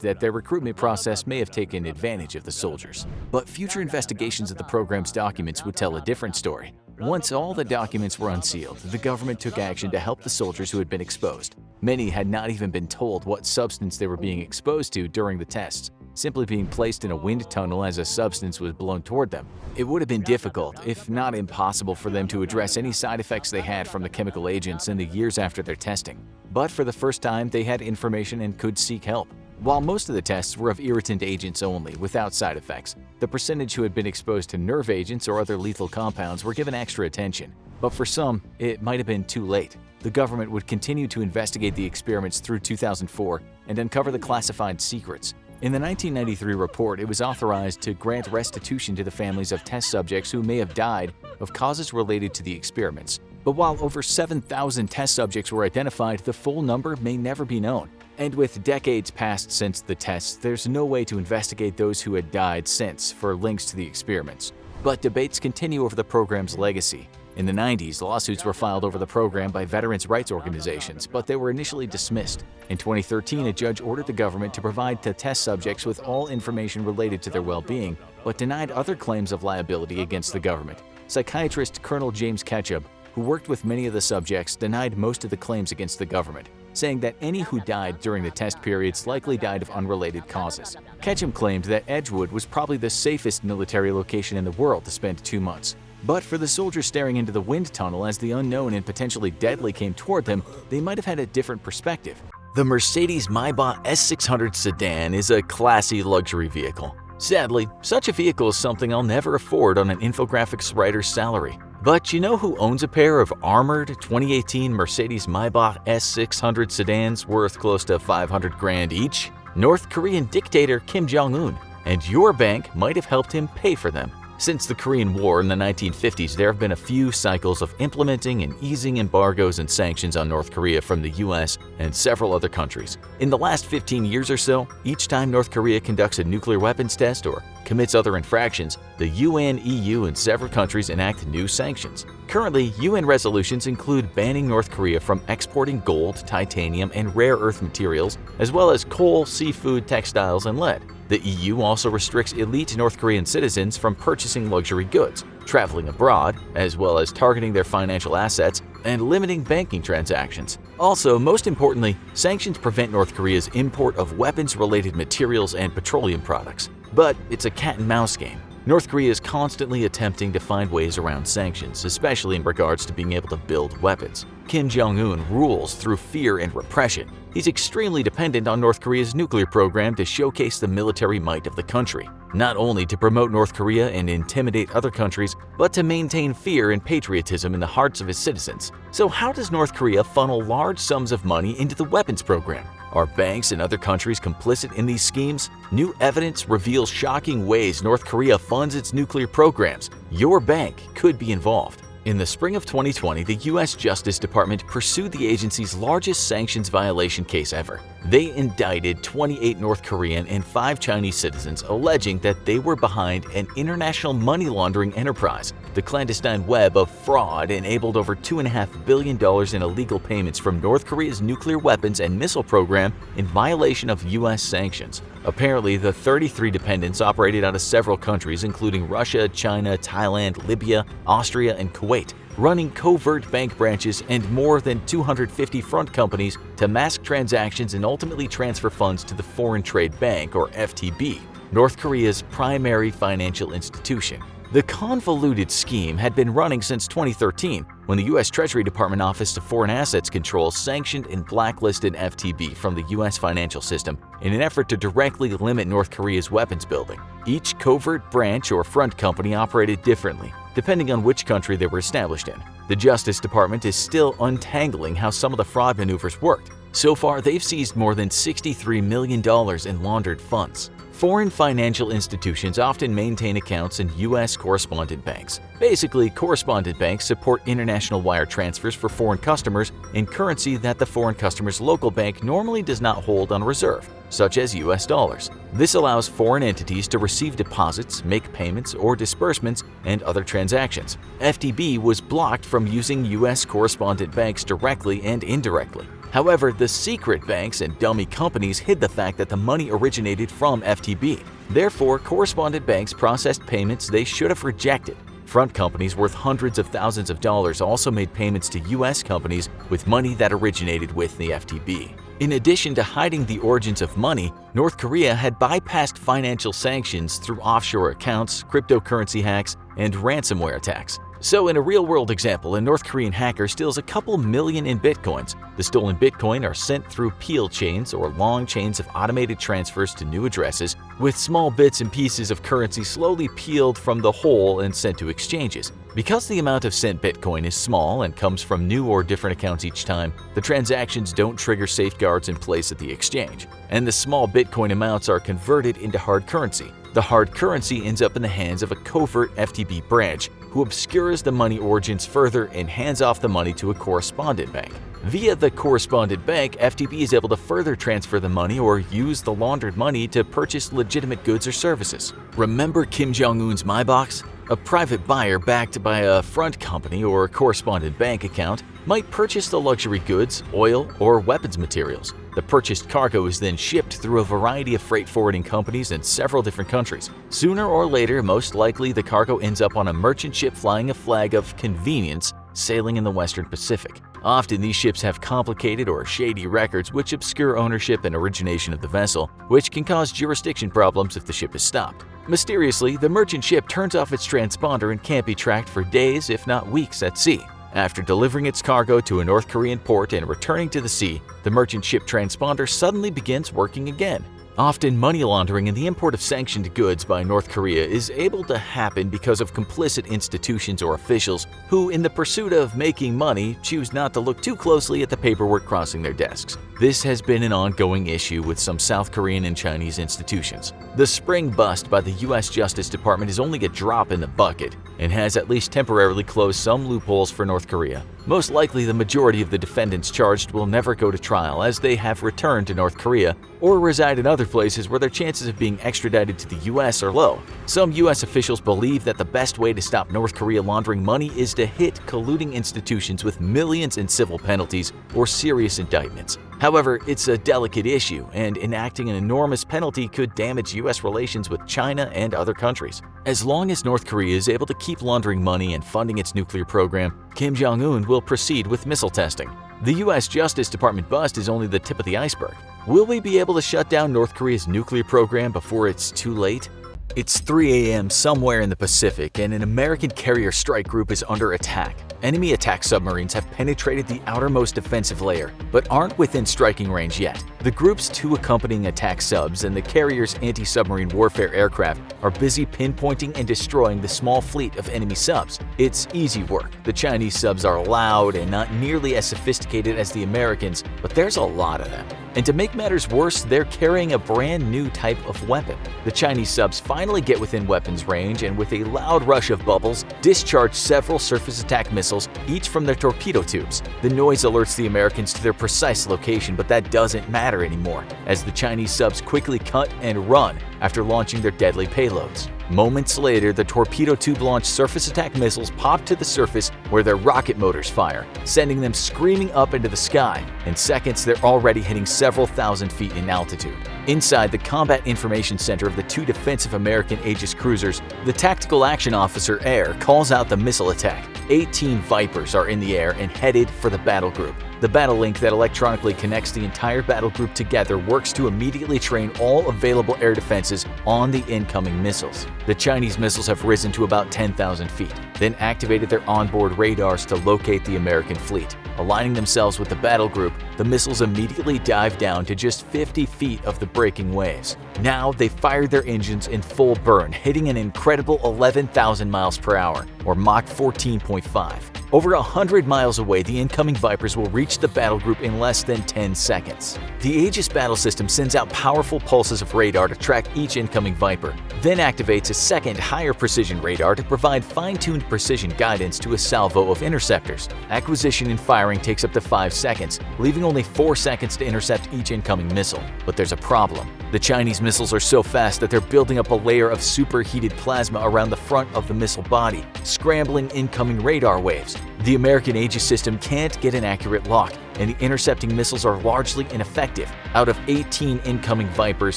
that their recruitment process may have taken advantage of the soldiers. But future investigations of the program's documents would tell a different story. Once all the documents were unsealed, the government took action to help the soldiers who had been exposed. Many had not even been told what substance they were being exposed to during the tests, simply being placed in a wind tunnel as a substance was blown toward them. It would have been difficult, if not impossible, for them to address any side effects they had from the chemical agents in the years after their testing. But for the first time, they had information and could seek help. While most of the tests were of irritant agents only, without side effects, the percentage who had been exposed to nerve agents or other lethal compounds were given extra attention. But for some, it might have been too late. The government would continue to investigate the experiments through 2004 and uncover the classified secrets. In the 1993 report, it was authorized to grant restitution to the families of test subjects who may have died of causes related to the experiments. But while over 7,000 test subjects were identified, the full number may never be known. And with decades passed since the tests, there's no way to investigate those who had died since for links to the experiments. But debates continue over the program's legacy. In the 90s, lawsuits were filed over the program by veterans' rights organizations, but they were initially dismissed. In 2013, a judge ordered the government to provide the test subjects with all information related to their well-being, but denied other claims of liability against the government. Psychiatrist Colonel James Ketchum, who worked with many of the subjects, denied most of the claims against the government, saying that any who died during the test periods likely died of unrelated causes. Ketchum claimed that Edgewood was probably the safest military location in the world to spend 2 months. But for the soldiers staring into the wind tunnel as the unknown and potentially deadly came toward them, they might have had a different perspective. The Mercedes-Maybach S600 sedan is a classy luxury vehicle. Sadly, such a vehicle is something I'll never afford on an infographics writer's salary. But you know who owns a pair of armored 2018 Mercedes-Maybach S600 sedans worth close to $500 grand each? North Korean dictator Kim Jong-un, and your bank might have helped him pay for them. Since the Korean War in the 1950s, there have been a few cycles of implementing and easing embargoes and sanctions on North Korea from the US and several other countries. In the last 15 years or so, each time North Korea conducts a nuclear weapons test or commits other infractions, the UN, EU, and several countries enact new sanctions. Currently, UN resolutions include banning North Korea from exporting gold, titanium, and rare earth materials, as well as coal, seafood, textiles, and lead. The EU also restricts elite North Korean citizens from purchasing luxury goods, traveling abroad, as well as targeting their financial assets and limiting banking transactions. Also, most importantly, sanctions prevent North Korea's import of weapons-related materials and petroleum products. But it's a cat-and-mouse game. North Korea is constantly attempting to find ways around sanctions, especially in regards to being able to build weapons. Kim Jong-un rules through fear and repression. He's extremely dependent on North Korea's nuclear program to showcase the military might of the country, not only to promote North Korea and intimidate other countries, but to maintain fear and patriotism in the hearts of his citizens. So how does North Korea funnel large sums of money into the weapons program? Are banks and other countries complicit in these schemes? New evidence reveals shocking ways North Korea funds its nuclear programs, your bank could be involved. In the spring of 2020, the U.S. Justice Department pursued the agency's largest sanctions violation case ever. They indicted 28 North Korean and 5 Chinese citizens, alleging that they were behind an international money laundering enterprise. The clandestine web of fraud enabled over $2.5 billion in illegal payments from North Korea's nuclear weapons and missile program in violation of U.S. sanctions. Apparently, the 33 dependents operated out of several countries, including Russia, China, Thailand, Libya, Austria, and Kuwait, running covert bank branches and more than 250 front companies to mask transactions and ultimately transfer funds to the Foreign Trade Bank, or FTB, North Korea's primary financial institution. The convoluted scheme had been running since 2013, when the U.S. Treasury Department Office of Foreign Assets Control sanctioned and blacklisted FTB from the U.S. financial system in an effort to directly limit North Korea's weapons building. Each covert branch or front company operated differently, depending on which country they were established in. The Justice Department is still untangling how some of the fraud maneuvers worked. So far, they've seized more than $63 million in laundered funds. Foreign financial institutions often maintain accounts in U.S. correspondent banks. Basically, correspondent banks support international wire transfers for foreign customers in currency that the foreign customer's local bank normally does not hold on reserve, such as U.S. dollars. This allows foreign entities to receive deposits, make payments or disbursements, and other transactions. FTB was blocked from using U.S. correspondent banks directly and indirectly. However, the secret banks and dummy companies hid the fact that the money originated from FTB. Therefore, correspondent banks processed payments they should have rejected. Front companies worth hundreds of thousands of dollars also made payments to U.S. companies with money that originated with the FTB. In addition to hiding the origins of money, North Korea had bypassed financial sanctions through offshore accounts, cryptocurrency hacks, and ransomware attacks. So in a real-world example, a North Korean hacker steals a couple million in bitcoins. The stolen bitcoin are sent through peel chains or long chains of automated transfers to new addresses, with small bits and pieces of currency slowly peeled from the whole and sent to exchanges. Because the amount of sent bitcoin is small and comes from new or different accounts each time, the transactions don't trigger safeguards in place at the exchange, and the small bitcoin amounts are converted into hard currency. The hard currency ends up in the hands of a covert FTB branch, who obscures the money origins further and hands off the money to a correspondent bank. Via the correspondent bank, FTB is able to further transfer the money or use the laundered money to purchase legitimate goods or services. Remember Kim Jong-un's My Box? A private buyer backed by a front company or correspondent bank account might purchase the luxury goods, oil, or weapons materials. The purchased cargo is then shipped through a variety of freight forwarding companies in several different countries. Sooner or later, most likely the cargo ends up on a merchant ship flying a flag of convenience, sailing in the Western Pacific. Often these ships have complicated or shady records which obscure ownership and origination of the vessel, which can cause jurisdiction problems if the ship is stopped. Mysteriously, the merchant ship turns off its transponder and can't be tracked for days, if not weeks, at sea. After delivering its cargo to a North Korean port and returning to the sea, the merchant ship transponder suddenly begins working again. Often, money laundering and the import of sanctioned goods by North Korea is able to happen because of complicit institutions or officials who, in the pursuit of making money, choose not to look too closely at the paperwork crossing their desks. This has been an ongoing issue with some South Korean and Chinese institutions. The spring bust by the U.S. Justice Department is only a drop in the bucket and has at least temporarily closed some loopholes for North Korea. Most likely, the majority of the defendants charged will never go to trial, as they have returned to North Korea or reside in other places where their chances of being extradited to the U.S. are low. Some U.S. officials believe that the best way to stop North Korea laundering money is to hit colluding institutions with millions in civil penalties or serious indictments. However, it's a delicate issue, and enacting an enormous penalty could damage U.S. relations with China and other countries. As long as North Korea is able to keep laundering money and funding its nuclear program, Kim Jong-un will proceed with missile testing. The U.S. Justice Department bust is only the tip of the iceberg. Will we be able to shut down North Korea's nuclear program before it's too late? It's 3 a.m. somewhere in the Pacific, and an American carrier strike group is under attack. Enemy attack submarines have penetrated the outermost defensive layer, but aren't within striking range yet. The group's 2 accompanying attack subs and the carrier's anti-submarine warfare aircraft are busy pinpointing and destroying the small fleet of enemy subs. It's easy work. The Chinese subs are loud and not nearly as sophisticated as the Americans, but there's a lot of them. And to make matters worse, they're carrying a brand new type of weapon. The Chinese subs finally get within weapons range and with a loud rush of bubbles, discharge several surface attack missiles, each from their torpedo tubes. The noise alerts the Americans to their precise location, but that doesn't matter anymore, as the Chinese subs quickly cut and run after launching their deadly payloads. Moments later, the torpedo tube-launched surface attack missiles pop to the surface where their rocket motors fire, sending them screaming up into the sky. In seconds, they're already hitting several thousand feet in altitude. Inside the Combat Information Center of the two defensive American Aegis cruisers, the Tactical Action Officer Air calls out the missile attack. 18 Vipers are in the air and headed for the battle group. The battle link that electronically connects the entire battle group together works to immediately train all available air defenses on the incoming missiles. The Chinese missiles have risen to about 10,000 feet, then activated their onboard radars to locate the American fleet. Aligning themselves with the battle group, the missiles immediately dive down to just 50 feet of the breaking waves. Now they fired their engines in full burn, hitting an incredible 11,000 miles per hour, or Mach 14.5. Over 100 miles away, the incoming Vipers will reach the battle group in less than 10 seconds. The Aegis battle system sends out powerful pulses of radar to track each incoming Viper, then activates a second, higher precision radar to provide fine-tuned precision guidance to a salvo of interceptors. Acquisition and firing takes up to 5 seconds, leaving only 4 seconds to intercept each incoming missile. But there's a problem. The Chinese missiles are so fast that they're building up a layer of superheated plasma around the front of the missile body, scrambling incoming radar waves. The American Aegis system can't get an accurate lock, and the intercepting missiles are largely ineffective. Out of 18 incoming Vipers,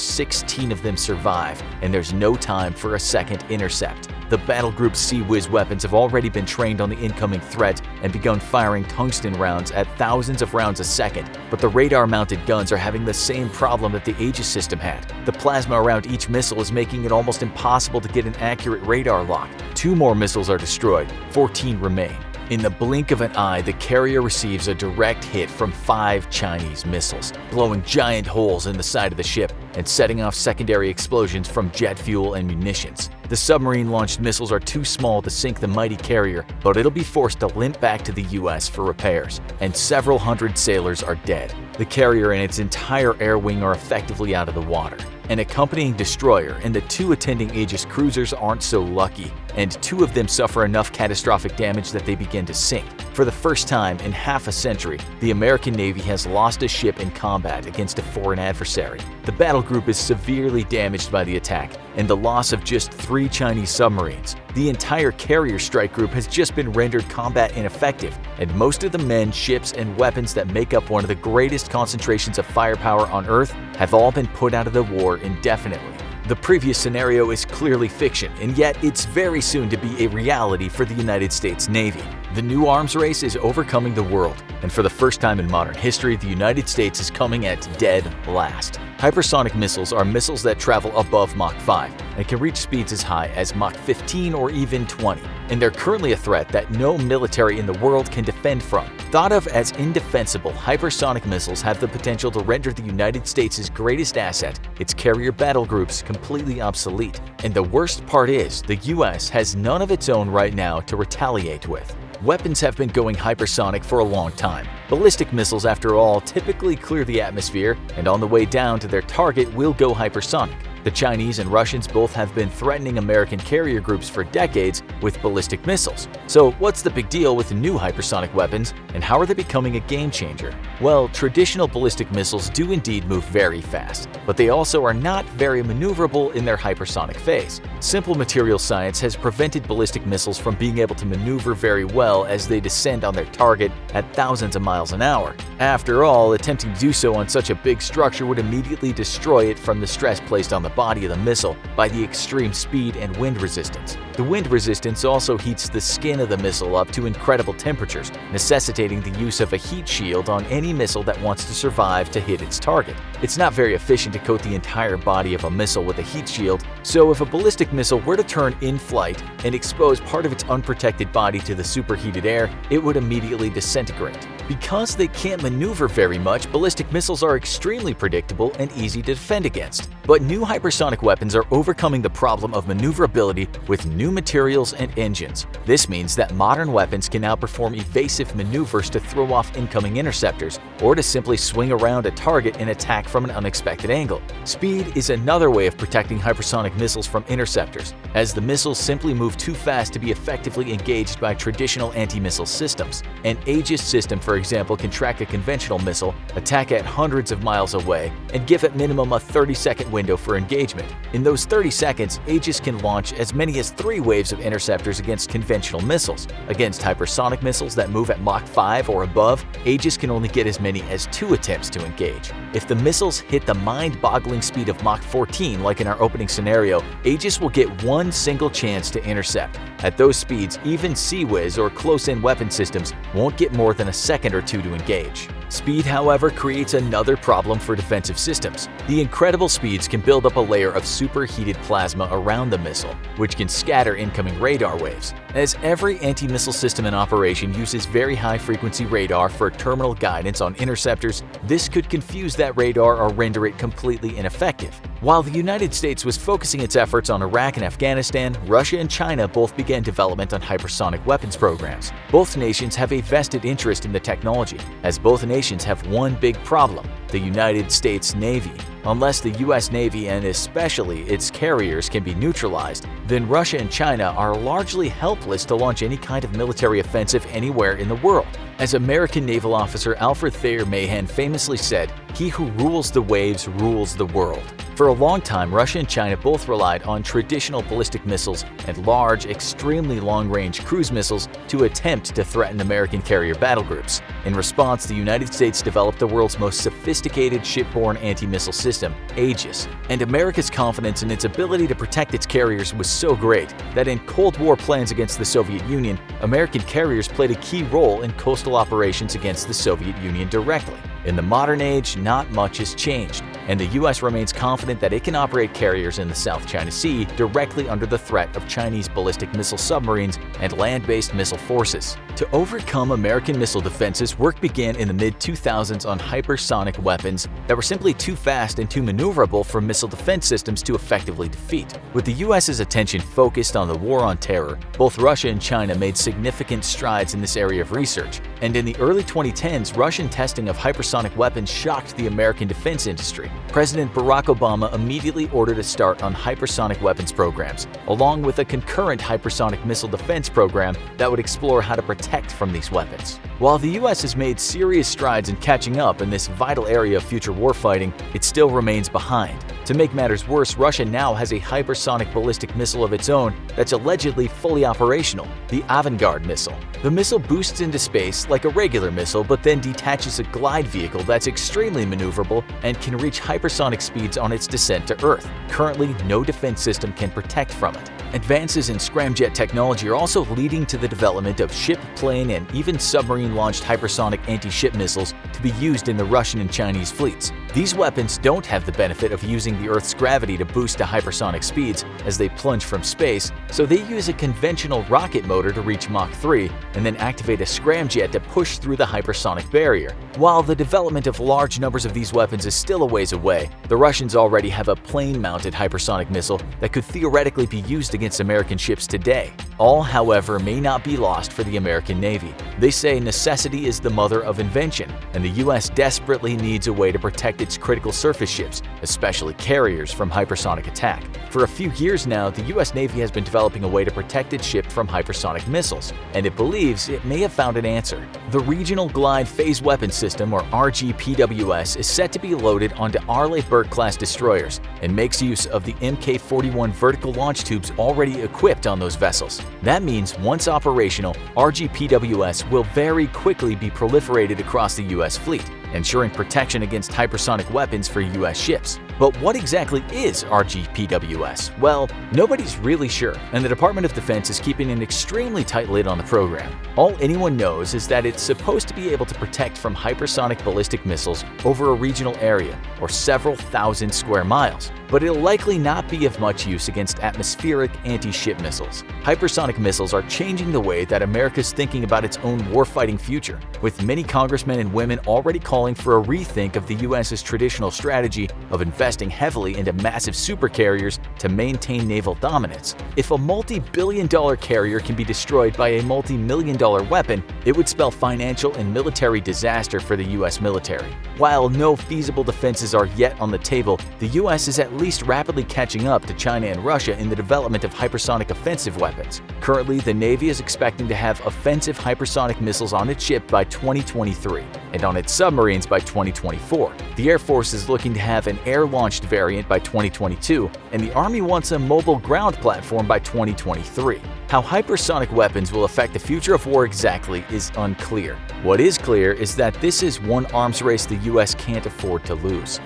16 of them survive, and there's no time for a second intercept. The battle group's Sea-Whiz weapons have already been trained on the incoming threat and begun firing tungsten rounds at thousands of rounds a second, but the radar-mounted guns are having the same problem that the Aegis system had. The plasma around each missile is making it almost impossible to get an accurate radar lock. 2 more missiles are destroyed, 14 remain. In the blink of an eye, the carrier receives a direct hit from 5 Chinese missiles, blowing giant holes in the side of the ship and setting off secondary explosions from jet fuel and munitions. The submarine-launched missiles are too small to sink the mighty carrier, but it'll be forced to limp back to the US for repairs, and several hundred sailors are dead. The carrier and its entire air wing are effectively out of the water. An accompanying destroyer and the 2 attending Aegis cruisers aren't so lucky, and 2 of them suffer enough catastrophic damage that they begin to sink. For the first time in half a century, the American Navy has lost a ship in combat against a foreign adversary. The battle group is severely damaged by the attack, and the loss of just 3 Chinese submarines. The entire carrier strike group has just been rendered combat ineffective, and most of the men, ships, and weapons that make up one of the greatest concentrations of firepower on Earth have all been put out of the war indefinitely. The previous scenario is clearly fiction, and yet it's very soon to be a reality for the United States Navy. The new arms race is overcoming the world, and for the first time in modern history, the United States is coming at dead last. Hypersonic missiles are missiles that travel above Mach 5 and can reach speeds as high as Mach 15 or even 20, and they're currently a threat that no military in the world can defend from. Thought of as indefensible, hypersonic missiles have the potential to render the United States' greatest asset, its carrier battle groups, completely obsolete. And the worst part is, the US has none of its own right now to retaliate with. Weapons have been going hypersonic for a long time. Ballistic missiles, after all, typically clear the atmosphere, and on the way down to their target will go hypersonic. The Chinese and Russians both have been threatening American carrier groups for decades with ballistic missiles. So what's the big deal with new hypersonic weapons, and how are they becoming a game changer? Well, traditional ballistic missiles do indeed move very fast, but they also are not very maneuverable in their hypersonic phase. Simple material science has prevented ballistic missiles from being able to maneuver very well as they descend on their target at thousands of miles an hour. After all, attempting to do so on such a big structure would immediately destroy it from the stress placed on the body of the missile by the extreme speed and wind resistance. The wind resistance also heats the skin of the missile up to incredible temperatures, necessitating the use of a heat shield on any missile that wants to survive to hit its target. It's not very efficient to coat the entire body of a missile with a heat shield, so if a ballistic missile were to turn in flight and expose part of its unprotected body to the superheated air, it would immediately disintegrate. Because they can't maneuver very much, ballistic missiles are extremely predictable and easy to defend against. But new hypersonic weapons are overcoming the problem of maneuverability with new materials and engines. This means that modern weapons can now perform evasive maneuvers to throw off incoming interceptors or to simply swing around a target and attack from an unexpected angle. Speed is another way of protecting hypersonic missiles from interceptors, as the missiles simply move too fast to be effectively engaged by traditional anti-missile systems. An Aegis system, for example, can track a conventional missile, attack at hundreds of miles away, and give at minimum a 30-second window for engagement. In those 30 seconds, Aegis can launch as many as 3 waves of interceptors against conventional missiles. Against hypersonic missiles that move at Mach 5 or above, Aegis can only get as many as 2 attempts to engage. If the missiles hit the mind-boggling speed of Mach 14, like in our opening scenario, Aegis will get one single chance to intercept. At those speeds, even CIWS or close-in weapon systems won't get more than a second or two to engage. Speed, however, creates another problem for defensive systems. The incredible speeds can build up a layer of superheated plasma around the missile, which can scatter incoming radar waves. As every anti-missile system in operation uses very high-frequency radar for terminal guidance on interceptors, this could confuse that radar or render it completely ineffective. While the United States was focusing its efforts on Iraq and Afghanistan, Russia and China both began development on hypersonic weapons programs. Both nations have a vested interest in the technology, as both nations have one big problem: the United States Navy. Unless the US Navy and especially its carriers can be neutralized, then Russia and China are largely helpless to launch any kind of military offensive anywhere in the world. As American naval officer Alfred Thayer Mahan famously said, "He who rules the waves rules the world." For a long time, Russia and China both relied on traditional ballistic missiles and large, extremely long-range cruise missiles to attempt to threaten American carrier battle groups. In response, the United States developed the world's most sophisticated shipborne anti-missile system, Aegis. And America's confidence in its ability to protect its carriers was so great that in Cold War plans against the Soviet Union, American carriers played a key role in coastal operations against the Soviet Union directly. In the modern age, not much has changed, and the US remains confident that it can operate carriers in the South China Sea directly under the threat of Chinese ballistic missile submarines and land-based missile forces. To overcome American missile defenses, work began in the mid-2000s on hypersonic weapons that were simply too fast and too maneuverable for missile defense systems to effectively defeat. With the US's attention focused on the war on terror, both Russia and China made significant strides in this area of research, and in the early 2010s, Russian testing of hypersonic weapons shocked the American defense industry. President Barack Obama immediately ordered a start on hypersonic weapons programs, along with a concurrent hypersonic missile defense program that would explore how to protect from these weapons. While the US has made serious strides in catching up in this vital area of future warfighting, it still remains behind. To make matters worse, Russia now has a hypersonic ballistic missile of its own that's allegedly fully operational, the Avangard missile. The missile boosts into space like a regular missile, but then detaches a glide vehicle that's extremely maneuverable and can reach hypersonic speeds on its descent to Earth. Currently, no defense system can protect from it. Advances in scramjet technology are also leading to the development of ship, plane, and even submarine-launched hypersonic anti-ship missiles to be used in the Russian and Chinese fleets. These weapons don't have the benefit of using the Earth's gravity to boost to hypersonic speeds as they plunge from space, so they use a conventional rocket motor to reach Mach 3 and then activate a scramjet to push through the hypersonic barrier. While the development of large numbers of these weapons is still a ways away, the Russians already have a plane-mounted hypersonic missile that could theoretically be used against American ships today. All, however, may not be lost for the American Navy. They say necessity is the mother of invention, and the US desperately needs a way to protect its critical surface ships, especially carriers, from hypersonic attack. For a few years now, the US Navy has been developing a way to protect its ship from hypersonic missiles, and it believes it may have found an answer. The Regional Glide Phase Weapon System, or RGPWS, is set to be loaded onto Arleigh Burke-class destroyers and makes use of the Mk-41 vertical launch tubes already equipped on those vessels. That means once operational, RGPWS will very quickly be proliferated across the US fleet, ensuring protection against hypersonic weapons for US ships. But what exactly is RGPWS? Well, nobody's really sure, and the Department of Defense is keeping an extremely tight lid on the program. All anyone knows is that it's supposed to be able to protect from hypersonic ballistic missiles over a regional area, or several thousand square miles, but it'll likely not be of much use against atmospheric anti-ship missiles. Hypersonic missiles are changing the way that America's thinking about its own warfighting future, with many congressmen and women already calling for a rethink of the US's traditional strategy of investing investing heavily into massive supercarriers to maintain naval dominance. If a multi-billion-dollar carrier can be destroyed by a multi-million-dollar weapon, it would spell financial and military disaster for the US military. While no feasible defenses are yet on the table, the US is at least rapidly catching up to China and Russia in the development of hypersonic offensive weapons. Currently, the Navy is expecting to have offensive hypersonic missiles on its ship by 2023 and on its submarines by 2024. The Air Force is looking to have an air-launched variant by 2022, and the Army wants a mobile ground platform by 2023. How hypersonic weapons will affect the future of war exactly is unclear. What is clear is that this is one arms race the US can't afford to lose.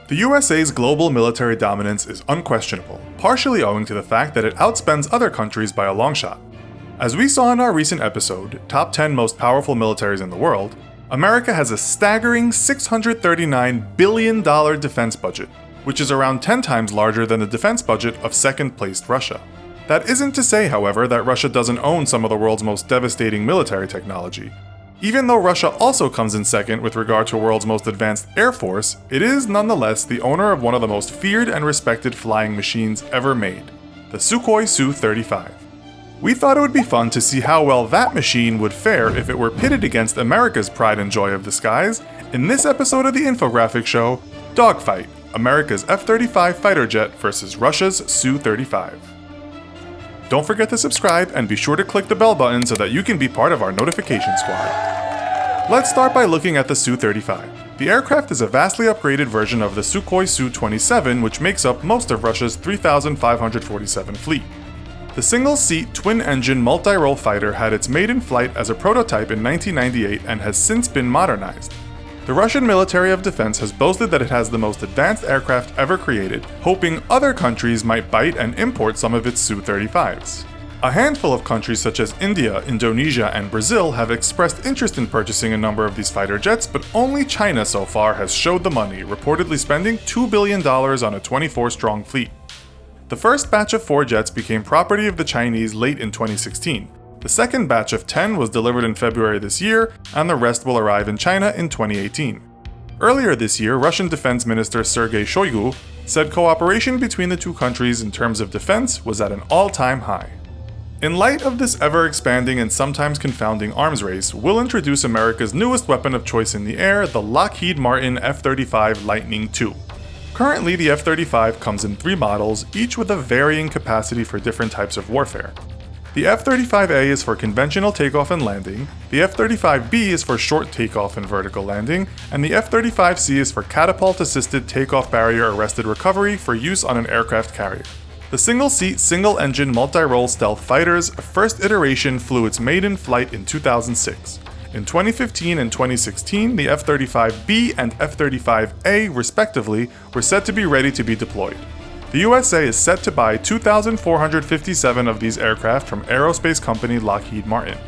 The USA's global military dominance is unquestionable, partially owing to the fact that it outspends other countries by a long shot. As we saw in our recent episode, Top 10 Most Powerful Militaries in the World, America has a staggering $639 billion defense budget, which is around 10 times larger than the defense budget of second-placed Russia. That isn't to say, however, that Russia doesn't own some of the world's most devastating military technology. Even though Russia also comes in second with regard to the world's most advanced air force, it is nonetheless the owner of one of the most feared and respected flying machines ever made, the Sukhoi Su-35. We thought it would be fun to see how well that machine would fare if it were pitted against America's pride and joy of the skies in this episode of the infographic show, Dogfight, America's F-35 fighter jet versus Russia's Su-35. Don't forget to subscribe and be sure to click the bell button so that you can be part of our notification squad. Let's start by looking at the Su-35. The aircraft is a vastly upgraded version of the Sukhoi Su-27, which makes up most of Russia's 3,547 fleet. The single-seat, twin-engine, multi-role fighter had its maiden flight as a prototype in 1998 and has since been modernized. The Russian Military of Defense has boasted that it has the most advanced aircraft ever created, hoping other countries might bite and import some of its Su-35s. A handful of countries such as India, Indonesia, and Brazil have expressed interest in purchasing a number of these fighter jets, but only China so far has showed the money, reportedly spending $2 billion on a 24-strong fleet. The first batch of 4 jets became property of the Chinese late in 2016. The second batch of 10 was delivered in February this year, and the rest will arrive in China in 2018. Earlier this year, Russian Defense Minister Sergei Shoigu said cooperation between the two countries in terms of defense was at an all-time high. In light of this ever-expanding and sometimes confounding arms race, we'll introduce America's newest weapon of choice in the air, the Lockheed Martin F-35 Lightning II. Currently, the F-35 comes in 3 models, each with a varying capacity for different types of warfare. The F-35A is for conventional takeoff and landing, the F-35B is for short takeoff and vertical landing, and the F-35C is for catapult-assisted takeoff barrier-arrested recovery for use on an aircraft carrier. The single-seat, single-engine, multi-role stealth fighter's first iteration flew its maiden flight in 2006. In 2015 and 2016, the F-35B and F-35A, respectively, were set to be ready to be deployed. The USA is set to buy 2,457 of these aircraft from aerospace company Lockheed Martin.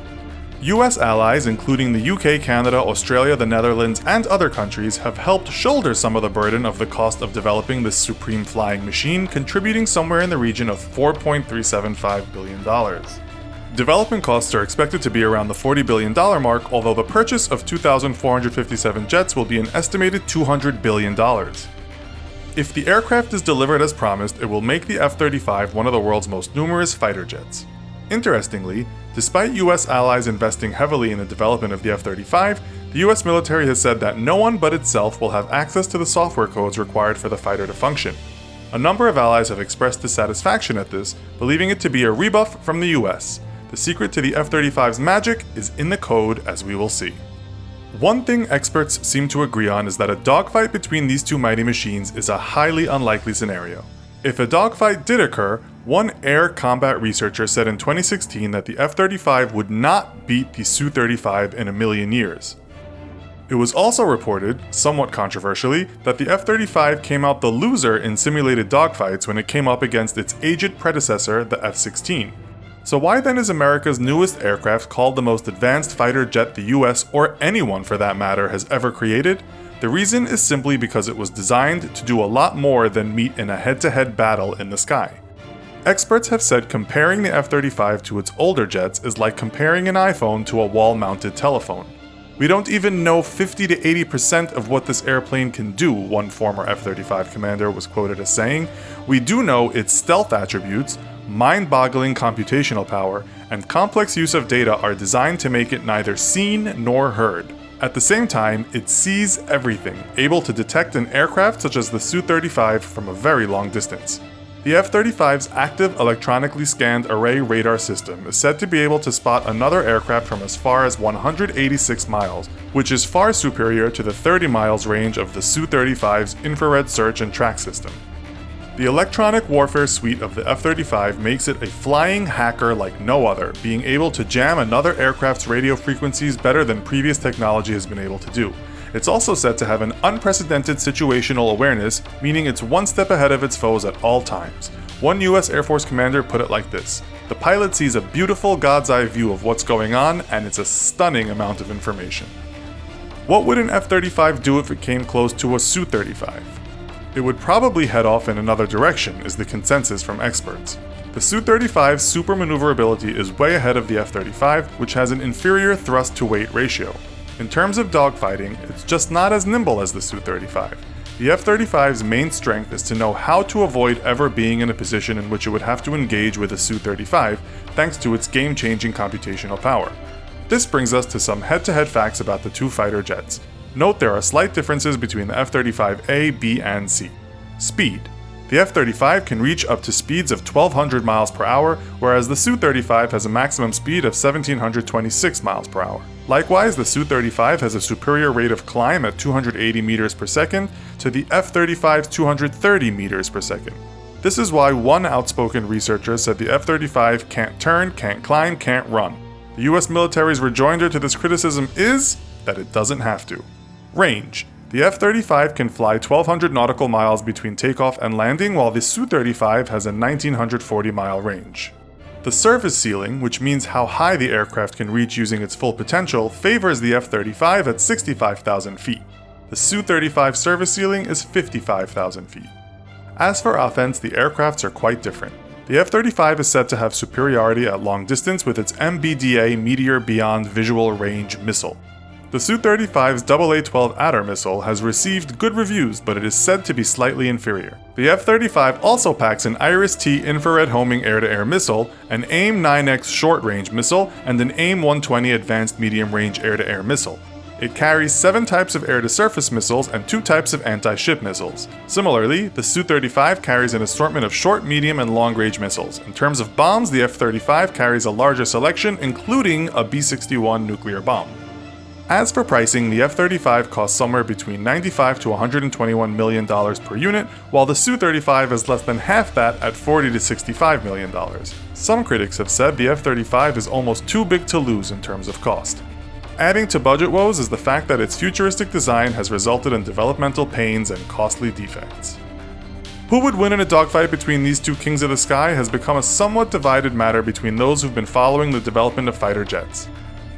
US allies, including the UK, Canada, Australia, the Netherlands, and other countries, have helped shoulder some of the burden of the cost of developing this supreme flying machine, contributing somewhere in the region of $4.375 billion. Development costs are expected to be around the $40 billion mark, although the purchase of 2,457 jets will be an estimated $200 billion. If the aircraft is delivered as promised, it will make the F-35 one of the world's most numerous fighter jets. Interestingly, despite US allies investing heavily in the development of the F-35, the US military has said that no one but itself will have access to the software codes required for the fighter to function. A number of allies have expressed dissatisfaction at this, believing it to be a rebuff from the US. The secret to the F-35's magic is in the code, as we will see. One thing experts seem to agree on is that a dogfight between these two mighty machines is a highly unlikely scenario. If a dogfight did occur, one air combat researcher said in 2016 that the F-35 would not beat the Su-35 in a million years. It was also reported, somewhat controversially, that the F-35 came out the loser in simulated dogfights when it came up against its aged predecessor, the F-16. So why then is America's newest aircraft called the most advanced fighter jet the US, or anyone for that matter, has ever created? The reason is simply because it was designed to do a lot more than meet in a head-to-head battle in the sky. Experts have said comparing the F-35 to its older jets is like comparing an iPhone to a wall-mounted telephone. We don't even know 50 to 80% of what this airplane can do, one former F-35 commander was quoted as saying. We do know its stealth attributes, mind-boggling computational power, and complex use of data are designed to make it neither seen nor heard. At the same time, it sees everything, able to detect an aircraft such as the Su-35 from a very long distance. The F-35's active electronically scanned array radar system is said to be able to spot another aircraft from as far as 186 miles, which is far superior to the 30 miles range of the Su-35's infrared search and track system. The electronic warfare suite of the F-35 makes it a flying hacker like no other, being able to jam another aircraft's radio frequencies better than previous technology has been able to do. It's also said to have an unprecedented situational awareness, meaning it's one step ahead of its foes at all times. One US Air Force commander put it like this: the pilot sees a beautiful God's eye view of what's going on, and it's a stunning amount of information. What would an F-35 do if it came close to a Su-35? It would probably head off in another direction, is the consensus from experts. The Su-35's super maneuverability is way ahead of the F-35, which has an inferior thrust-to-weight ratio. In terms of dogfighting, it's just not as nimble as the Su-35. The F-35's main strength is to know how to avoid ever being in a position in which it would have to engage with a Su-35, thanks to its game-changing computational power. This brings us to some head-to-head facts about the two fighter jets. Note there are slight differences between the F-35A, B, and C. Speed. The F-35 can reach up to speeds of 1,200 miles per hour, whereas the Su-35 has a maximum speed of 1,726 miles per hour. Likewise, the Su-35 has a superior rate of climb at 280 meters per second to the F-35's 230 meters per second. This is why one outspoken researcher said the F-35 can't turn, can't climb, can't run. The US military's rejoinder to this criticism is that it doesn't have to. Range. The F-35 can fly 1,200 nautical miles between takeoff and landing, while the Su-35 has a 1,940-mile range. The service ceiling, which means how high the aircraft can reach using its full potential, favors the F-35 at 65,000 feet. The Su-35 service ceiling is 55,000 feet. As for offense, the aircrafts are quite different. The F-35 is said to have superiority at long distance with its MBDA Meteor Beyond Visual Range missile. The Su-35's AA-12 Adder missile has received good reviews, but it is said to be slightly inferior. The F-35 also packs an Iris-T infrared homing air-to-air missile, an AIM-9X short-range missile, and an AIM-120 advanced medium-range air-to-air missile. It carries 7 types of air-to-surface missiles and 2 types of anti-ship missiles. Similarly, the Su-35 carries an assortment of short, medium, and long-range missiles. In terms of bombs, the F-35 carries a larger selection, including a B-61 nuclear bomb. As for pricing, the F-35 costs somewhere between $95 to $121 million per unit, while the Su-35 is less than half that at $40 to $65 million. Some critics have said the F-35 is almost too big to lose in terms of cost. Adding to budget woes is the fact that its futuristic design has resulted in developmental pains and costly defects. Who would win in a dogfight between these two kings of the sky has become a somewhat divided matter between those who've been following the development of fighter jets.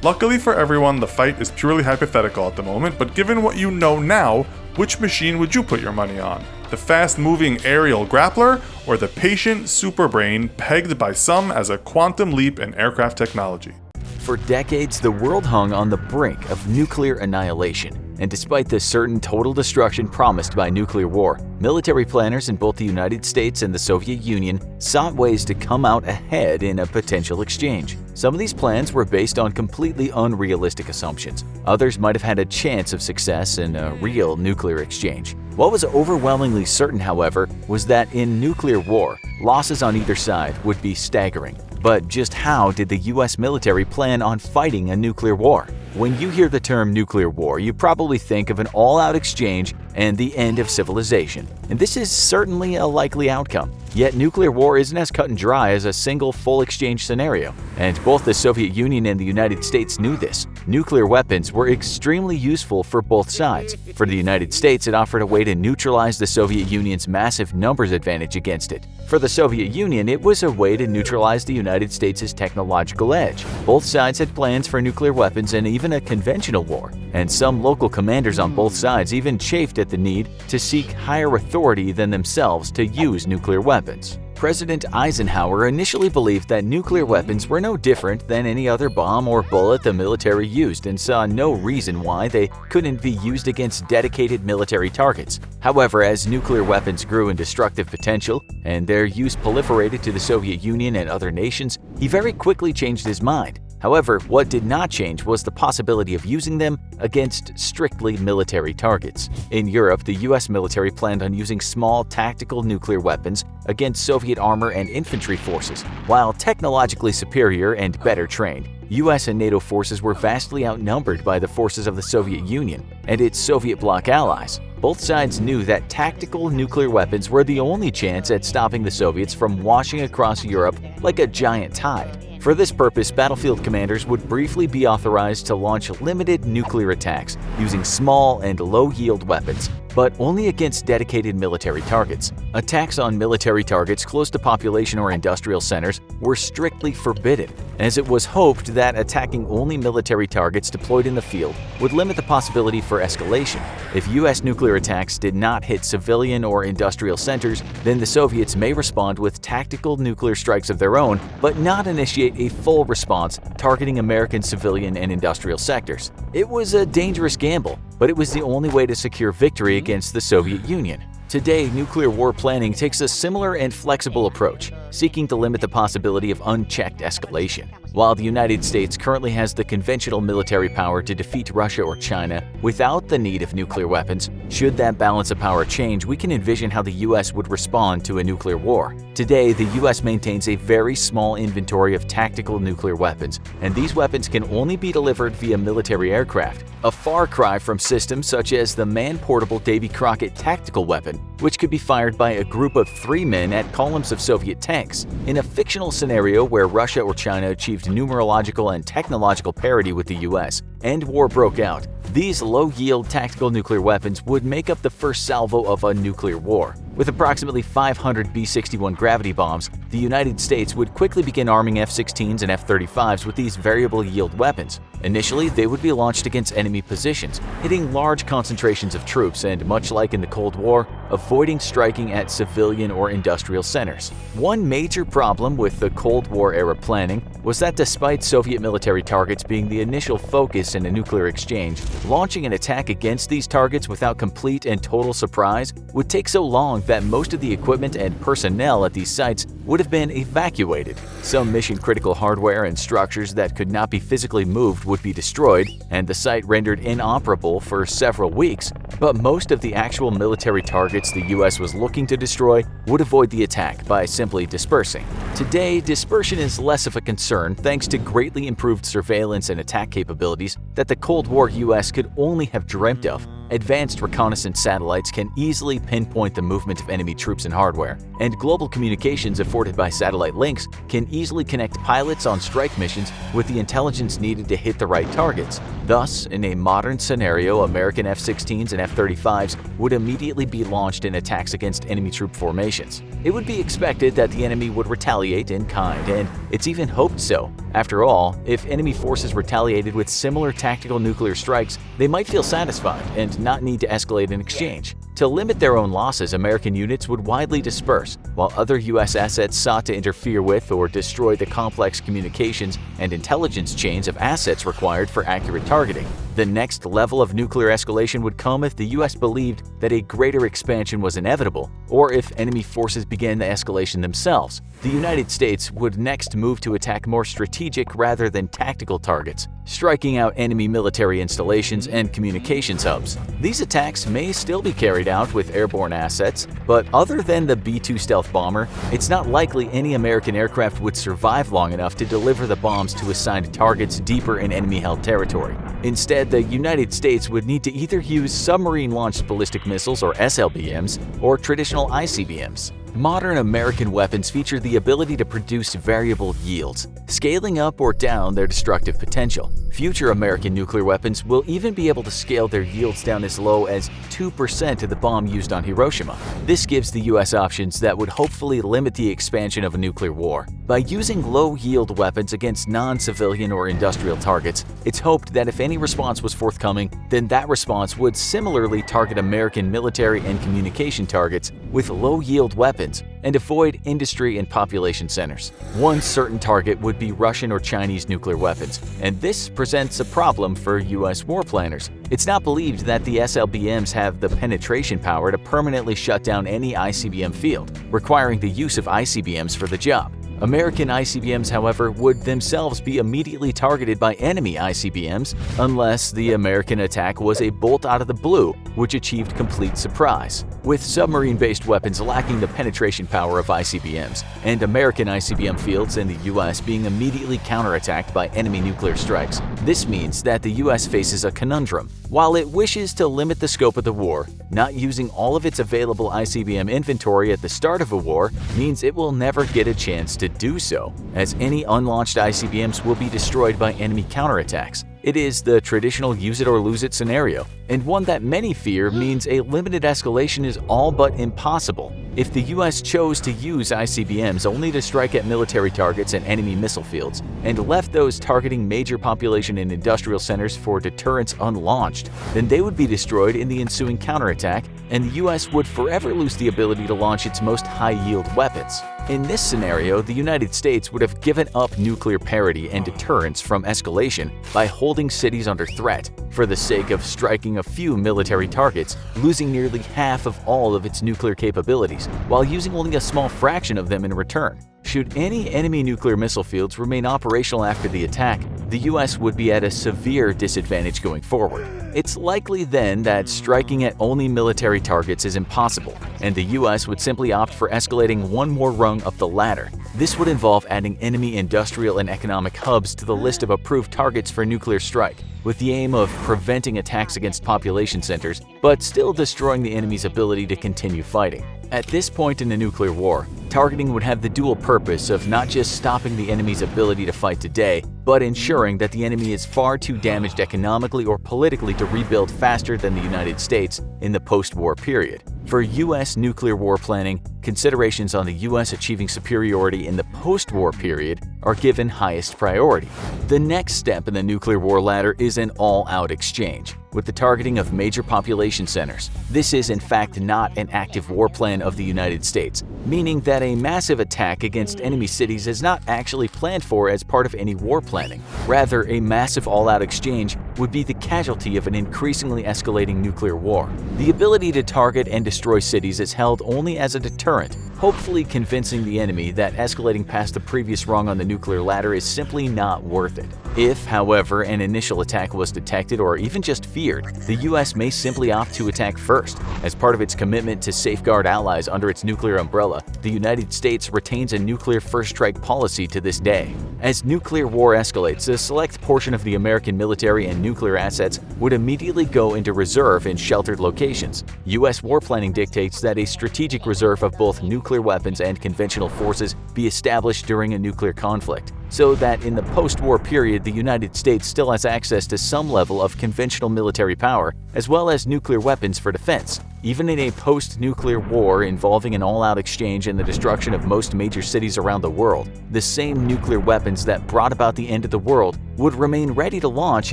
Luckily for everyone, the fight is purely hypothetical at the moment, but given what you know now, which machine would you put your money on? The fast-moving aerial grappler, or the patient superbrain pegged by some as a quantum leap in aircraft technology? For decades, the world hung on the brink of nuclear annihilation, and despite the certain total destruction promised by nuclear war, military planners in both the United States and the Soviet Union sought ways to come out ahead in a potential exchange. Some of these plans were based on completely unrealistic assumptions. Others might have had a chance of success in a real nuclear exchange. What was overwhelmingly certain, however, was that in nuclear war, losses on either side would be staggering. But just how did the US military plan on fighting a nuclear war? When you hear the term nuclear war, you probably think of an all-out exchange and the end of civilization. And this is certainly a likely outcome. Yet nuclear war isn't as cut and dry as a single full exchange scenario. And both the Soviet Union and the United States knew this. Nuclear weapons were extremely useful for both sides. For the United States, it offered a way to neutralize the Soviet Union's massive numbers advantage against it. For the Soviet Union, it was a way to neutralize the United States' technological edge. Both sides had plans for nuclear weapons and even a conventional war. And some local commanders on both sides even chafed at the need to seek higher authority than themselves to use nuclear weapons. President Eisenhower initially believed that nuclear weapons were no different than any other bomb or bullet the military used and saw no reason why they couldn't be used against dedicated military targets. However, as nuclear weapons grew in destructive potential and their use proliferated to the Soviet Union and other nations, he very quickly changed his mind. However, what did not change was the possibility of using them against strictly military targets. In Europe, the US military planned on using small tactical nuclear weapons against Soviet armor and infantry forces. While technologically superior and better trained, US and NATO forces were vastly outnumbered by the forces of the Soviet Union and its Soviet bloc allies. Both sides knew that tactical nuclear weapons were the only chance at stopping the Soviets from washing across Europe like a giant tide. For this purpose, battlefield commanders would briefly be authorized to launch limited nuclear attacks using small and low-yield weapons, but only against dedicated military targets. Attacks on military targets close to population or industrial centers were strictly forbidden, as it was hoped that attacking only military targets deployed in the field would limit the possibility for escalation. If US nuclear attacks did not hit civilian or industrial centers, then the Soviets may respond with tactical nuclear strikes of their own, but not initiate a full response targeting American civilian and industrial sectors. It was a dangerous gamble, but it was the only way to secure victory against the Soviet Union. Today, nuclear war planning takes a similar and flexible approach, seeking to limit the possibility of unchecked escalation. While the United States currently has the conventional military power to defeat Russia or China without the need of nuclear weapons, should that balance of power change, we can envision how the US would respond to a nuclear war. Today, the US maintains a very small inventory of tactical nuclear weapons, and these weapons can only be delivered via military aircraft, a far cry from systems such as the man-portable Davy Crockett tactical weapon, which could be fired by a group of 3 men at columns of Soviet tanks. In a fictional scenario where Russia or China achieved numerological and technological parity with the US, and war broke out, these low-yield tactical nuclear weapons would make up the first salvo of a nuclear war. With approximately 500 B-61 gravity bombs, the United States would quickly begin arming F-16s and F-35s with these variable-yield weapons. Initially, they would be launched against enemy positions, hitting large concentrations of troops and, much like in the Cold War, avoiding striking at civilian or industrial centers. One major problem with the Cold War-era planning was that despite Soviet military targets being the initial focus in a nuclear exchange, launching an attack against these targets without complete and total surprise would take so long that most of the equipment and personnel at these sites would have been evacuated. Some mission-critical hardware and structures that could not be physically moved would be destroyed, and the site rendered inoperable for several weeks, but most of the actual military targets the US was looking to destroy would avoid the attack by simply dispersing. Today, dispersion is less of a concern thanks to greatly improved surveillance and attack capabilities that the Cold War US could only have dreamt of. Advanced reconnaissance satellites can easily pinpoint the movement of enemy troops and hardware, and global communications afforded by satellite links can easily connect pilots on strike missions with the intelligence needed to hit the right targets. Thus, in a modern scenario, American F-16s and F-35s would immediately be launched in attacks against enemy troop formations. It would be expected that the enemy would retaliate in kind, and it's even hoped so. After all, if enemy forces retaliated with similar tactical nuclear strikes, they might feel satisfied and not need to escalate an exchange. To limit their own losses, American units would widely disperse, while other US assets sought to interfere with or destroy the complex communications and intelligence chains of assets required for accurate targeting. The next level of nuclear escalation would come if the US believed that a greater expansion was inevitable, or if enemy forces began the escalation themselves. The United States would next move to attack more strategic rather than tactical targets, striking out enemy military installations and communications hubs. These attacks may still be carried out with airborne assets, but other than the B-2 stealth bomber, it's not likely any American aircraft would survive long enough to deliver the bombs to assigned targets deeper in enemy-held territory. Instead, the United States would need to either use submarine-launched ballistic missiles or SLBMs or traditional ICBMs. Modern American weapons feature the ability to produce variable yields, scaling up or down their destructive potential. Future American nuclear weapons will even be able to scale their yields down as low as 2% of the bomb used on Hiroshima. This gives the US options that would hopefully limit the expansion of a nuclear war. By using low-yield weapons against non-civilian or industrial targets, it's hoped that if any response was forthcoming, then that response would similarly target American military and communication targets with low-yield weapons, and avoid industry and population centers. One certain target would be Russian or Chinese nuclear weapons, and this presents a problem for U.S. war planners. It's not believed that the SLBMs have the penetration power to permanently shut down any ICBM field, requiring the use of ICBMs for the job. American ICBMs, however, would themselves be immediately targeted by enemy ICBMs unless the American attack was a bolt out of the blue, which achieved complete surprise. With submarine-based weapons lacking the penetration power of ICBMs, and American ICBM fields in the U.S. being immediately counterattacked by enemy nuclear strikes, this means that the U.S. faces a conundrum. While it wishes to limit the scope of the war, not using all of its available ICBM inventory at the start of a war means it will never get a chance to do so, as any unlaunched ICBMs will be destroyed by enemy counterattacks. It is the traditional use-it-or-lose-it scenario, and one that many fear means a limited escalation is all but impossible. If the U.S. chose to use ICBMs only to strike at military targets and enemy missile fields, and left those targeting major population and industrial centers for deterrence unlaunched, then they would be destroyed in the ensuing counterattack, and the U.S. would forever lose the ability to launch its most high-yield weapons. In this scenario, the United States would have given up nuclear parity and deterrence from escalation by holding cities under threat for the sake of striking a few military targets, losing nearly half of all of its nuclear capabilities, while using only a small fraction of them in return. Should any enemy nuclear missile fields remain operational after the attack, the U.S. would be at a severe disadvantage going forward. It's likely then that striking at only military targets is impossible, and the U.S. would simply opt for escalating one more rung up the ladder. This would involve adding enemy industrial and economic hubs to the list of approved targets for nuclear strike, with the aim of preventing attacks against population centers, but still destroying the enemy's ability to continue fighting. At this point in the nuclear war, targeting would have the dual purpose of not just stopping the enemy's ability to fight today, but ensuring that the enemy is far too damaged economically or politically to rebuild faster than the United States in the post-war period. For U.S. nuclear war planning, considerations on the U.S. achieving superiority in the post-war period are given highest priority. The next step in the nuclear war ladder is an all-out exchange, with the targeting of major population centers. This is in fact not an active war plan of the United States, meaning that a massive attack against enemy cities is not actually planned for as part of any war planning. Rather, a massive all-out exchange would be the casualty of an increasingly escalating nuclear war. The ability to target and destroy cities is held only as a deterrent, hopefully convincing the enemy that escalating past the previous rung on the nuclear ladder is simply not worth it. If, however, an initial attack was detected or even just feared, the U.S. may simply opt to attack first. As part of its commitment to safeguard allies under its nuclear umbrella, the United States retains a nuclear first strike policy to this day. As nuclear war escalates, a select portion of the American military and nuclear assets would immediately go into reserve in sheltered locations. U.S. war planning dictates that a strategic reserve of both nuclear weapons and conventional forces be established during a nuclear conflict, so that in the post-war period the United States still has access to some level of conventional military power as well as nuclear weapons for defense. Even in a post-nuclear war involving an all-out exchange and the destruction of most major cities around the world, the same nuclear weapons that brought about the end of the world would remain ready to launch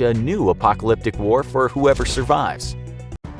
a new apocalyptic war for whoever survives.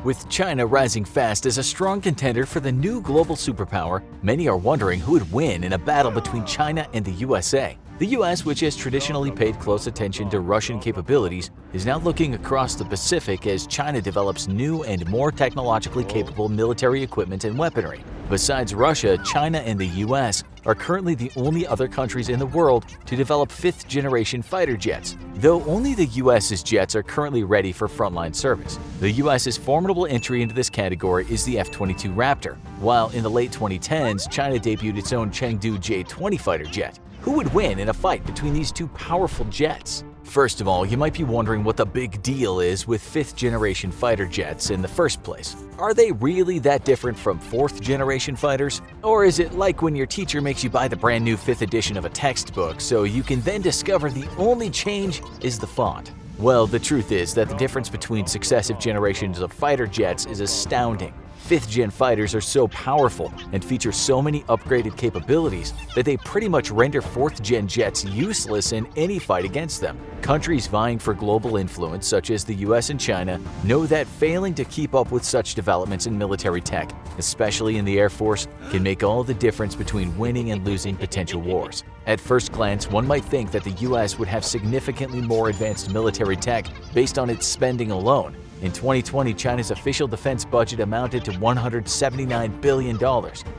With China rising fast as a strong contender for the new global superpower, many are wondering who would win in a battle between China and the USA. The US, which has traditionally paid close attention to Russian capabilities, is now looking across the Pacific as China develops new and more technologically capable military equipment and weaponry. Besides Russia, China and the US are currently the only other countries in the world to develop fifth-generation fighter jets, though only the US's jets are currently ready for frontline service. The US's formidable entry into this category is the F-22 Raptor, while in the late 2010s, China debuted its own Chengdu J-20 fighter jet. Who would win in a fight between these two powerful jets? First of all, you might be wondering what the big deal is with fifth-generation fighter jets in the first place. Are they really that different from fourth-generation fighters? Or is it like when your teacher makes you buy the brand new 5th edition of a textbook so you can then discover the only change is the font? Well, the truth is that the difference between successive generations of fighter jets is astounding. 5th-gen fighters are so powerful and feature so many upgraded capabilities that they pretty much render 4th-gen jets useless in any fight against them. Countries vying for global influence, such as the US and China, know that failing to keep up with such developments in military tech, especially in the Air Force, can make all the difference between winning and losing potential wars. At first glance, one might think that the US would have significantly more advanced military tech based on its spending alone. In 2020, China's official defense budget amounted to $179 billion.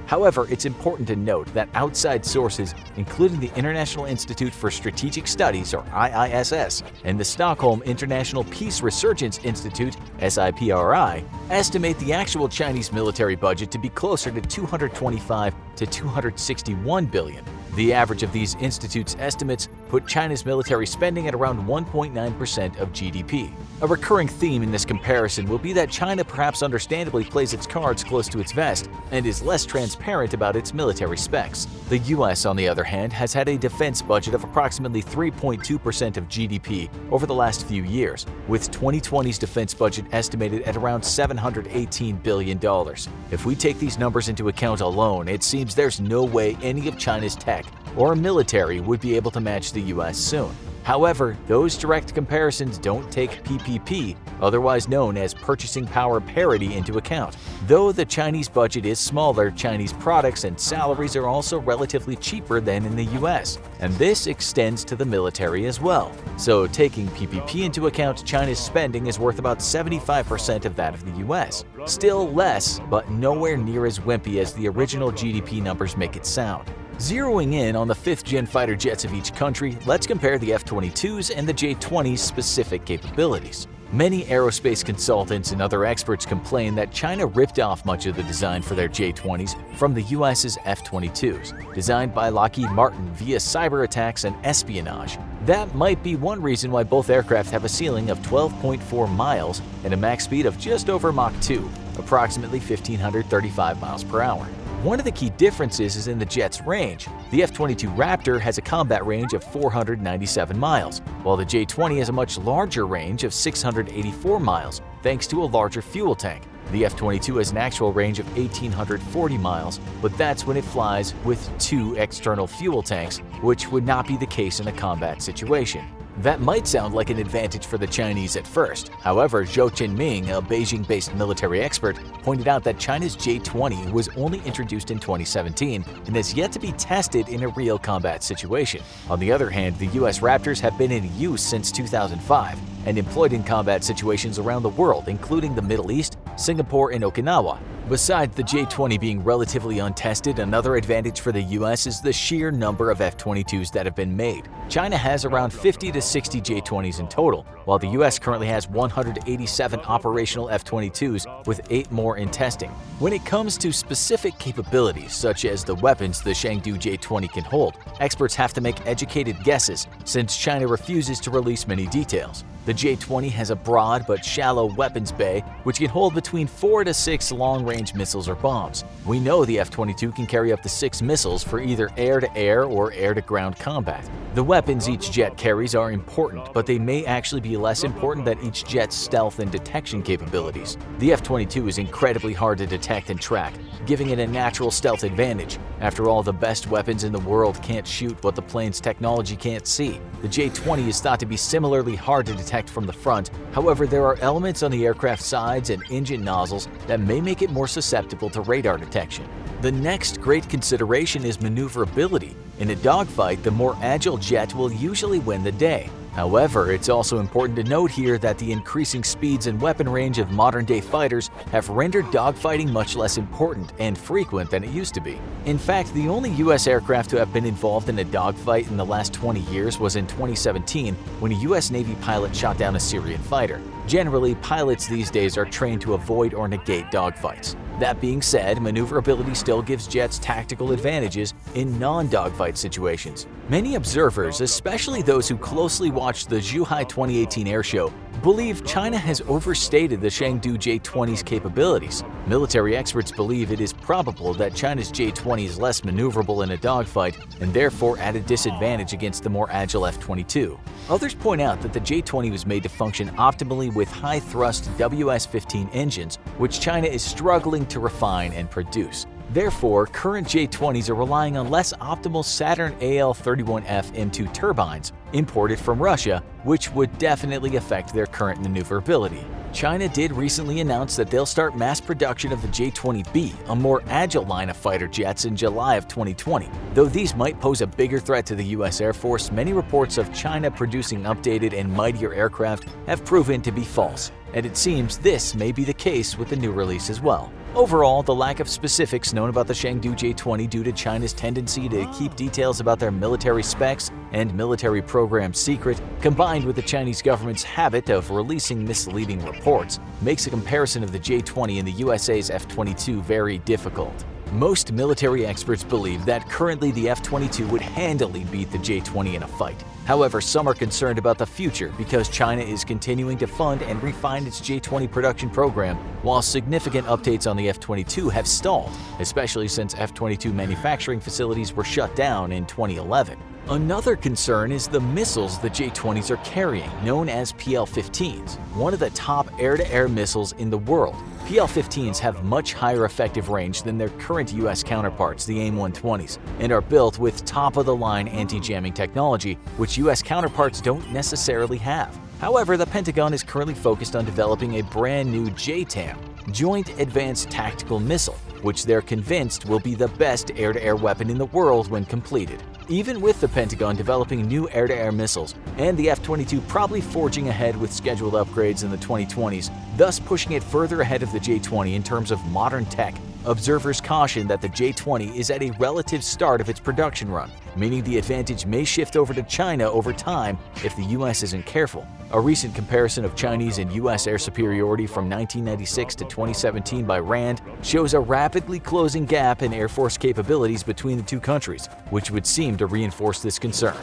However, it's important to note that outside sources, including the International Institute for Strategic Studies, or IISS, and the Stockholm International Peace Research Institute, SIPRI, estimate the actual Chinese military budget to be closer to $225 to $261 billion. The average of these institutes' estimates put China's military spending at around 1.9% of GDP. A recurring theme in this comparison will be that China perhaps understandably plays its cards close to its vest and is less transparent about its military specs. The US, on the other hand, has had a defense budget of approximately 3.2% of GDP over the last few years, with 2020's defense budget estimated at around $718 billion. If we take these numbers into account alone, it seems there's no way any of China's tech or military would be able to match the US soon. However, those direct comparisons don't take PPP, otherwise known as purchasing power parity, into account. Though the Chinese budget is smaller, Chinese products and salaries are also relatively cheaper than in the US, and this extends to the military as well. So taking PPP into account, China's spending is worth about 75% of that of the US. Still less, but nowhere near as wimpy as the original GDP numbers make it sound. Zeroing in on the 5th-gen fighter jets of each country, let's compare the F-22s and the J-20's specific capabilities. Many aerospace consultants and other experts complain that China ripped off much of the design for their J-20s from the US's F-22s, designed by Lockheed Martin via cyber attacks and espionage. That might be one reason why both aircraft have a ceiling of 12.4 miles and a max speed of just over Mach 2, approximately 1,535 miles per hour. One of the key differences is in the jet's range. The F-22 Raptor has a combat range of 497 miles, while the J-20 has a much larger range of 684 miles, thanks to a larger fuel tank. The F-22 has an actual range of 1,840 miles, but that's when it flies with 2 external fuel tanks, which would not be the case in a combat situation. That might sound like an advantage for the Chinese at first. However, Zhou Qinming, a Beijing-based military expert, pointed out that China's J-20 was only introduced in 2017 and has yet to be tested in a real combat situation. On the other hand, the US Raptors have been in use since 2005 and employed in combat situations around the world, including the Middle East, Singapore, and Okinawa. Besides the J-20 being relatively untested, another advantage for the US is the sheer number of F-22s that have been made. China has around 50 to 60 J-20s in total, while the US currently has 187 operational F-22s with 8 more in testing. When it comes to specific capabilities, such as the weapons the Chengdu J-20 can hold, experts have to make educated guesses since China refuses to release many details. The J-20 has a broad but shallow weapons bay, which can hold between 4 to 6 long-range missiles or bombs. We know the F-22 can carry up to 6 missiles for either air-to-air or air-to-ground combat. The weapons each jet carries are important, but they may actually be less important than each jet's stealth and detection capabilities. The F-22 is incredibly hard to detect and track, giving it a natural stealth advantage. After all, the best weapons in the world can't shoot what the plane's technology can't see. The J-20 is thought to be similarly hard to detect from the front. However, there are elements on the aircraft sides and engine nozzles that may make it more susceptible to radar detection. The next great consideration is maneuverability. In a dogfight, the more agile jet will usually win the day. However, it's also important to note here that the increasing speeds and weapon range of modern-day fighters have rendered dogfighting much less important and frequent than it used to be. In fact, the only US aircraft to have been involved in a dogfight in the last 20 years was in 2017 when a US Navy pilot shot down a Syrian fighter. Generally, pilots these days are trained to avoid or negate dogfights. That being said, maneuverability still gives jets tactical advantages in non-dogfight situations. Many observers, especially those who closely watched the Zhuhai 2018 air show, believe China has overstated the Chengdu J-20's capabilities. Military experts believe it is probable that China's J-20 is less maneuverable in a dogfight and therefore at a disadvantage against the more agile F-22. Others point out that the J-20 was made to function optimally with high-thrust WS-15 engines, which China is struggling to refine and produce. Therefore, current J-20s are relying on less optimal Saturn AL-31F M2 turbines imported from Russia, which would definitely affect their current maneuverability. China did recently announce that they'll start mass production of the J-20B, a more agile line of fighter jets, in July of 2020. Though these might pose a bigger threat to the U.S. Air Force, many reports of China producing updated and mightier aircraft have proven to be false, and it seems this may be the case with the new release as well. Overall, the lack of specifics known about the Chengdu J-20 due to China's tendency to keep details about their military specs and military programs secret, combined with the Chinese government's habit of releasing misleading reports, makes a comparison of the J-20 and the USA's F-22 very difficult. Most military experts believe that currently the F-22 would handily beat the J-20 in a fight. However, some are concerned about the future because China is continuing to fund and refine its J-20 production program, while significant updates on the F-22 have stalled, especially since F-22 manufacturing facilities were shut down in 2011. Another concern is the missiles the J-20s are carrying, known as PL-15s, one of the top air-to-air missiles in the world. PL-15s have much higher effective range than their current U.S. counterparts, the AIM-120s, and are built with top-of-the-line anti-jamming technology, which U.S. counterparts don't necessarily have. However, the Pentagon is currently focused on developing a brand new JTAM, Joint Advanced Tactical Missile, which they're convinced will be the best air-to-air weapon in the world when completed. Even with the Pentagon developing new air-to-air missiles and the F-22 probably forging ahead with scheduled upgrades in the 2020s, thus pushing it further ahead of the J-20 in terms of modern tech, observers caution that the J-20 is at a relative start of its production run, meaning the advantage may shift over to China over time if the U.S. isn't careful. A recent comparison of Chinese and U.S. air superiority from 1996 to 2017 by RAND shows a rapidly closing gap in Air Force capabilities between the two countries, which would seem to reinforce this concern.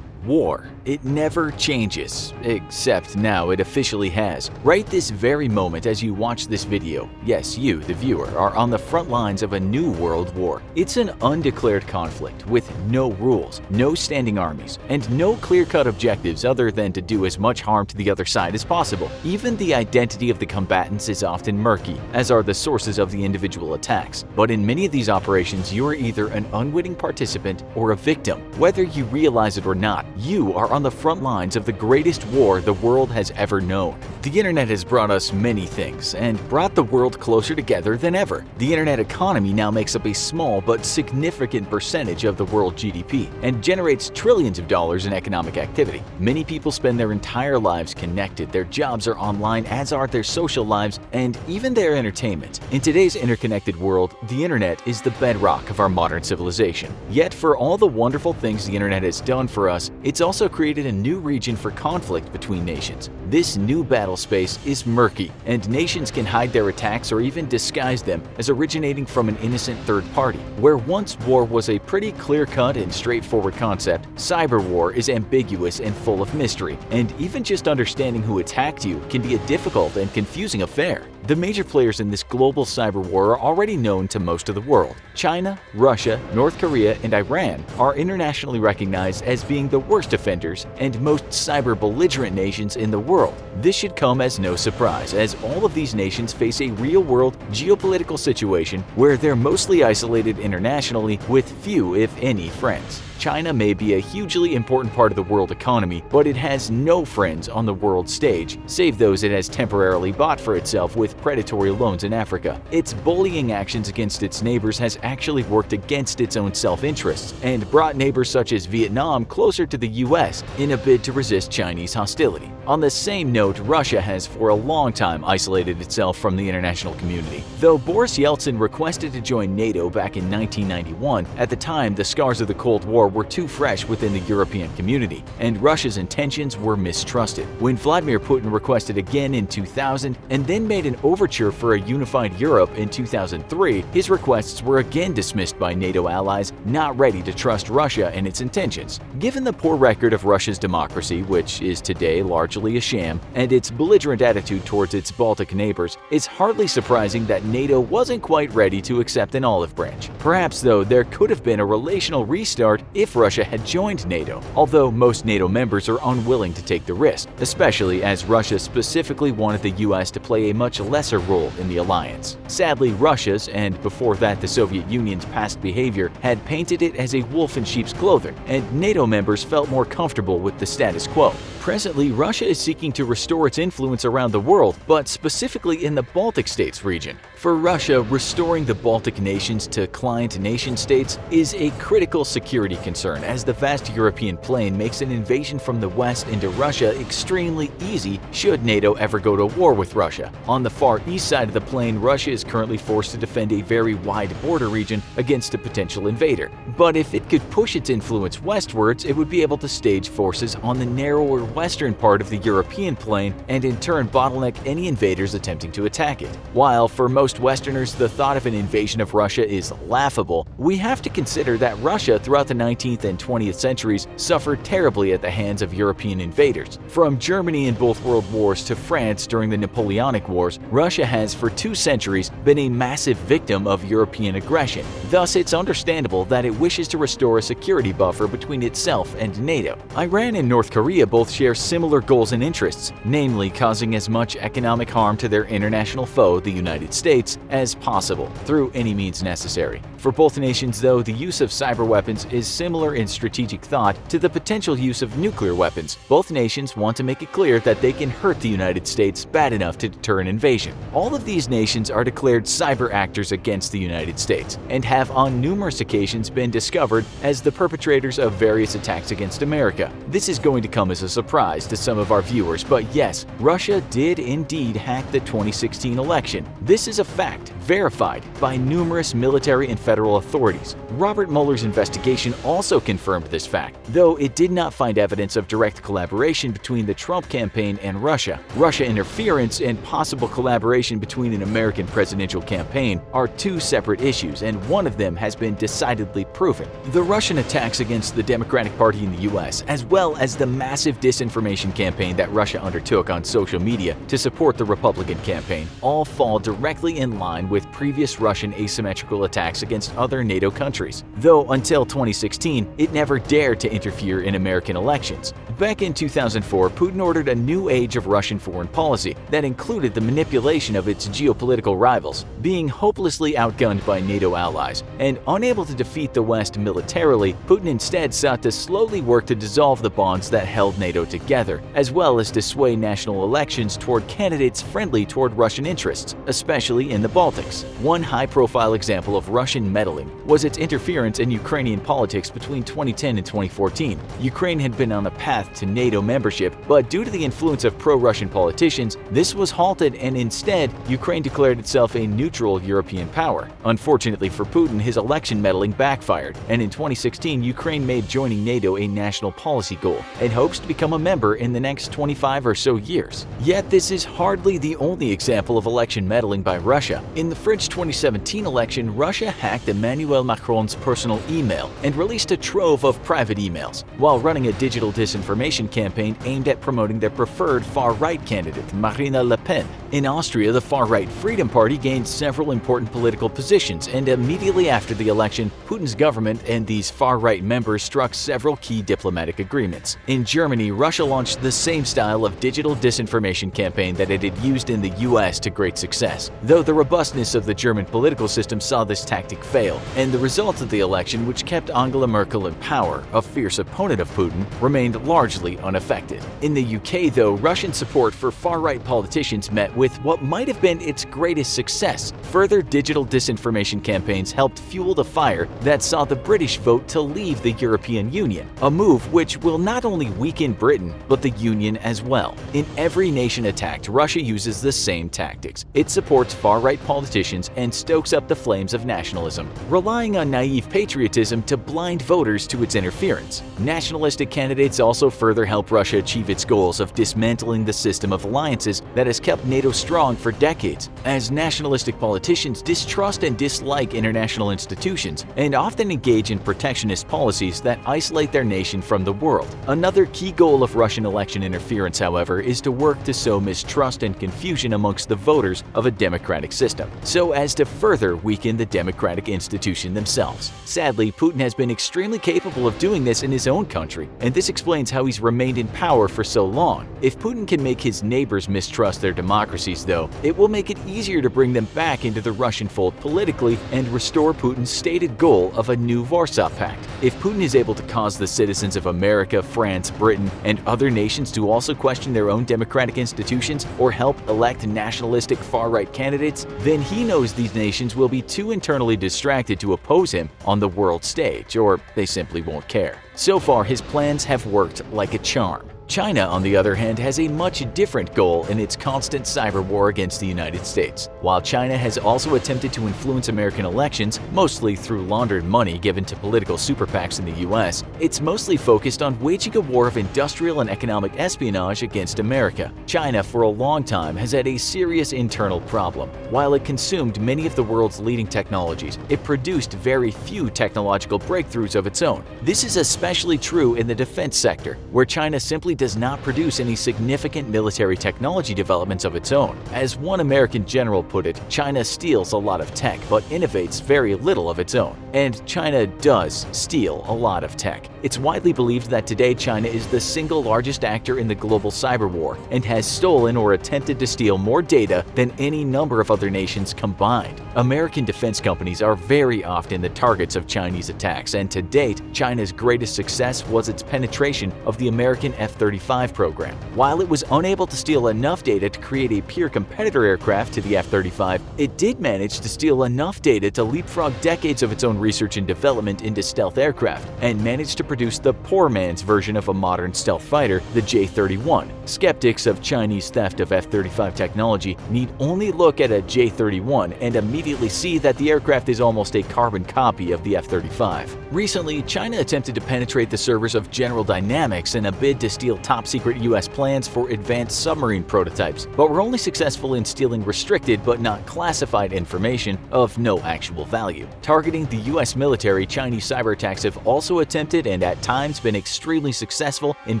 War. It never changes, except now it officially has. Right this very moment as you watch this video, yes, you, the viewer, are on the front lines of a new world war. It's an undeclared conflict with no rules, no standing armies, and no clear-cut objectives other than to do as much harm to the other side as possible. Even the identity of the combatants is often murky, as are the sources of the individual attacks. But in many of these operations, you are either an unwitting participant or a victim. Whether you realize it or not, you are on the front lines of the greatest war the world has ever known. The internet has brought us many things and brought the world closer together than ever. The internet economy now makes up a small but significant percentage of the world GDP and generates trillions of dollars in economic activity. Many people spend their entire lives connected. Their jobs are online, as are their social lives and even their entertainment. In today's interconnected world, the internet is the bedrock of our modern civilization. Yet for all the wonderful things the internet has done for us, it's also created a new region for conflict between nations. This new battle space is murky, and nations can hide their attacks or even disguise them as originating from an innocent third party. Where once war was a pretty clear-cut and straightforward concept, cyber war is ambiguous and full of mystery, and even just understanding who attacked you can be a difficult and confusing affair. The major players in this global cyber war are already known to most of the world. China, Russia, North Korea, and Iran are internationally recognized as being the worst offenders and most cyber-belligerent nations in the world. This should come as no surprise, as all of these nations face a real-world geopolitical situation where they're mostly isolated internationally with few, if any, friends. China may be a hugely important part of the world economy, but it has no friends on the world stage, save those it has temporarily bought for itself with predatory loans in Africa. Its bullying actions against its neighbors has actually worked against its own self-interests and brought neighbors such as Vietnam closer to the US in a bid to resist Chinese hostility. On the same note, Russia has for a long time isolated itself from the international community. Though Boris Yeltsin requested to join NATO back in 1991, at the time the scars of the Cold War War were too fresh within the European community, and Russia's intentions were mistrusted. When Vladimir Putin requested again in 2000 and then made an overture for a unified Europe in 2003, his requests were again dismissed by NATO allies not ready to trust Russia and its intentions. Given the poor record of Russia's democracy, which is today largely a sham, and its belligerent attitude towards its Baltic neighbors, it's hardly surprising that NATO wasn't quite ready to accept an olive branch. Perhaps, though, there could have been a relational restart if Russia had joined NATO, although most NATO members are unwilling to take the risk, especially as Russia specifically wanted the US to play a much lesser role in the alliance. Sadly, Russia's, and before that the Soviet Union's past behavior had painted it as a wolf in sheep's clothing, and NATO members felt more comfortable with the status quo. Presently, Russia is seeking to restore its influence around the world, but specifically in the Baltic states region. For Russia, restoring the Baltic nations to client nation-states is a critical security concern, as the vast European plain makes an invasion from the west into Russia extremely easy should NATO ever go to war with Russia. On the far east side of the plain, Russia is currently forced to defend a very wide border region against a potential invader. But if it could push its influence westwards, it would be able to stage forces on the narrower western part of the European plain and in turn bottleneck any invaders attempting to attack it. While for most Westerners the thought of an invasion of Russia is laughable, we have to consider that Russia throughout the 19th and 20th centuries suffered terribly at the hands of European invaders. From Germany in both world wars to France during the Napoleonic Wars, Russia has for 2 centuries been a massive victim of European aggression. Thus, it's understandable that it wishes to restore a security buffer between itself and NATO. Iran and North Korea both share similar goals and interests, namely causing as much economic harm to their international foe, the United States, as possible, through any means necessary. For both nations, though, the use of cyber weapons is similar in strategic thought to the potential use of nuclear weapons. Both nations want to make it clear that they can hurt the United States bad enough to deter an invasion. All of these nations are declared cyber actors against the United States, and have on numerous occasions been discovered as the perpetrators of various attacks against America. This is going to come as a surprise to some of our viewers, but yes, Russia did indeed hack the 2016 election. This is a fact, verified by numerous military and federal authorities. Robert Mueller's investigation also confirmed this fact, though it did not find evidence of direct collaboration between the Trump campaign and Russia. Russia interference and possible collaboration between an American presidential campaign are 2 separate issues, and one of them has been decidedly proven. The Russian attacks against the Democratic Party in the US, as well as the massive disinformation campaign that Russia undertook on social media to support the Republican campaign, all fall directly in line with previous Russian asymmetrical attacks against other NATO countries, though until 2016, it never dared to interfere in American elections. Back in 2004, Putin ordered a new age of Russian foreign policy that included the manipulation of its geopolitical rivals. Being hopelessly outgunned by NATO allies and unable to defeat the West militarily, Putin instead sought to slowly work to dissolve the bonds that held NATO together, as well as to sway national elections toward candidates friendly toward Russian interests, especially in the Baltics. One high-profile example of Russian meddling was its interference in Ukrainian politics between 2010 and 2014. Ukraine had been on a path to NATO membership, but due to the influence of pro-Russian politicians, this was halted, and instead, Ukraine declared itself a neutral European power. Unfortunately for Putin, his election meddling backfired, and in 2016, Ukraine made joining NATO a national policy goal and hopes to become a member in the next 25 or so years. Yet this is hardly the only example of election meddling by Russia. In the French 2017 election, Russia hacked Emmanuel Macron's personal email and released a trove of private emails, while running a digital disinformation campaign aimed at promoting their preferred far-right candidate, Marine Le Pen. In Austria, the far-right Freedom Party gained several important political positions, and immediately after the election, Putin's government and these far-right members struck several key diplomatic agreements. In Germany, Russia launched the same style of digital disinformation campaign that it had used in the US to great success, though the robustness of the German political system saw this tactic fail, and the result of the election, which kept Angela Merkel in power, a fierce opponent of Putin, remained largely unaffected. In the UK, though, Russian support for far-right politicians met with what might have been its greatest success. Further digital disinformation campaigns helped fuel the fire that saw the British vote to leave the European Union, a move which will not only weaken Britain, but the Union as well. In every nation attacked, Russia uses the same tactics. It supports far-right politicians and stokes up the flames of nationalism. Relying on naive patriotism to blind voters to its interference. Nationalistic candidates also further help Russia achieve its goals of dismantling the system of alliances that has kept NATO strong for decades, as nationalistic politicians distrust and dislike international institutions and often engage in protectionist policies that isolate their nation from the world. Another key goal of Russian election interference, however, is to work to sow mistrust and confusion amongst the voters of a democratic system, so as to further weaken the democratic institution themselves. Sadly, Putin has been extremely capable of doing this in his own country, and this explains how he's remained in power for so long. If Putin can make his neighbors mistrust their democracies, though, it will make it easier to bring them back into the Russian fold politically and restore Putin's stated goal of a new Warsaw Pact. If Putin is able to cause the citizens of America, France, Britain, and other nations to also question their own democratic institutions or help elect nationalistic far-right candidates, then he knows these nations will be too internally distracted to oppose him on the world stage, or they simply won't care. So far, his plans have worked like a charm. China, on the other hand, has a much different goal in its constant cyber war against the United States. While China has also attempted to influence American elections, mostly through laundered money given to political super PACs in the US, it's mostly focused on waging a war of industrial and economic espionage against America. China, for a long time, has had a serious internal problem. While it consumed many of the world's leading technologies, it produced very few technological breakthroughs of its own. This is especially true in the defense sector, where China simply does not produce any significant military technology developments of its own. As one American general put it, China steals a lot of tech but innovates very little of its own. And China does steal a lot of tech. It's widely believed that today China is the single largest actor in the global cyber war and has stolen or attempted to steal more data than any number of other nations combined. American defense companies are very often the targets of Chinese attacks, and to date, China's greatest success was its penetration of the American F-35 program. While it was unable to steal enough data to create a peer competitor aircraft to the F-35, it did manage to steal enough data to leapfrog decades of its own research and development into stealth aircraft, and managed to produce the poor man's version of a modern stealth fighter, the J-31. Skeptics of Chinese theft of F-35 technology need only look at a J-31 and immediately see that the aircraft is almost a carbon copy of the F-35. Recently, China attempted to penetrate the servers of General Dynamics in a bid to steal top-secret US plans for advanced submarine prototypes, but were only successful in stealing restricted but not classified information of no actual value. Targeting the US military, Chinese cyber attacks have also attempted and at times been extremely successful in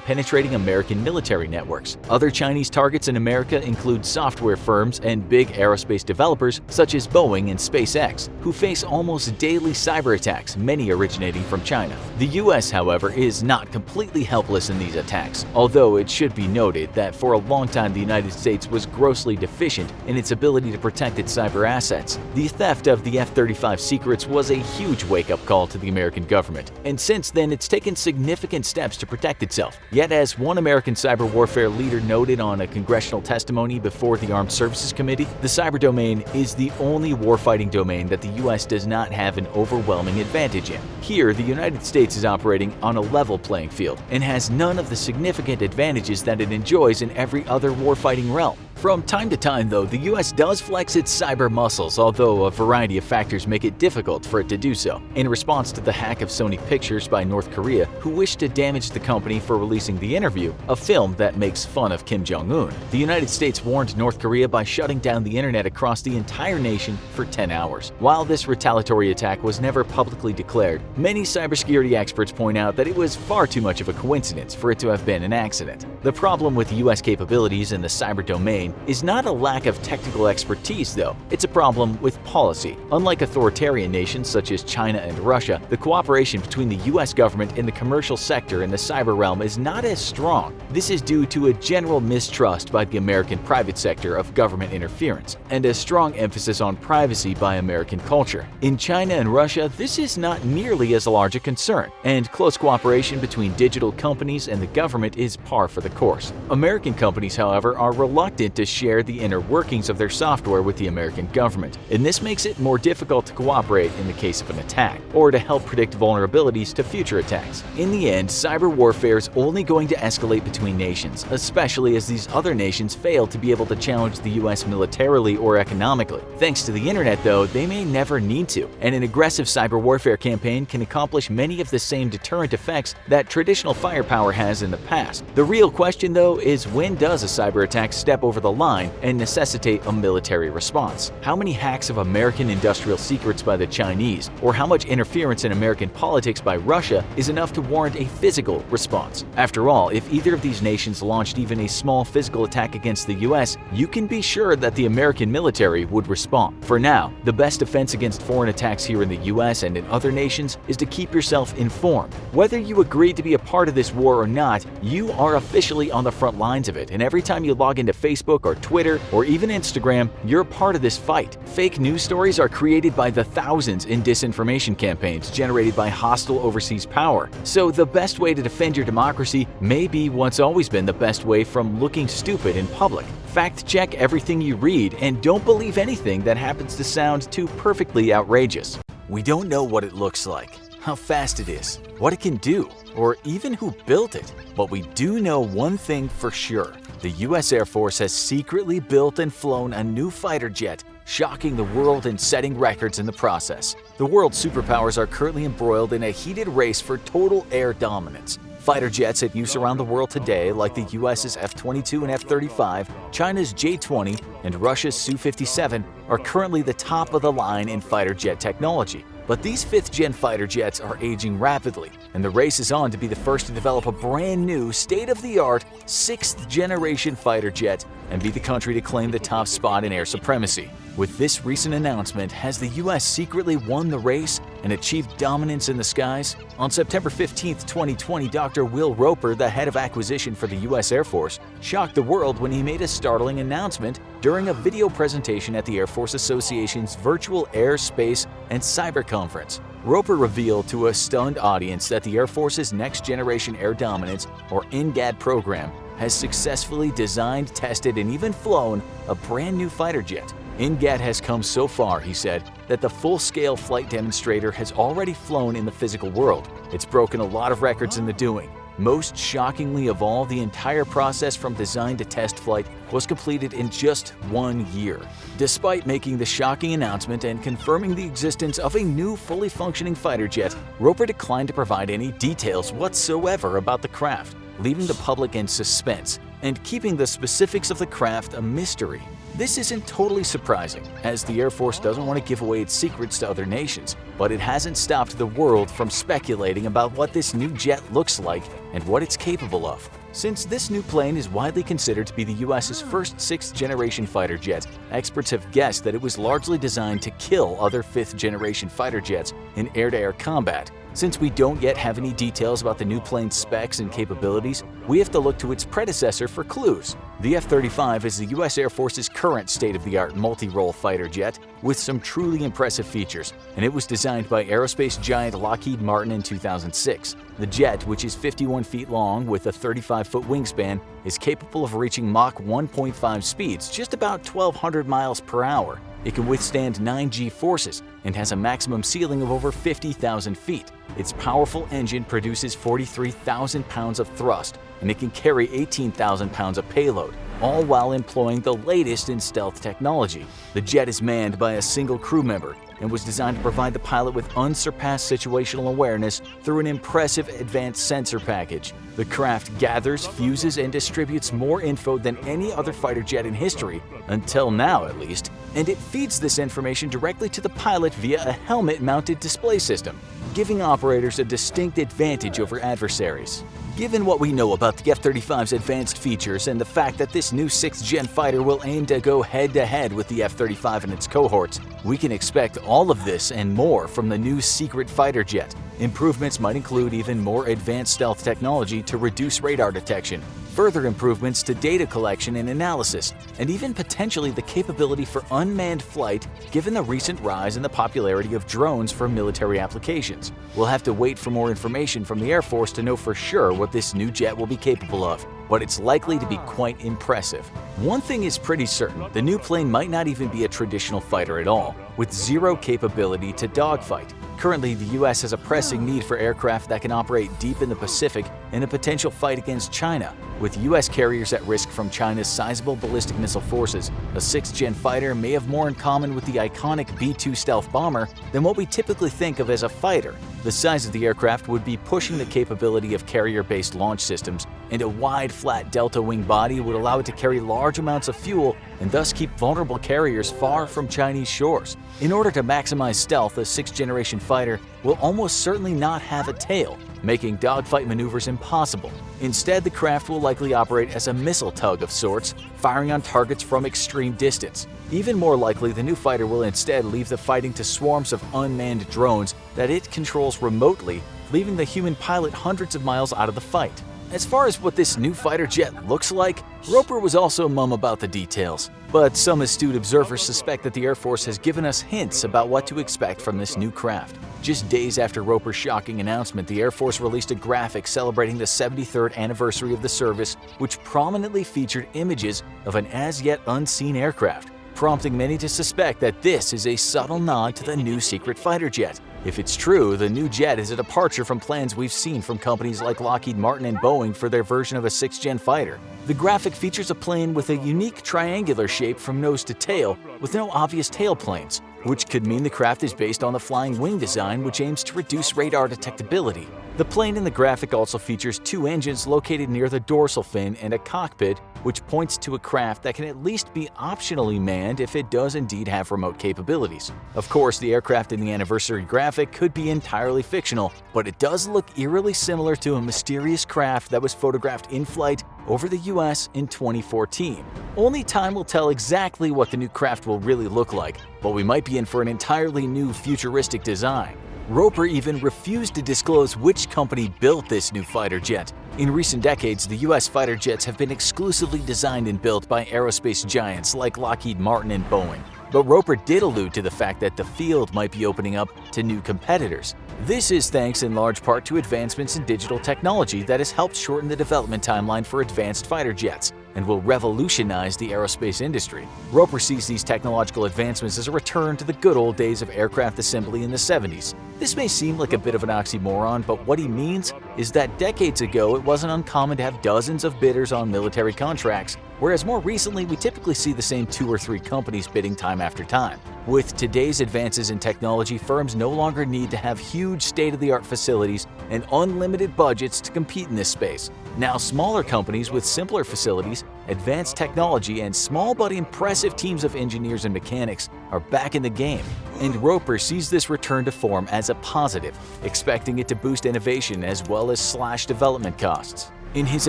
penetrating American military networks. Other Chinese targets in America include software firms and big aerospace developers such as Boeing and SpaceX, who face almost daily cyber attacks, many originating from China. The US, however, is not completely helpless in these attacks, although it should be noted that for a long time the United States was grossly deficient in its ability to protect its cyber assets. The theft of the F-35 secrets was a huge wake-up call to the American government, and since then it's taken significant steps to protect itself. Yet, as one American cyber warfare leader noted on a congressional testimony before the Armed Services Committee, the cyber domain is the only warfighting domain that the US does not have an overwhelming advantage in. Here, the United States is operating on a level playing field and has none of the significant advantages that it enjoys in every other warfighting realm. From time to time, though, the US does flex its cyber muscles, although a variety of factors make it difficult for it to do so. In response to the hack of Sony Pictures by North Korea, who wished to damage the company for releasing The Interview, a film that makes fun of Kim Jong-un, the United States warned North Korea by shutting down the internet across the entire nation for 10 hours. While this retaliatory attack was never publicly declared, many cybersecurity experts point out that it was far too much of a coincidence for it to have been an accident. The problem with US capabilities in the cyber domain is not a lack of technical expertise, though. It's a problem with policy. Unlike authoritarian nations such as China and Russia, the cooperation between the US government and the commercial sector in the cyber realm is not as strong. This is due to a general mistrust by the American private sector of government interference, and a strong emphasis on privacy by American culture. In China and Russia, this is not nearly as large a concern, and close cooperation between digital companies and the government is par for the course. American companies, however, are reluctant to to share the inner workings of their software with the American government, and this makes it more difficult to cooperate in the case of an attack, or to help predict vulnerabilities to future attacks. In the end, cyber warfare is only going to escalate between nations, especially as these other nations fail to be able to challenge the US militarily or economically. Thanks to the internet, though, they may never need to, and an aggressive cyber warfare campaign can accomplish many of the same deterrent effects that traditional firepower has in the past. The real question, though, is when does a cyber attack step over the line and necessitate a military response? How many hacks of American industrial secrets by the Chinese, or how much interference in American politics by Russia is enough to warrant a physical response? After all, if either of these nations launched even a small physical attack against the US, you can be sure that the American military would respond. For now, the best defense against foreign attacks here in the US and in other nations is to keep yourself informed. Whether you agreed to be a part of this war or not, you are officially on the front lines of it, and every time you log into Facebook or Twitter or even Instagram, you're a part of this fight. Fake news stories are created by the thousands in disinformation campaigns generated by hostile overseas power. So the best way to defend your democracy may be what's always been the best way from looking stupid in public. Fact-check everything you read and don't believe anything that happens to sound too perfectly outrageous. We don't know what it looks like, how fast it is, what it can do, or even who built it. But we do know one thing for sure. The US Air Force has secretly built and flown a new fighter jet, shocking the world and setting records in the process. The world's superpowers are currently embroiled in a heated race for total air dominance. Fighter jets at use around the world today, like the US's F-22 and F-35, China's J-20, and Russia's Su-57, are currently the top of the line in fighter jet technology. But these 5th-gen fighter jets are aging rapidly, and the race is on to be the first to develop a brand new, state-of-the-art 6th-generation fighter jet and be the country to claim the top spot in air supremacy. With this recent announcement, has the US secretly won the race and achieved dominance in the skies? On September 15, 2020, Dr. Will Roper, the head of acquisition for the US Air Force, shocked the world when he made a startling announcement during a video presentation at the Air Force Association's virtual Air, Space, and Cyber Conference. Roper revealed to a stunned audience that the Air Force's Next Generation Air Dominance, or NGAD program, has successfully designed, tested, and even flown a brand new fighter jet. NGAD has come so far, he said, that the full-scale flight demonstrator has already flown in the physical world. It's broken a lot of records in the doing. Most shockingly of all, the entire process from design to test flight was completed in just 1 year. Despite making the shocking announcement and confirming the existence of a new fully functioning fighter jet, Roper declined to provide any details whatsoever about the craft, leaving the public in suspense and keeping the specifics of the craft a mystery. This isn't totally surprising, as the Air Force doesn't want to give away its secrets to other nations, but it hasn't stopped the world from speculating about what this new jet looks like and what it's capable of. Since this new plane is widely considered to be the US's first 6th-generation fighter jet, experts have guessed that it was largely designed to kill other 5th-generation fighter jets in air-to-air combat. Since we don't yet have any details about the new plane's specs and capabilities, we have to look to its predecessor for clues. The F-35 is the US Air Force's current state-of-the-art multi-role fighter jet with some truly impressive features, and it was designed by aerospace giant Lockheed Martin in 2006. The jet, which is 51 feet long with a 35-foot wingspan, is capable of reaching Mach 1.5 speeds, just about 1,200 miles per hour. It can withstand 9G forces and has a maximum ceiling of over 50,000 feet. Its powerful engine produces 43,000 pounds of thrust, and it can carry 18,000 pounds of payload, all while employing the latest in stealth technology. The jet is manned by a single crew member and was designed to provide the pilot with unsurpassed situational awareness through an impressive advanced sensor package. The craft gathers, fuses, and distributes more info than any other fighter jet in history, until now at least, and it feeds this information directly to the pilot via a helmet-mounted display system, giving operators a distinct advantage over adversaries. Given what we know about the F-35's advanced features and the fact that this new 6th-gen fighter will aim to go head-to-head with the F-35 and its cohorts, we can expect all of this and more from the new secret fighter jet. Improvements might include even more advanced stealth technology to reduce radar detection, further improvements to data collection and analysis, and even potentially the capability for unmanned flight given the recent rise in the popularity of drones for military applications. We'll have to wait for more information from the Air Force to know for sure what this new jet will be capable of. but it's likely to be quite impressive. One thing is pretty certain, the new plane might not even be a traditional fighter at all, with zero capability to dogfight. Currently, the US has a pressing need for aircraft that can operate deep in the Pacific in a potential fight against China. With US carriers at risk from China's sizable ballistic missile forces, a 6th-gen fighter may have more in common with the iconic B-2 stealth bomber than what we typically think of as a fighter. The size of the aircraft would be pushing the capability of carrier-based launch systems, and a wide, flat delta-wing body would allow it to carry large amounts of fuel and thus keep vulnerable carriers far from Chinese shores. In order to maximize stealth, a 6th-generation fighter will almost certainly not have a tail, making dogfight maneuvers impossible. Instead, the craft will likely operate as a missile tug of sorts, firing on targets from extreme distance. Even more likely, the new fighter will instead leave the fighting to swarms of unmanned drones that it controls remotely, leaving the human pilot hundreds of miles out of the fight. As far as what this new fighter jet looks like, Roper was also mum about the details. But some astute observers suspect that the Air Force has given us hints about what to expect from this new craft. Just days after Roper's shocking announcement, the Air Force released a graphic celebrating the 73rd anniversary of the service, which prominently featured images of an as-yet unseen aircraft, prompting many to suspect that this is a subtle nod to the new secret fighter jet. If it's true, the new jet is a departure from plans we've seen from companies like Lockheed Martin and Boeing for their version of a 6th-gen fighter. The graphic features a plane with a unique triangular shape from nose to tail, with no obvious tailplanes, which could mean the craft is based on the flying wing design, which aims to reduce radar detectability. The plane in the graphic also features 2 engines located near the dorsal fin and a cockpit, which points to a craft that can at least be optionally manned if it does indeed have remote capabilities. Of course, the aircraft in the anniversary graphic could be entirely fictional, but it does look eerily similar to a mysterious craft that was photographed in flight over the US in 2014. Only time will tell exactly what the new craft will really look like, but we might be in for an entirely new futuristic design. Roper even refused to disclose which company built this new fighter jet. In recent decades, the US fighter jets have been exclusively designed and built by aerospace giants like Lockheed Martin and Boeing. But Roper did allude to the fact that the field might be opening up to new competitors. This is thanks in large part to advancements in digital technology that has helped shorten the development timeline for advanced fighter jets and will revolutionize the aerospace industry. Roper sees these technological advancements as a return to the good old days of aircraft assembly in the 70s. This may seem like a bit of an oxymoron, but what he means is that decades ago it wasn't uncommon to have dozens of bidders on military contracts, whereas more recently we typically see the same 2 or 3 companies bidding time after time. With today's advances in technology, firms no longer need to have huge state-of-the-art facilities and unlimited budgets to compete in this space. Now, smaller companies with simpler facilities, advanced technology, and small but impressive teams of engineers and mechanics are back in the game, and Roper sees this return to form as a positive, expecting it to boost innovation as well as slash development costs. In his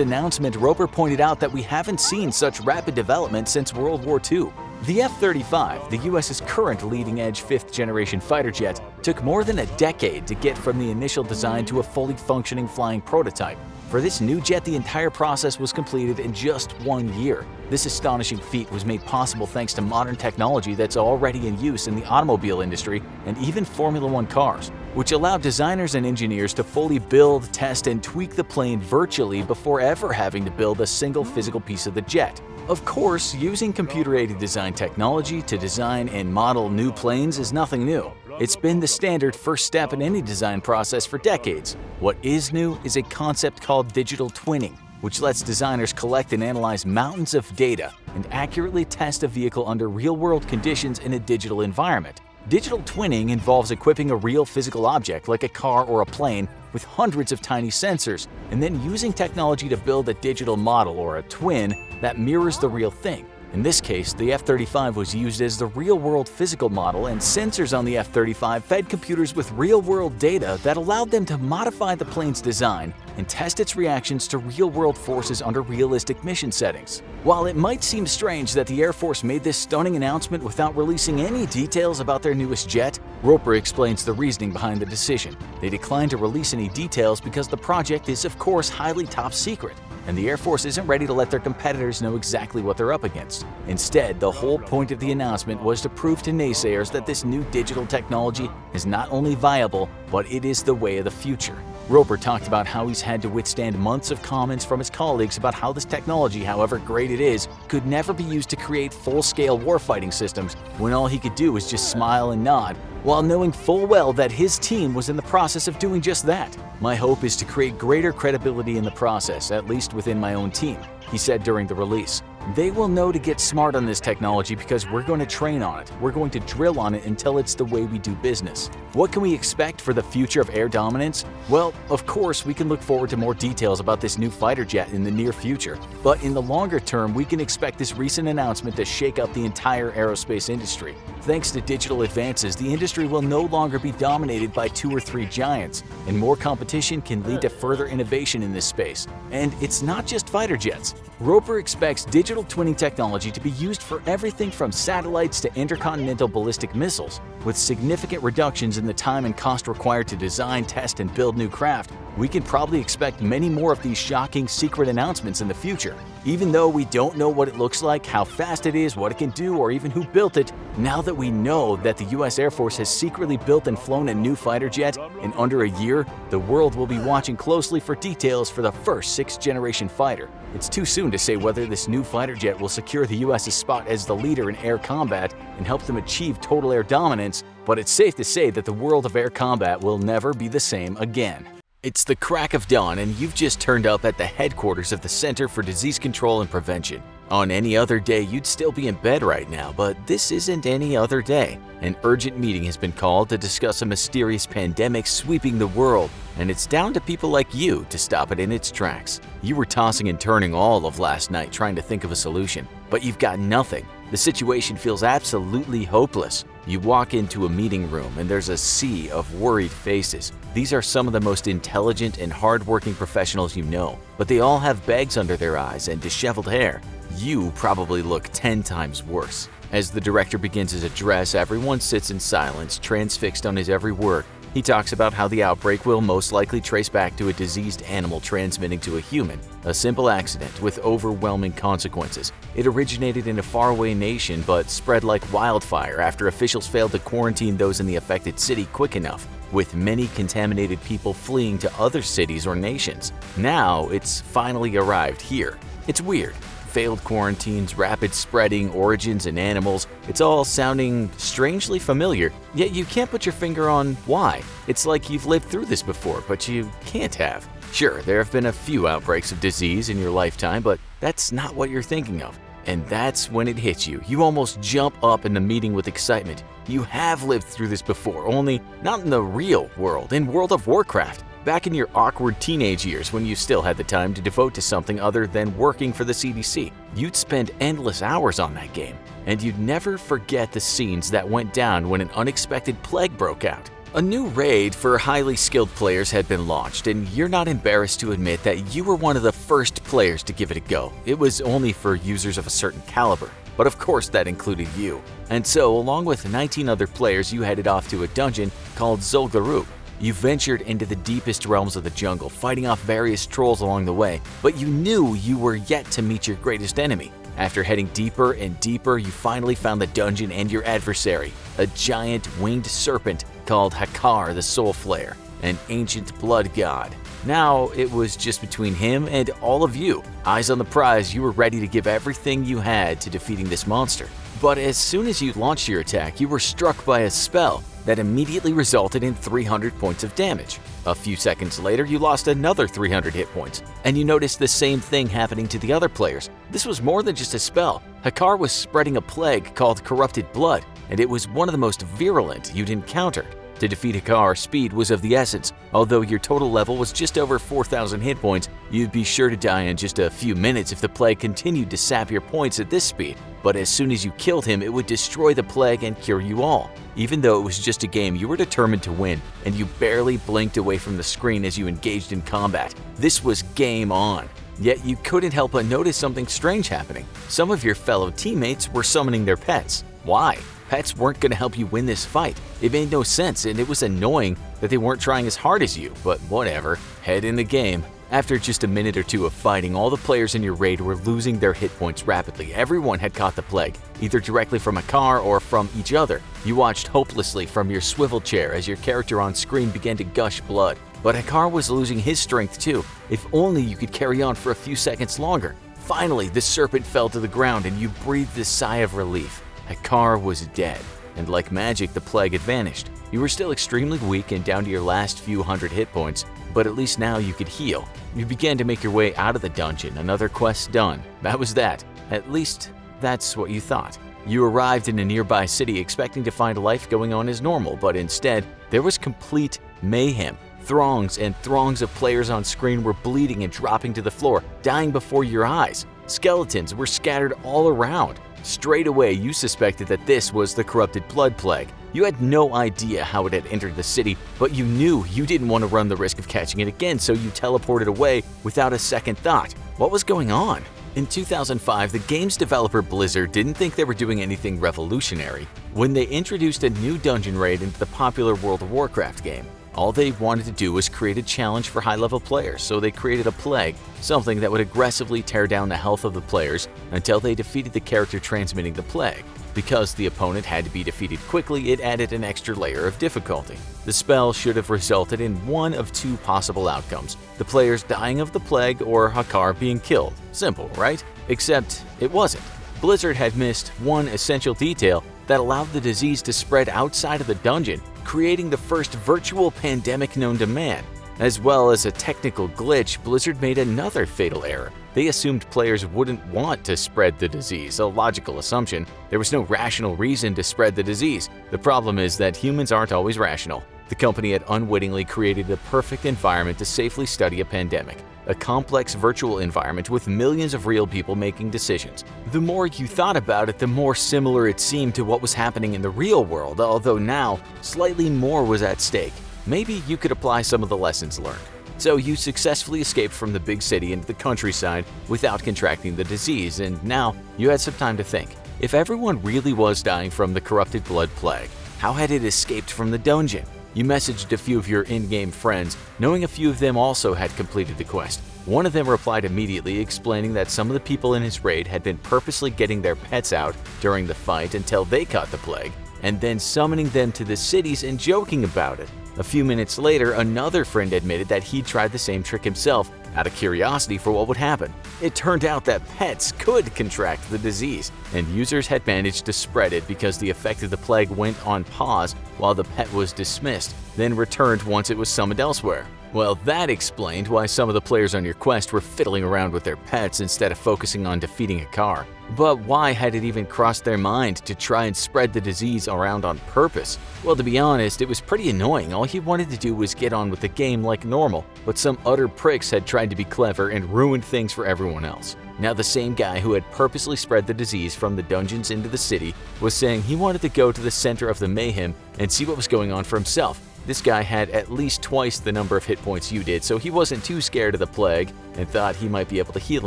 announcement, Roper pointed out that we haven't seen such rapid development since World War II. The F-35, the US's current leading-edge 5th-generation fighter jet, took more than a decade to get from the initial design to a fully functioning flying prototype. For this new jet, the entire process was completed in just 1 year. This astonishing feat was made possible thanks to modern technology that's already in use in the automobile industry and even Formula One cars, which allowed designers and engineers to fully build, test, and tweak the plane virtually before ever having to build a single physical piece of the jet. Of course, using computer-aided design technology to design and model new planes is nothing new. It's been the standard first step in any design process for decades. What is new is a concept called digital twinning, which lets designers collect and analyze mountains of data and accurately test a vehicle under real-world conditions in a digital environment. Digital twinning involves equipping a real physical object like a car or a plane with hundreds of tiny sensors, and then using technology to build a digital model or a twin that mirrors the real thing. In this case, the F-35 was used as the real-world physical model, and sensors on the F-35 fed computers with real-world data that allowed them to modify the plane's design and test its reactions to real-world forces under realistic mission settings. While it might seem strange that the Air Force made this stunning announcement without releasing any details about their newest jet, Roper explains the reasoning behind the decision. They declined to release any details because the project is, of course, highly top secret, and the Air Force isn't ready to let their competitors know exactly what they're up against. Instead, the whole point of the announcement was to prove to naysayers that this new digital technology is not only viable, but it is the way of the future. Roper talked about how he's had to withstand months of comments from his colleagues about how this technology, however great it is, could never be used to create full-scale warfighting systems when all he could do was just smile and nod, while knowing full well that his team was in the process of doing just that. "My hope is to create greater credibility in the process, at least within my own team," he said during the release. "They will know to get smart on this technology because we're going to train on it. We're going to drill on it until it's the way we do business." What can we expect for the future of air dominance? Well, of course, we can look forward to more details about this new fighter jet in the near future. But in the longer term, we can expect this recent announcement to shake up the entire aerospace industry. Thanks to digital advances, the industry will no longer be dominated by 2 or 3 giants, and more competition can lead to further innovation in this space. And it's not just fighter jets. Roper expects digital twinning technology to be used for everything from satellites to intercontinental ballistic missiles. With significant reductions in the time and cost required to design, test, and build new craft, we can probably expect many more of these shocking secret announcements in the future. Even though we don't know what it looks like, how fast it is, what it can do, or even who built it, now that we know that the US Air Force has secretly built and flown a new fighter jet, in under a year, the world will be watching closely for details for the first 6th-generation fighter. It's too soon to say whether this new fighter jet will secure the US's spot as the leader in air combat and help them achieve total air dominance, but it's safe to say that the world of air combat will never be the same again. It's the crack of dawn, and you've just turned up at the headquarters of the Center for Disease Control and Prevention. On any other day, you'd still be in bed right now, but this isn't any other day. An urgent meeting has been called to discuss a mysterious pandemic sweeping the world, and it's down to people like you to stop it in its tracks. You were tossing and turning all of last night trying to think of a solution, but you've got nothing. The situation feels absolutely hopeless. You walk into a meeting room and there's a sea of worried faces. These are some of the most intelligent and hardworking professionals you know, but they all have bags under their eyes and disheveled hair. You probably look 10 times worse. As the director begins his address, everyone sits in silence, transfixed on his every word. He talks about how the outbreak will most likely trace back to a diseased animal transmitting to a human, a simple accident with overwhelming consequences. It originated in a faraway nation but spread like wildfire after officials failed to quarantine those in the affected city quick enough, with many contaminated people fleeing to other cities or nations. Now it's finally arrived here. It's weird. Failed quarantines, rapid spreading, origins in animals, it's all sounding strangely familiar, yet you can't put your finger on why. It's like you've lived through this before, but you can't have. Sure, there have been a few outbreaks of disease in your lifetime, but that's not what you're thinking of. And that's when it hits you. You almost jump up in the meeting with excitement. You have lived through this before, only not in the real world, in World of Warcraft. Back in your awkward teenage years when you still had the time to devote to something other than working for the CDC, you'd spend endless hours on that game, and you'd never forget the scenes that went down when an unexpected plague broke out. A new raid for highly skilled players had been launched, and you're not embarrassed to admit that you were one of the first players to give it a go. It was only for users of a certain caliber, but of course that included you. And so, along with 19 other players, you headed off to a dungeon called Zul'Gurub. You ventured into the deepest realms of the jungle, fighting off various trolls along the way, but you knew you were yet to meet your greatest enemy. After heading deeper and deeper, you finally found the dungeon and your adversary, a giant winged serpent called Hakar the Soul Flayer, an ancient blood god. Now it was just between him and all of you. Eyes on the prize, you were ready to give everything you had to defeating this monster. But as soon as you launched your attack, you were struck by a spell that immediately resulted in 300 points of damage. A few seconds later, you lost another 300 hit points, and you noticed the same thing happening to the other players. This was more than just a spell. Hakar was spreading a plague called corrupted blood, and it was one of the most virulent you'd encountered. To defeat Hakar, speed was of the essence. Although your total level was just over 4,000 hit points, you'd be sure to die in just a few minutes if the plague continued to sap your points at this speed. But as soon as you killed him, it would destroy the plague and cure you all. Even though it was just a game, you were determined to win, and you barely blinked away from the screen as you engaged in combat. This was game on. Yet you couldn't help but notice something strange happening. Some of your fellow teammates were summoning their pets. Why? Pets weren't going to help you win this fight. It made no sense, and it was annoying that they weren't trying as hard as you, but whatever. Head in the game. After just a minute or two of fighting, all the players in your raid were losing their hit points rapidly. Everyone had caught the plague, either directly from a car or from each other. You watched hopelessly from your swivel chair as your character on screen began to gush blood. But Hakar was losing his strength too. If only you could carry on for a few seconds longer. Finally, the serpent fell to the ground and you breathed a sigh of relief. Hakar was dead, and like magic, the plague had vanished. You were still extremely weak and down to your last few hundred hit points, but at least now you could heal. You began to make your way out of the dungeon, another quest done. That was that. At least, that's what you thought. You arrived in a nearby city expecting to find life going on as normal, but instead, there was complete mayhem. Throngs and throngs of players on screen were bleeding and dropping to the floor, dying before your eyes. Skeletons were scattered all around. Straight away, you suspected that this was the corrupted blood plague. You had no idea how it had entered the city, but you knew you didn't want to run the risk of catching it again, so you teleported away without a second thought. What was going on? In 2005, the game's developer Blizzard didn't think they were doing anything revolutionary when they introduced a new dungeon raid into the popular World of Warcraft game. All they wanted to do was create a challenge for high-level players, so they created a plague, something that would aggressively tear down the health of the players until they defeated the character transmitting the plague. Because the opponent had to be defeated quickly, it added an extra layer of difficulty. The spell should have resulted in one of two possible outcomes: the players dying of the plague or Hakar being killed. Simple, right? Except it wasn't. Blizzard had missed one essential detail that allowed the disease to spread outside of the dungeon, creating the first virtual pandemic known to man. As well as a technical glitch, Blizzard made another fatal error. They assumed players wouldn't want to spread the disease, a logical assumption. There was no rational reason to spread the disease. The problem is that humans aren't always rational. The company had unwittingly created the perfect environment to safely study a pandemic. A complex virtual environment with millions of real people making decisions. The more you thought about it, the more similar it seemed to what was happening in the real world, although now, slightly more was at stake. Maybe you could apply some of the lessons learned. So you successfully escaped from the big city into the countryside without contracting the disease, and now you had some time to think. If everyone really was dying from the corrupted blood plague, how had it escaped from the dungeon? You messaged a few of your in-game friends, knowing a few of them also had completed the quest. One of them replied immediately, explaining that some of the people in his raid had been purposely getting their pets out during the fight until they caught the plague, and then summoning them to the cities and joking about it. A few minutes later, another friend admitted that he tried the same trick himself, out of curiosity for what would happen. It turned out that pets could contract the disease, and users had managed to spread it because the effect of the plague went on pause while the pet was dismissed, then returned once it was summoned elsewhere. Well, that explained why some of the players on your quest were fiddling around with their pets instead of focusing on defeating Hakar. But why had it even crossed their mind to try and spread the disease around on purpose? Well, to be honest, it was pretty annoying. All he wanted to do was get on with the game like normal, but some utter pricks had tried to be clever and ruined things for everyone else. Now the same guy who had purposely spread the disease from the dungeons into the city was saying he wanted to go to the center of the mayhem and see what was going on for himself. This guy had at least twice the number of hit points you did, so he wasn't too scared of the plague and thought he might be able to heal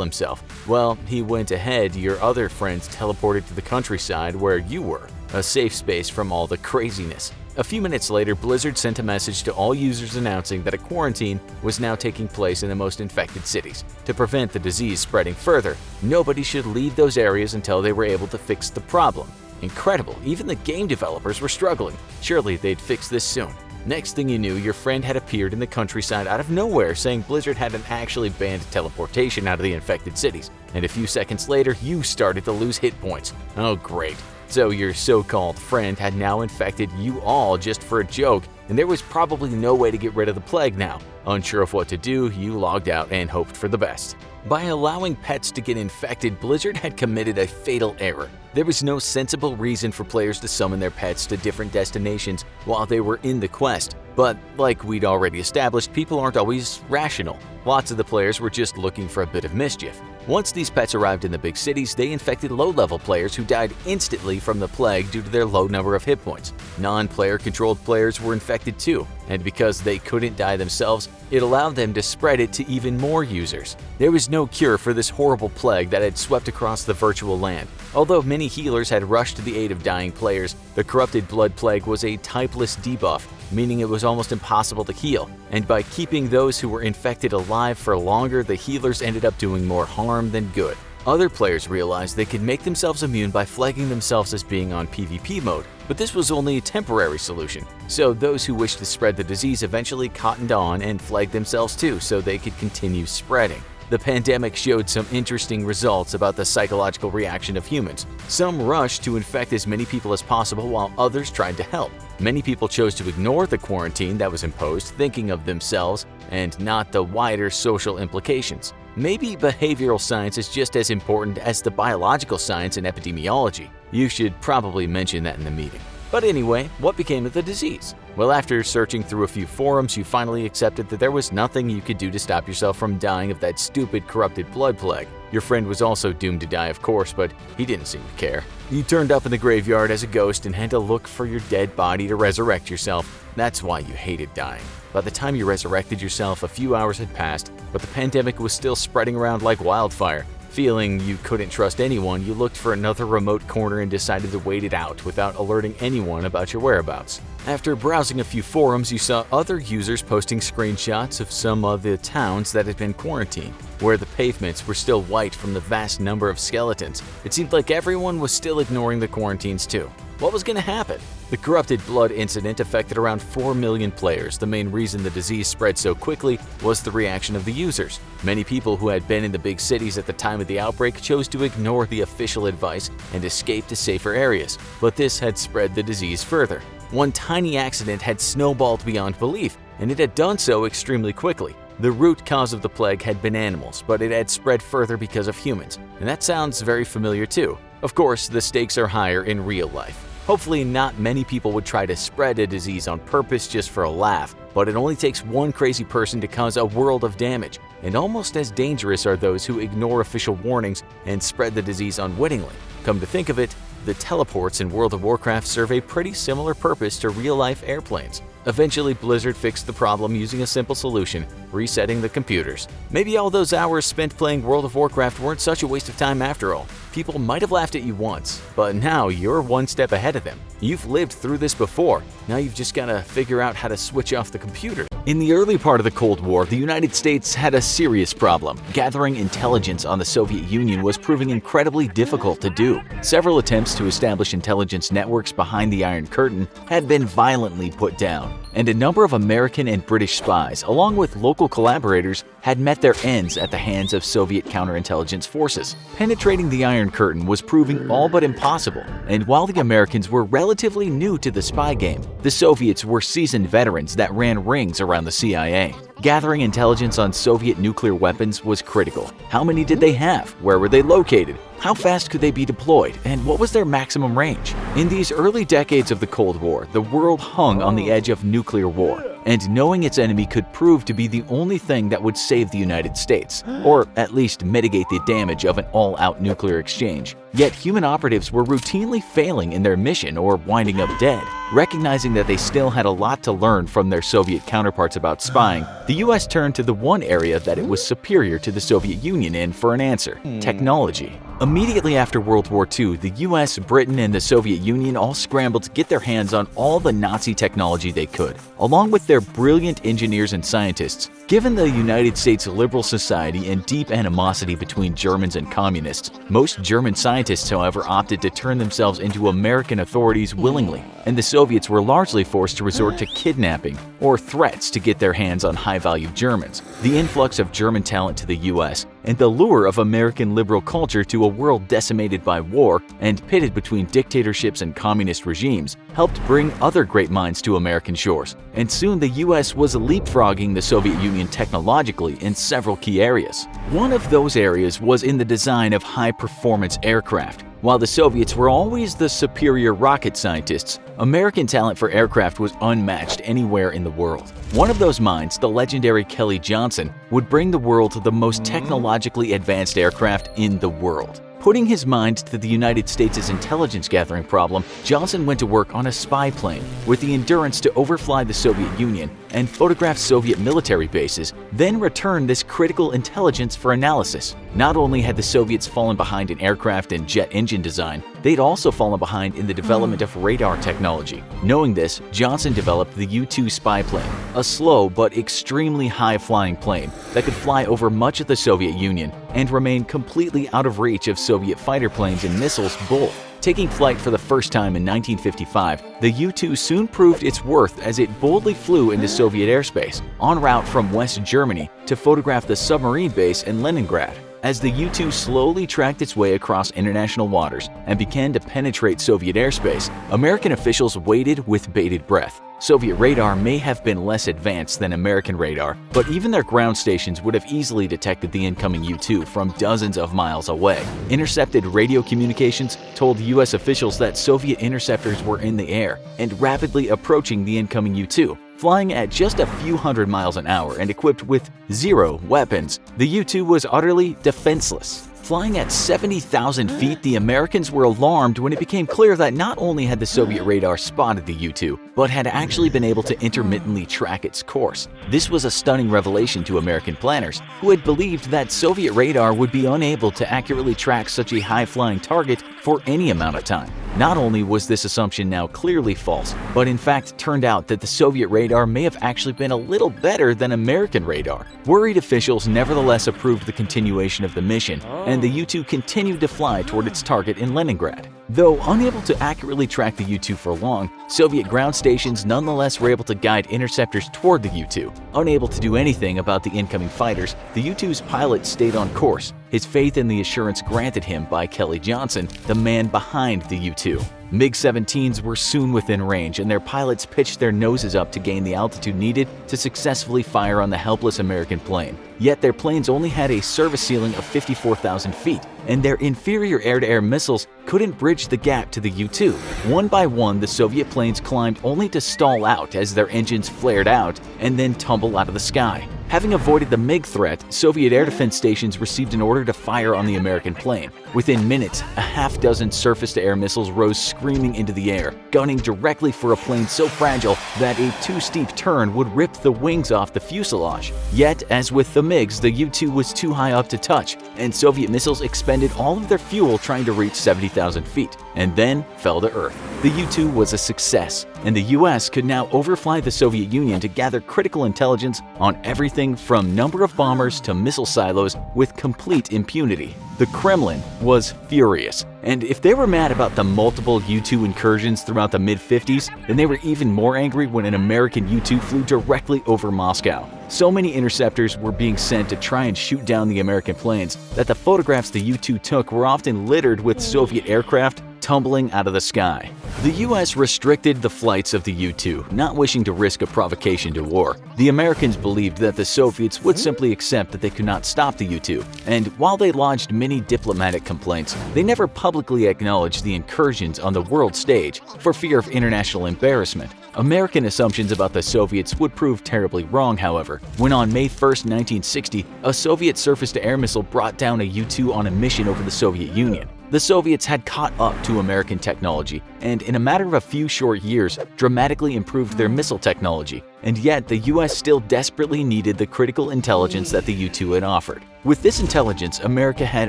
himself. Well, he went ahead. Your other friends teleported to the countryside where you were, a safe space from all the craziness. A few minutes later, Blizzard sent a message to all users announcing that a quarantine was now taking place in the most infected cities. To prevent the disease spreading further, nobody should leave those areas until they were able to fix the problem. Incredible, even the game developers were struggling. Surely they'd fix this soon. Next thing you knew, your friend had appeared in the countryside out of nowhere saying Blizzard hadn't actually banned teleportation out of the infected cities, and a few seconds later, you started to lose hit points. Oh great. So your so-called friend had now infected you all just for a joke, and there was probably no way to get rid of the plague now. Unsure of what to do, you logged out and hoped for the best. By allowing pets to get infected, Blizzard had committed a fatal error. There was no sensible reason for players to summon their pets to different destinations while they were in the quest. But like we'd already established, people aren't always rational. Lots of the players were just looking for a bit of mischief. Once these pets arrived in the big cities, they infected low-level players who died instantly from the plague due to their low number of hit points. Non-player controlled players were infected too, and because they couldn't die themselves, it allowed them to spread it to even more users. There was no cure for this horrible plague that had swept across the virtual land. Although many many healers had rushed to the aid of dying players, the corrupted blood plague was a typeless debuff, meaning it was almost impossible to heal, and by keeping those who were infected alive for longer, the healers ended up doing more harm than good. Other players realized they could make themselves immune by flagging themselves as being on PvP mode, but this was only a temporary solution. So those who wished to spread the disease eventually cottoned on and flagged themselves too so they could continue spreading. The pandemic showed some interesting results about the psychological reaction of humans. Some rushed to infect as many people as possible while others tried to help. Many people chose to ignore the quarantine that was imposed, thinking of themselves and not the wider social implications. Maybe behavioral science is just as important as the biological science and epidemiology. You should probably mention that in the meeting. But anyway, what became of the disease? Well, after searching through a few forums, you finally accepted that there was nothing you could do to stop yourself from dying of that stupid corrupted blood plague. Your friend was also doomed to die, of course, but he didn't seem to care. You turned up in the graveyard as a ghost and had to look for your dead body to resurrect yourself. That's why you hated dying. By the time you resurrected yourself, a few hours had passed, but the pandemic was still spreading around like wildfire. Feeling you couldn't trust anyone, you looked for another remote corner and decided to wait it out without alerting anyone about your whereabouts. After browsing a few forums, you saw other users posting screenshots of some of the towns that had been quarantined, where the pavements were still white from the vast number of skeletons. It seemed like everyone was still ignoring the quarantines too. What was going to happen? The corrupted blood incident affected around 4 million players. The main reason the disease spread so quickly was the reaction of the users. Many people who had been in the big cities at the time of the outbreak chose to ignore the official advice and escape to safer areas, but this had spread the disease further. One tiny accident had snowballed beyond belief, and it had done so extremely quickly. The root cause of the plague had been animals, but it had spread further because of humans, and that sounds very familiar too. Of course, the stakes are higher in real life. Hopefully not many people would try to spread a disease on purpose just for a laugh, but it only takes one crazy person to cause a world of damage, and almost as dangerous are those who ignore official warnings and spread the disease unwittingly. Come to think of it, the teleports in World of Warcraft serve a pretty similar purpose to real-life airplanes. Eventually, Blizzard fixed the problem using a simple solution, resetting the computers. Maybe all those hours spent playing World of Warcraft weren't such a waste of time after all. People might have laughed at you once, but now you're one step ahead of them. You've lived through this before. Now you've just gotta figure out how to switch off the computer. In the early part of the Cold War, the United States had a serious problem. Gathering intelligence on the Soviet Union was proving incredibly difficult to do. Several attempts to establish intelligence networks behind the Iron Curtain had been violently put down, and a number of American and British spies, along with local collaborators, had met their ends at the hands of Soviet counterintelligence forces. Penetrating the Iron Curtain was proving all but impossible, and while the Americans were relatively new to the spy game, the Soviets were seasoned veterans that ran rings around the CIA. Gathering intelligence on Soviet nuclear weapons was critical. How many did they have? Where were they located? How fast could they be deployed? And what was their maximum range? In these early decades of the Cold War, the world hung on the edge of nuclear war, and knowing its enemy could prove to be the only thing that would save the United States, or at least mitigate the damage of an all-out nuclear exchange. Yet human operatives were routinely failing in their mission or winding up dead. Recognizing that they still had a lot to learn from their Soviet counterparts about spying, the US turned to the one area that it was superior to the Soviet Union in for an answer: technology. Immediately after World War II, the US, Britain, and the Soviet Union all scrambled to get their hands on all the Nazi technology they could, along with their brilliant engineers and scientists. Given the United States liberal society and deep animosity between Germans and communists, most German scientists, however, opted to turn themselves into American authorities willingly, and the Soviets were largely forced to resort to kidnapping or threats to get their hands on high-value Germans. The influx of German talent to the US and the lure of American liberal culture to a world decimated by war and pitted between dictatorships and communist regimes helped bring other great minds to American shores, and soon the US was leapfrogging the Soviet Union technologically in several key areas. One of those areas was in the design of high-performance aircraft. While the Soviets were always the superior rocket scientists, American talent for aircraft was unmatched anywhere in the world. One of those minds, the legendary Kelly Johnson, would bring the world to the most technologically advanced aircraft in the world. Putting his mind to the United States' intelligence gathering problem, Johnson went to work on a spy plane with the endurance to overfly the Soviet Union and photograph Soviet military bases, then return this critical intelligence for analysis. Not only had the Soviets fallen behind in aircraft and jet engine design, they'd also fallen behind in the development of radar technology. Knowing this, Johnson developed the U-2 spy plane, a slow but extremely high-flying plane that could fly over much of the Soviet Union and remain completely out of reach of Soviet fighter planes and missiles both. Taking flight for the first time in 1955, the U-2 soon proved its worth as it boldly flew into Soviet airspace, en route from West Germany to photograph the submarine base in Leningrad. As the U-2 slowly tracked its way across international waters and began to penetrate Soviet airspace, American officials waited with bated breath. Soviet radar may have been less advanced than American radar, but even their ground stations would have easily detected the incoming U-2 from dozens of miles away. Intercepted radio communications told U.S. officials that Soviet interceptors were in the air and rapidly approaching the incoming U-2. Flying at just a few hundred miles an hour and equipped with zero weapons, the U-2 was utterly defenseless. Flying at 70,000 feet, the Americans were alarmed when it became clear that not only had the Soviet radar spotted the U-2, but had actually been able to intermittently track its course. This was a stunning revelation to American planners, who had believed that Soviet radar would be unable to accurately track such a high-flying target for any amount of time. Not only was this assumption now clearly false, but in fact turned out that the Soviet radar may have actually been a little better than American radar. Worried officials nevertheless approved the continuation of the mission, and the U-2 continued to fly toward its target in Leningrad. Though unable to accurately track the U-2 for long, Soviet ground stations nonetheless were able to guide interceptors toward the U-2. Unable to do anything about the incoming fighters, the U-2's pilot stayed on course, his faith in the assurance granted him by Kelly Johnson, the man behind the U-2. MiG-17s were soon within range, and their pilots pitched their noses up to gain the altitude needed to successfully fire on the helpless American plane. Yet their planes only had a service ceiling of 54,000 feet, and their inferior air-to-air missiles couldn't bridge the gap to the U-2. One by one, the Soviet planes climbed only to stall out as their engines flared out and then tumble out of the sky. Having avoided the MiG threat, Soviet air defense stations received an order to fire on the American plane. Within minutes, a half-dozen surface-to-air missiles rose screaming into the air, gunning directly for a plane so fragile that a too steep turn would rip the wings off the fuselage. Yet, as with the MiGs, the U-2 was too high up to touch, and Soviet missiles expended all of their fuel trying to reach 70,000 feet, and then fell to Earth. The U-2 was a success, and the US could now overfly the Soviet Union to gather critical intelligence on everything from number of bombers to missile silos with complete impunity. The Kremlin was furious, and if they were mad about the multiple U-2 incursions throughout the mid-50s, then they were even more angry when an American U-2 flew directly over Moscow. So many interceptors were being sent to try and shoot down the American planes that the photographs the U-2 took were often littered with Soviet aircraft tumbling out of the sky. The US restricted the flights of the U-2, not wishing to risk a provocation to war. The Americans believed that the Soviets would simply accept that they could not stop the U-2, and while they lodged many diplomatic complaints, they never publicly acknowledged the incursions on the world stage for fear of international embarrassment. American assumptions about the Soviets would prove terribly wrong, however, when on May 1, 1960, a Soviet surface-to-air missile brought down a U-2 on a mission over the Soviet Union. The Soviets had caught up to American technology and, in a matter of a few short years, dramatically improved their missile technology, and yet the US still desperately needed the critical intelligence that the U-2 had offered. With this intelligence, America had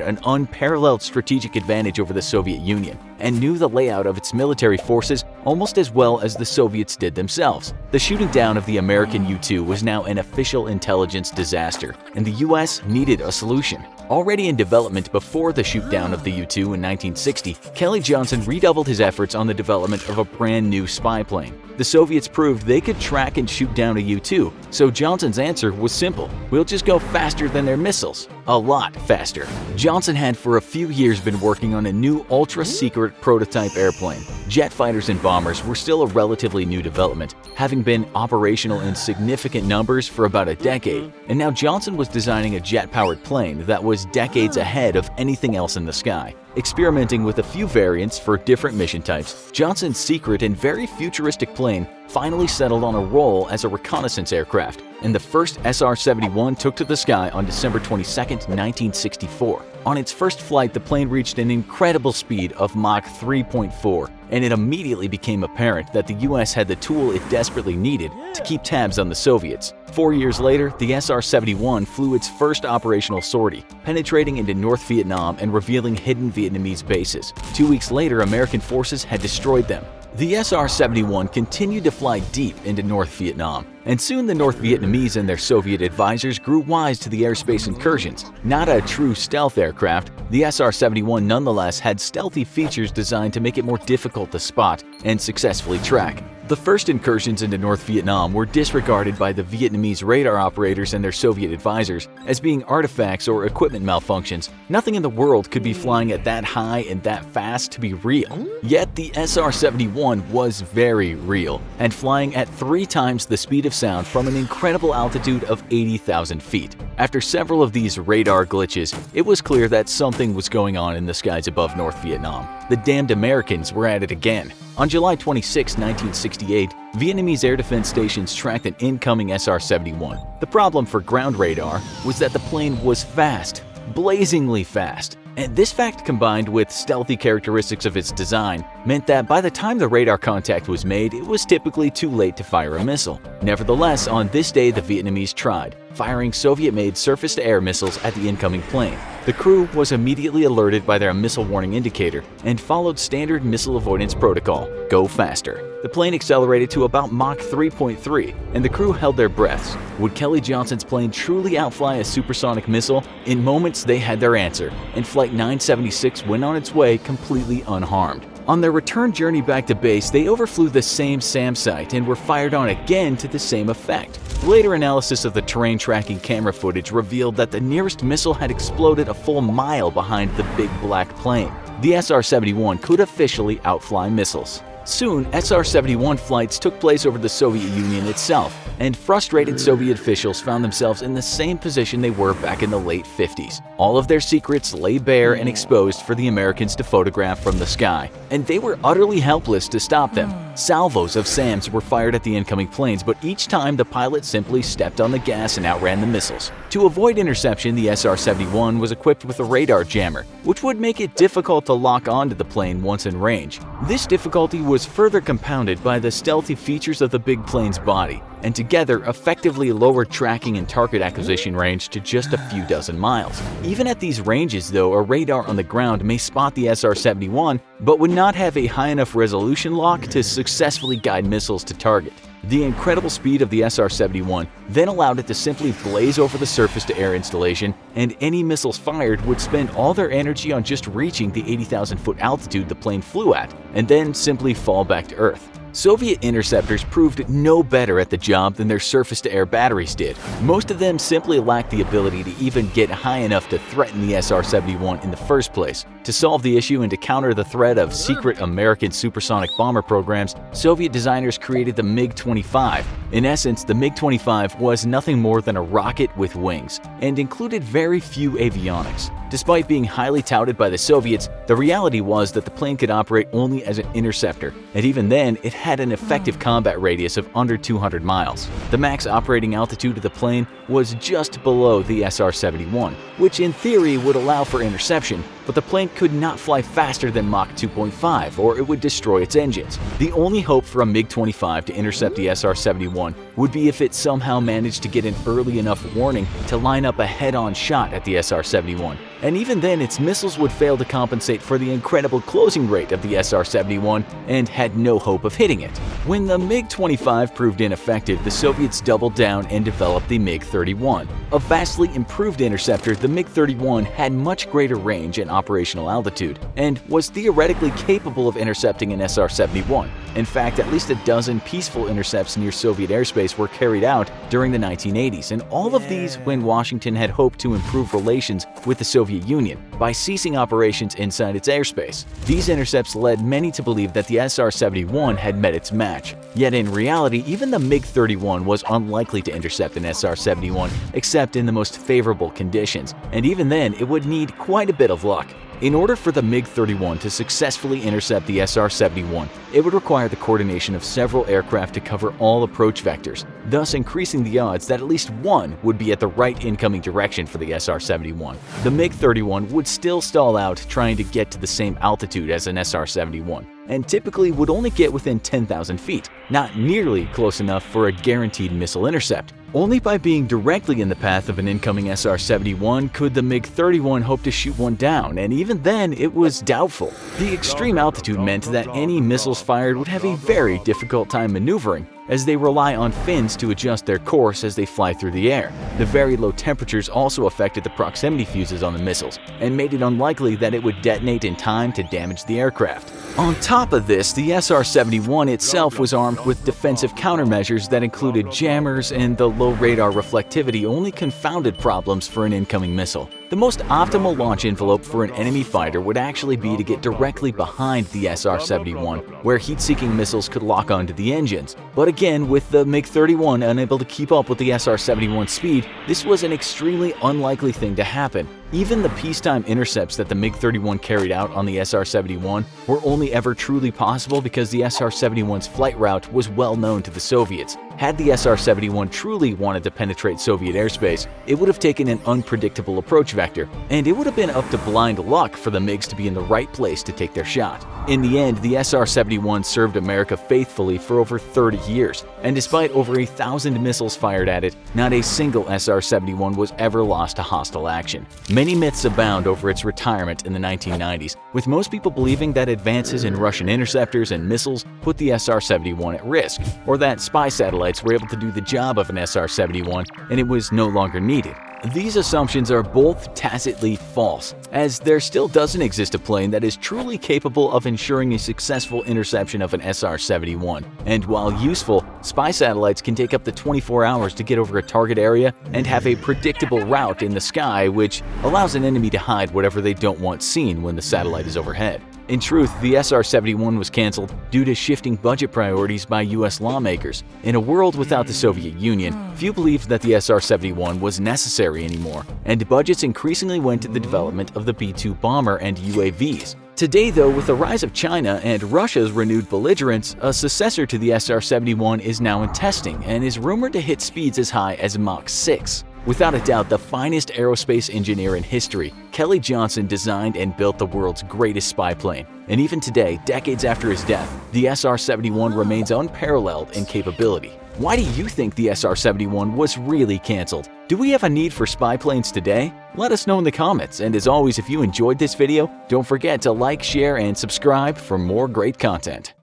an unparalleled strategic advantage over the Soviet Union and knew the layout of its military forces almost as well as the Soviets did themselves. The shooting down of the American U-2 was now an official intelligence disaster, and the US needed a solution. Already in development before the shoot-down of the U-2 in 1960, Kelly Johnson redoubled his efforts on the development of a brand new spy plane. The Soviets proved they could track and shoot down a U-2, so Johnson's answer was simple: we'll just go faster than their missiles. A lot faster. Johnson had for a few years been working on a new ultra-secret prototype airplane. Jet fighters and bombers were still a relatively new development, having been operational in significant numbers for about a decade, and now Johnson was designing a jet-powered plane that was decades ahead of anything else in the sky. Experimenting with a few variants for different mission types, Johnson's secret and very futuristic plane finally settled on a role as a reconnaissance aircraft, and the first SR-71 took to the sky on December 22, 1964. On its first flight, the plane reached an incredible speed of Mach 3.4, and it immediately became apparent that the US had the tool it desperately needed to keep tabs on the Soviets. 4 years later, the SR-71 flew its first operational sortie, penetrating into North Vietnam and revealing hidden Vietnamese bases. 2 weeks later, American forces had destroyed them. The SR-71 continued to fly deep into North Vietnam, and soon the North Vietnamese and their Soviet advisors grew wise to the airspace incursions. Not a true stealth aircraft, the SR-71 nonetheless had stealthy features designed to make it more difficult to spot and successfully track. The first incursions into North Vietnam were disregarded by the Vietnamese radar operators and their Soviet advisors as being artifacts or equipment malfunctions. Nothing in the world could be flying at that high and that fast to be real. Yet the SR-71 was very real, and flying at 3 times the speed of sound from an incredible altitude of 80,000 feet. After several of these radar glitches, it was clear that something was going on in the skies above North Vietnam. The damned Americans were at it again. On July 26, 1968, Vietnamese air defense stations tracked an incoming SR-71. The problem for ground radar was that the plane was fast, blazingly fast. And this fact, combined with stealthy characteristics of its design, meant that by the time the radar contact was made, it was typically too late to fire a missile. Nevertheless, on this day the Vietnamese tried, firing Soviet-made surface-to-air missiles at the incoming plane. The crew was immediately alerted by their missile warning indicator and followed standard missile avoidance protocol: go faster. The plane accelerated to about Mach 3.3, and the crew held their breaths. Would Kelly Johnson's plane truly outfly a supersonic missile? In moments, they had their answer, and Flight 976 went on its way completely unharmed. On their return journey back to base, they overflew the same SAM site and were fired on again to the same effect. Later analysis of the terrain tracking camera footage revealed that the nearest missile had exploded a full mile behind the big black plane. The SR-71 could officially outfly missiles. Soon, SR-71 flights took place over the Soviet Union itself, and frustrated Soviet officials found themselves in the same position they were back in the late 50s. All of their secrets lay bare and exposed for the Americans to photograph from the sky, and they were utterly helpless to stop them. Salvos of SAMs were fired at the incoming planes, but each time the pilot simply stepped on the gas and outran the missiles. To avoid interception, the SR-71 was equipped with a radar jammer, which would make it difficult to lock onto the plane once in range. This difficulty was further compounded by the stealthy features of the big plane's body, and together effectively lowered tracking and target acquisition range to just a few dozen miles. Even at these ranges, though, a radar on the ground may spot the SR-71, but would not have a high enough resolution lock to successfully guide missiles to target. The incredible speed of the SR-71 then allowed it to simply blaze over the surface-to-air installation, and any missiles fired would spend all their energy on just reaching the 80,000-foot altitude the plane flew at, and then simply fall back to Earth. Soviet interceptors proved no better at the job than their surface-to-air batteries did. Most of them simply lacked the ability to even get high enough to threaten the SR-71 in the first place. To solve the issue and to counter the threat of secret American supersonic bomber programs, Soviet designers created the MiG-25. In essence, the MiG-25 was nothing more than a rocket with wings, and included very few avionics. Despite being highly touted by the Soviets, the reality was that the plane could operate only as an interceptor, and even then, it had an effective combat radius of under 200 miles. The max operating altitude of the plane was just below the SR-71, which in theory would allow for interception, but the plane could not fly faster than Mach 2.5 or it would destroy its engines. The only hope for a MiG-25 to intercept the SR-71 would be if it somehow managed to get an early enough warning to line up a head-on shot at the SR-71. And even then, its missiles would fail to compensate for the incredible closing rate of the SR-71 and had no hope of hitting it. When the MiG-25 proved ineffective, the Soviets doubled down and developed the MiG-31. A vastly improved interceptor, the MiG-31 had much greater range and operational altitude, and was theoretically capable of intercepting an SR-71. In fact, at least a dozen peaceful intercepts near Soviet airspace were carried out during the 1980s, and all of these when Washington had hoped to improve relations with the Soviet Union by ceasing operations inside its airspace. These intercepts led many to believe that the SR-71 had met its match. Yet in reality, even the MiG-31 was unlikely to intercept an SR-71 except in the most favorable conditions, and even then it would need quite a bit of luck. In order for the MiG-31 to successfully intercept the SR-71, it would require the coordination of several aircraft to cover all approach vectors, thus increasing the odds that at least one would be at the right incoming direction for the SR-71. The MiG-31 would still stall out trying to get to the same altitude as an SR-71, and typically would only get within 10,000 feet, not nearly close enough for a guaranteed missile intercept. Only by being directly in the path of an incoming SR-71 could the MiG-31 hope to shoot one down, and even then it was doubtful. The extreme altitude meant that any missiles fired would have a very difficult time maneuvering, as they rely on fins to adjust their course as they fly through the air. The very low temperatures also affected the proximity fuses on the missiles, and made it unlikely that it would detonate in time to damage the aircraft. On top of this, the SR-71 itself was armed with defensive countermeasures that included jammers, and the low radar reflectivity only confounded problems for an incoming missile. The most optimal launch envelope for an enemy fighter would actually be to get directly behind the SR-71, where heat-seeking missiles could lock onto the engines. But again, with the MiG-31 unable to keep up with the SR-71's speed, this was an extremely unlikely thing to happen. Even the peacetime intercepts that the MiG-31 carried out on the SR-71 were only ever truly possible because the SR-71's flight route was well known to the Soviets. Had the SR-71 truly wanted to penetrate Soviet airspace, it would have taken an unpredictable approach vector, and it would have been up to blind luck for the MiGs to be in the right place to take their shot. In the end, the SR-71 served America faithfully for over 30 years, and despite over 1,000 missiles fired at it, not a single SR-71 was ever lost to hostile action. Many myths abound over its retirement in the 1990s, with most people believing that advances in Russian interceptors and missiles put the SR-71 at risk, or that spy satellites were able to do the job of an SR-71 and it was no longer needed. These assumptions are both tacitly false, as there still doesn't exist a plane that is truly capable of ensuring a successful interception of an SR-71. And while useful, spy satellites can take up to 24 hours to get over a target area and have a predictable route in the sky, which allows an enemy to hide whatever they don't want seen when the satellite is overhead. In truth, the SR-71 was cancelled due to shifting budget priorities by US lawmakers. In a world without the Soviet Union, few believed that the SR-71 was necessary anymore, and budgets increasingly went to the development of the B-2 bomber and UAVs. Today, though, with the rise of China and Russia's renewed belligerence, a successor to the SR-71 is now in testing and is rumored to hit speeds as high as Mach 6. Without a doubt, the finest aerospace engineer in history, Kelly Johnson designed and built the world's greatest spy plane. And even today, decades after his death, the SR-71 remains unparalleled in capability. Why do you think the SR-71 was really cancelled? Do we have a need for spy planes today? Let us know in the comments, and as always, if you enjoyed this video, don't forget to like, share, and subscribe for more great content.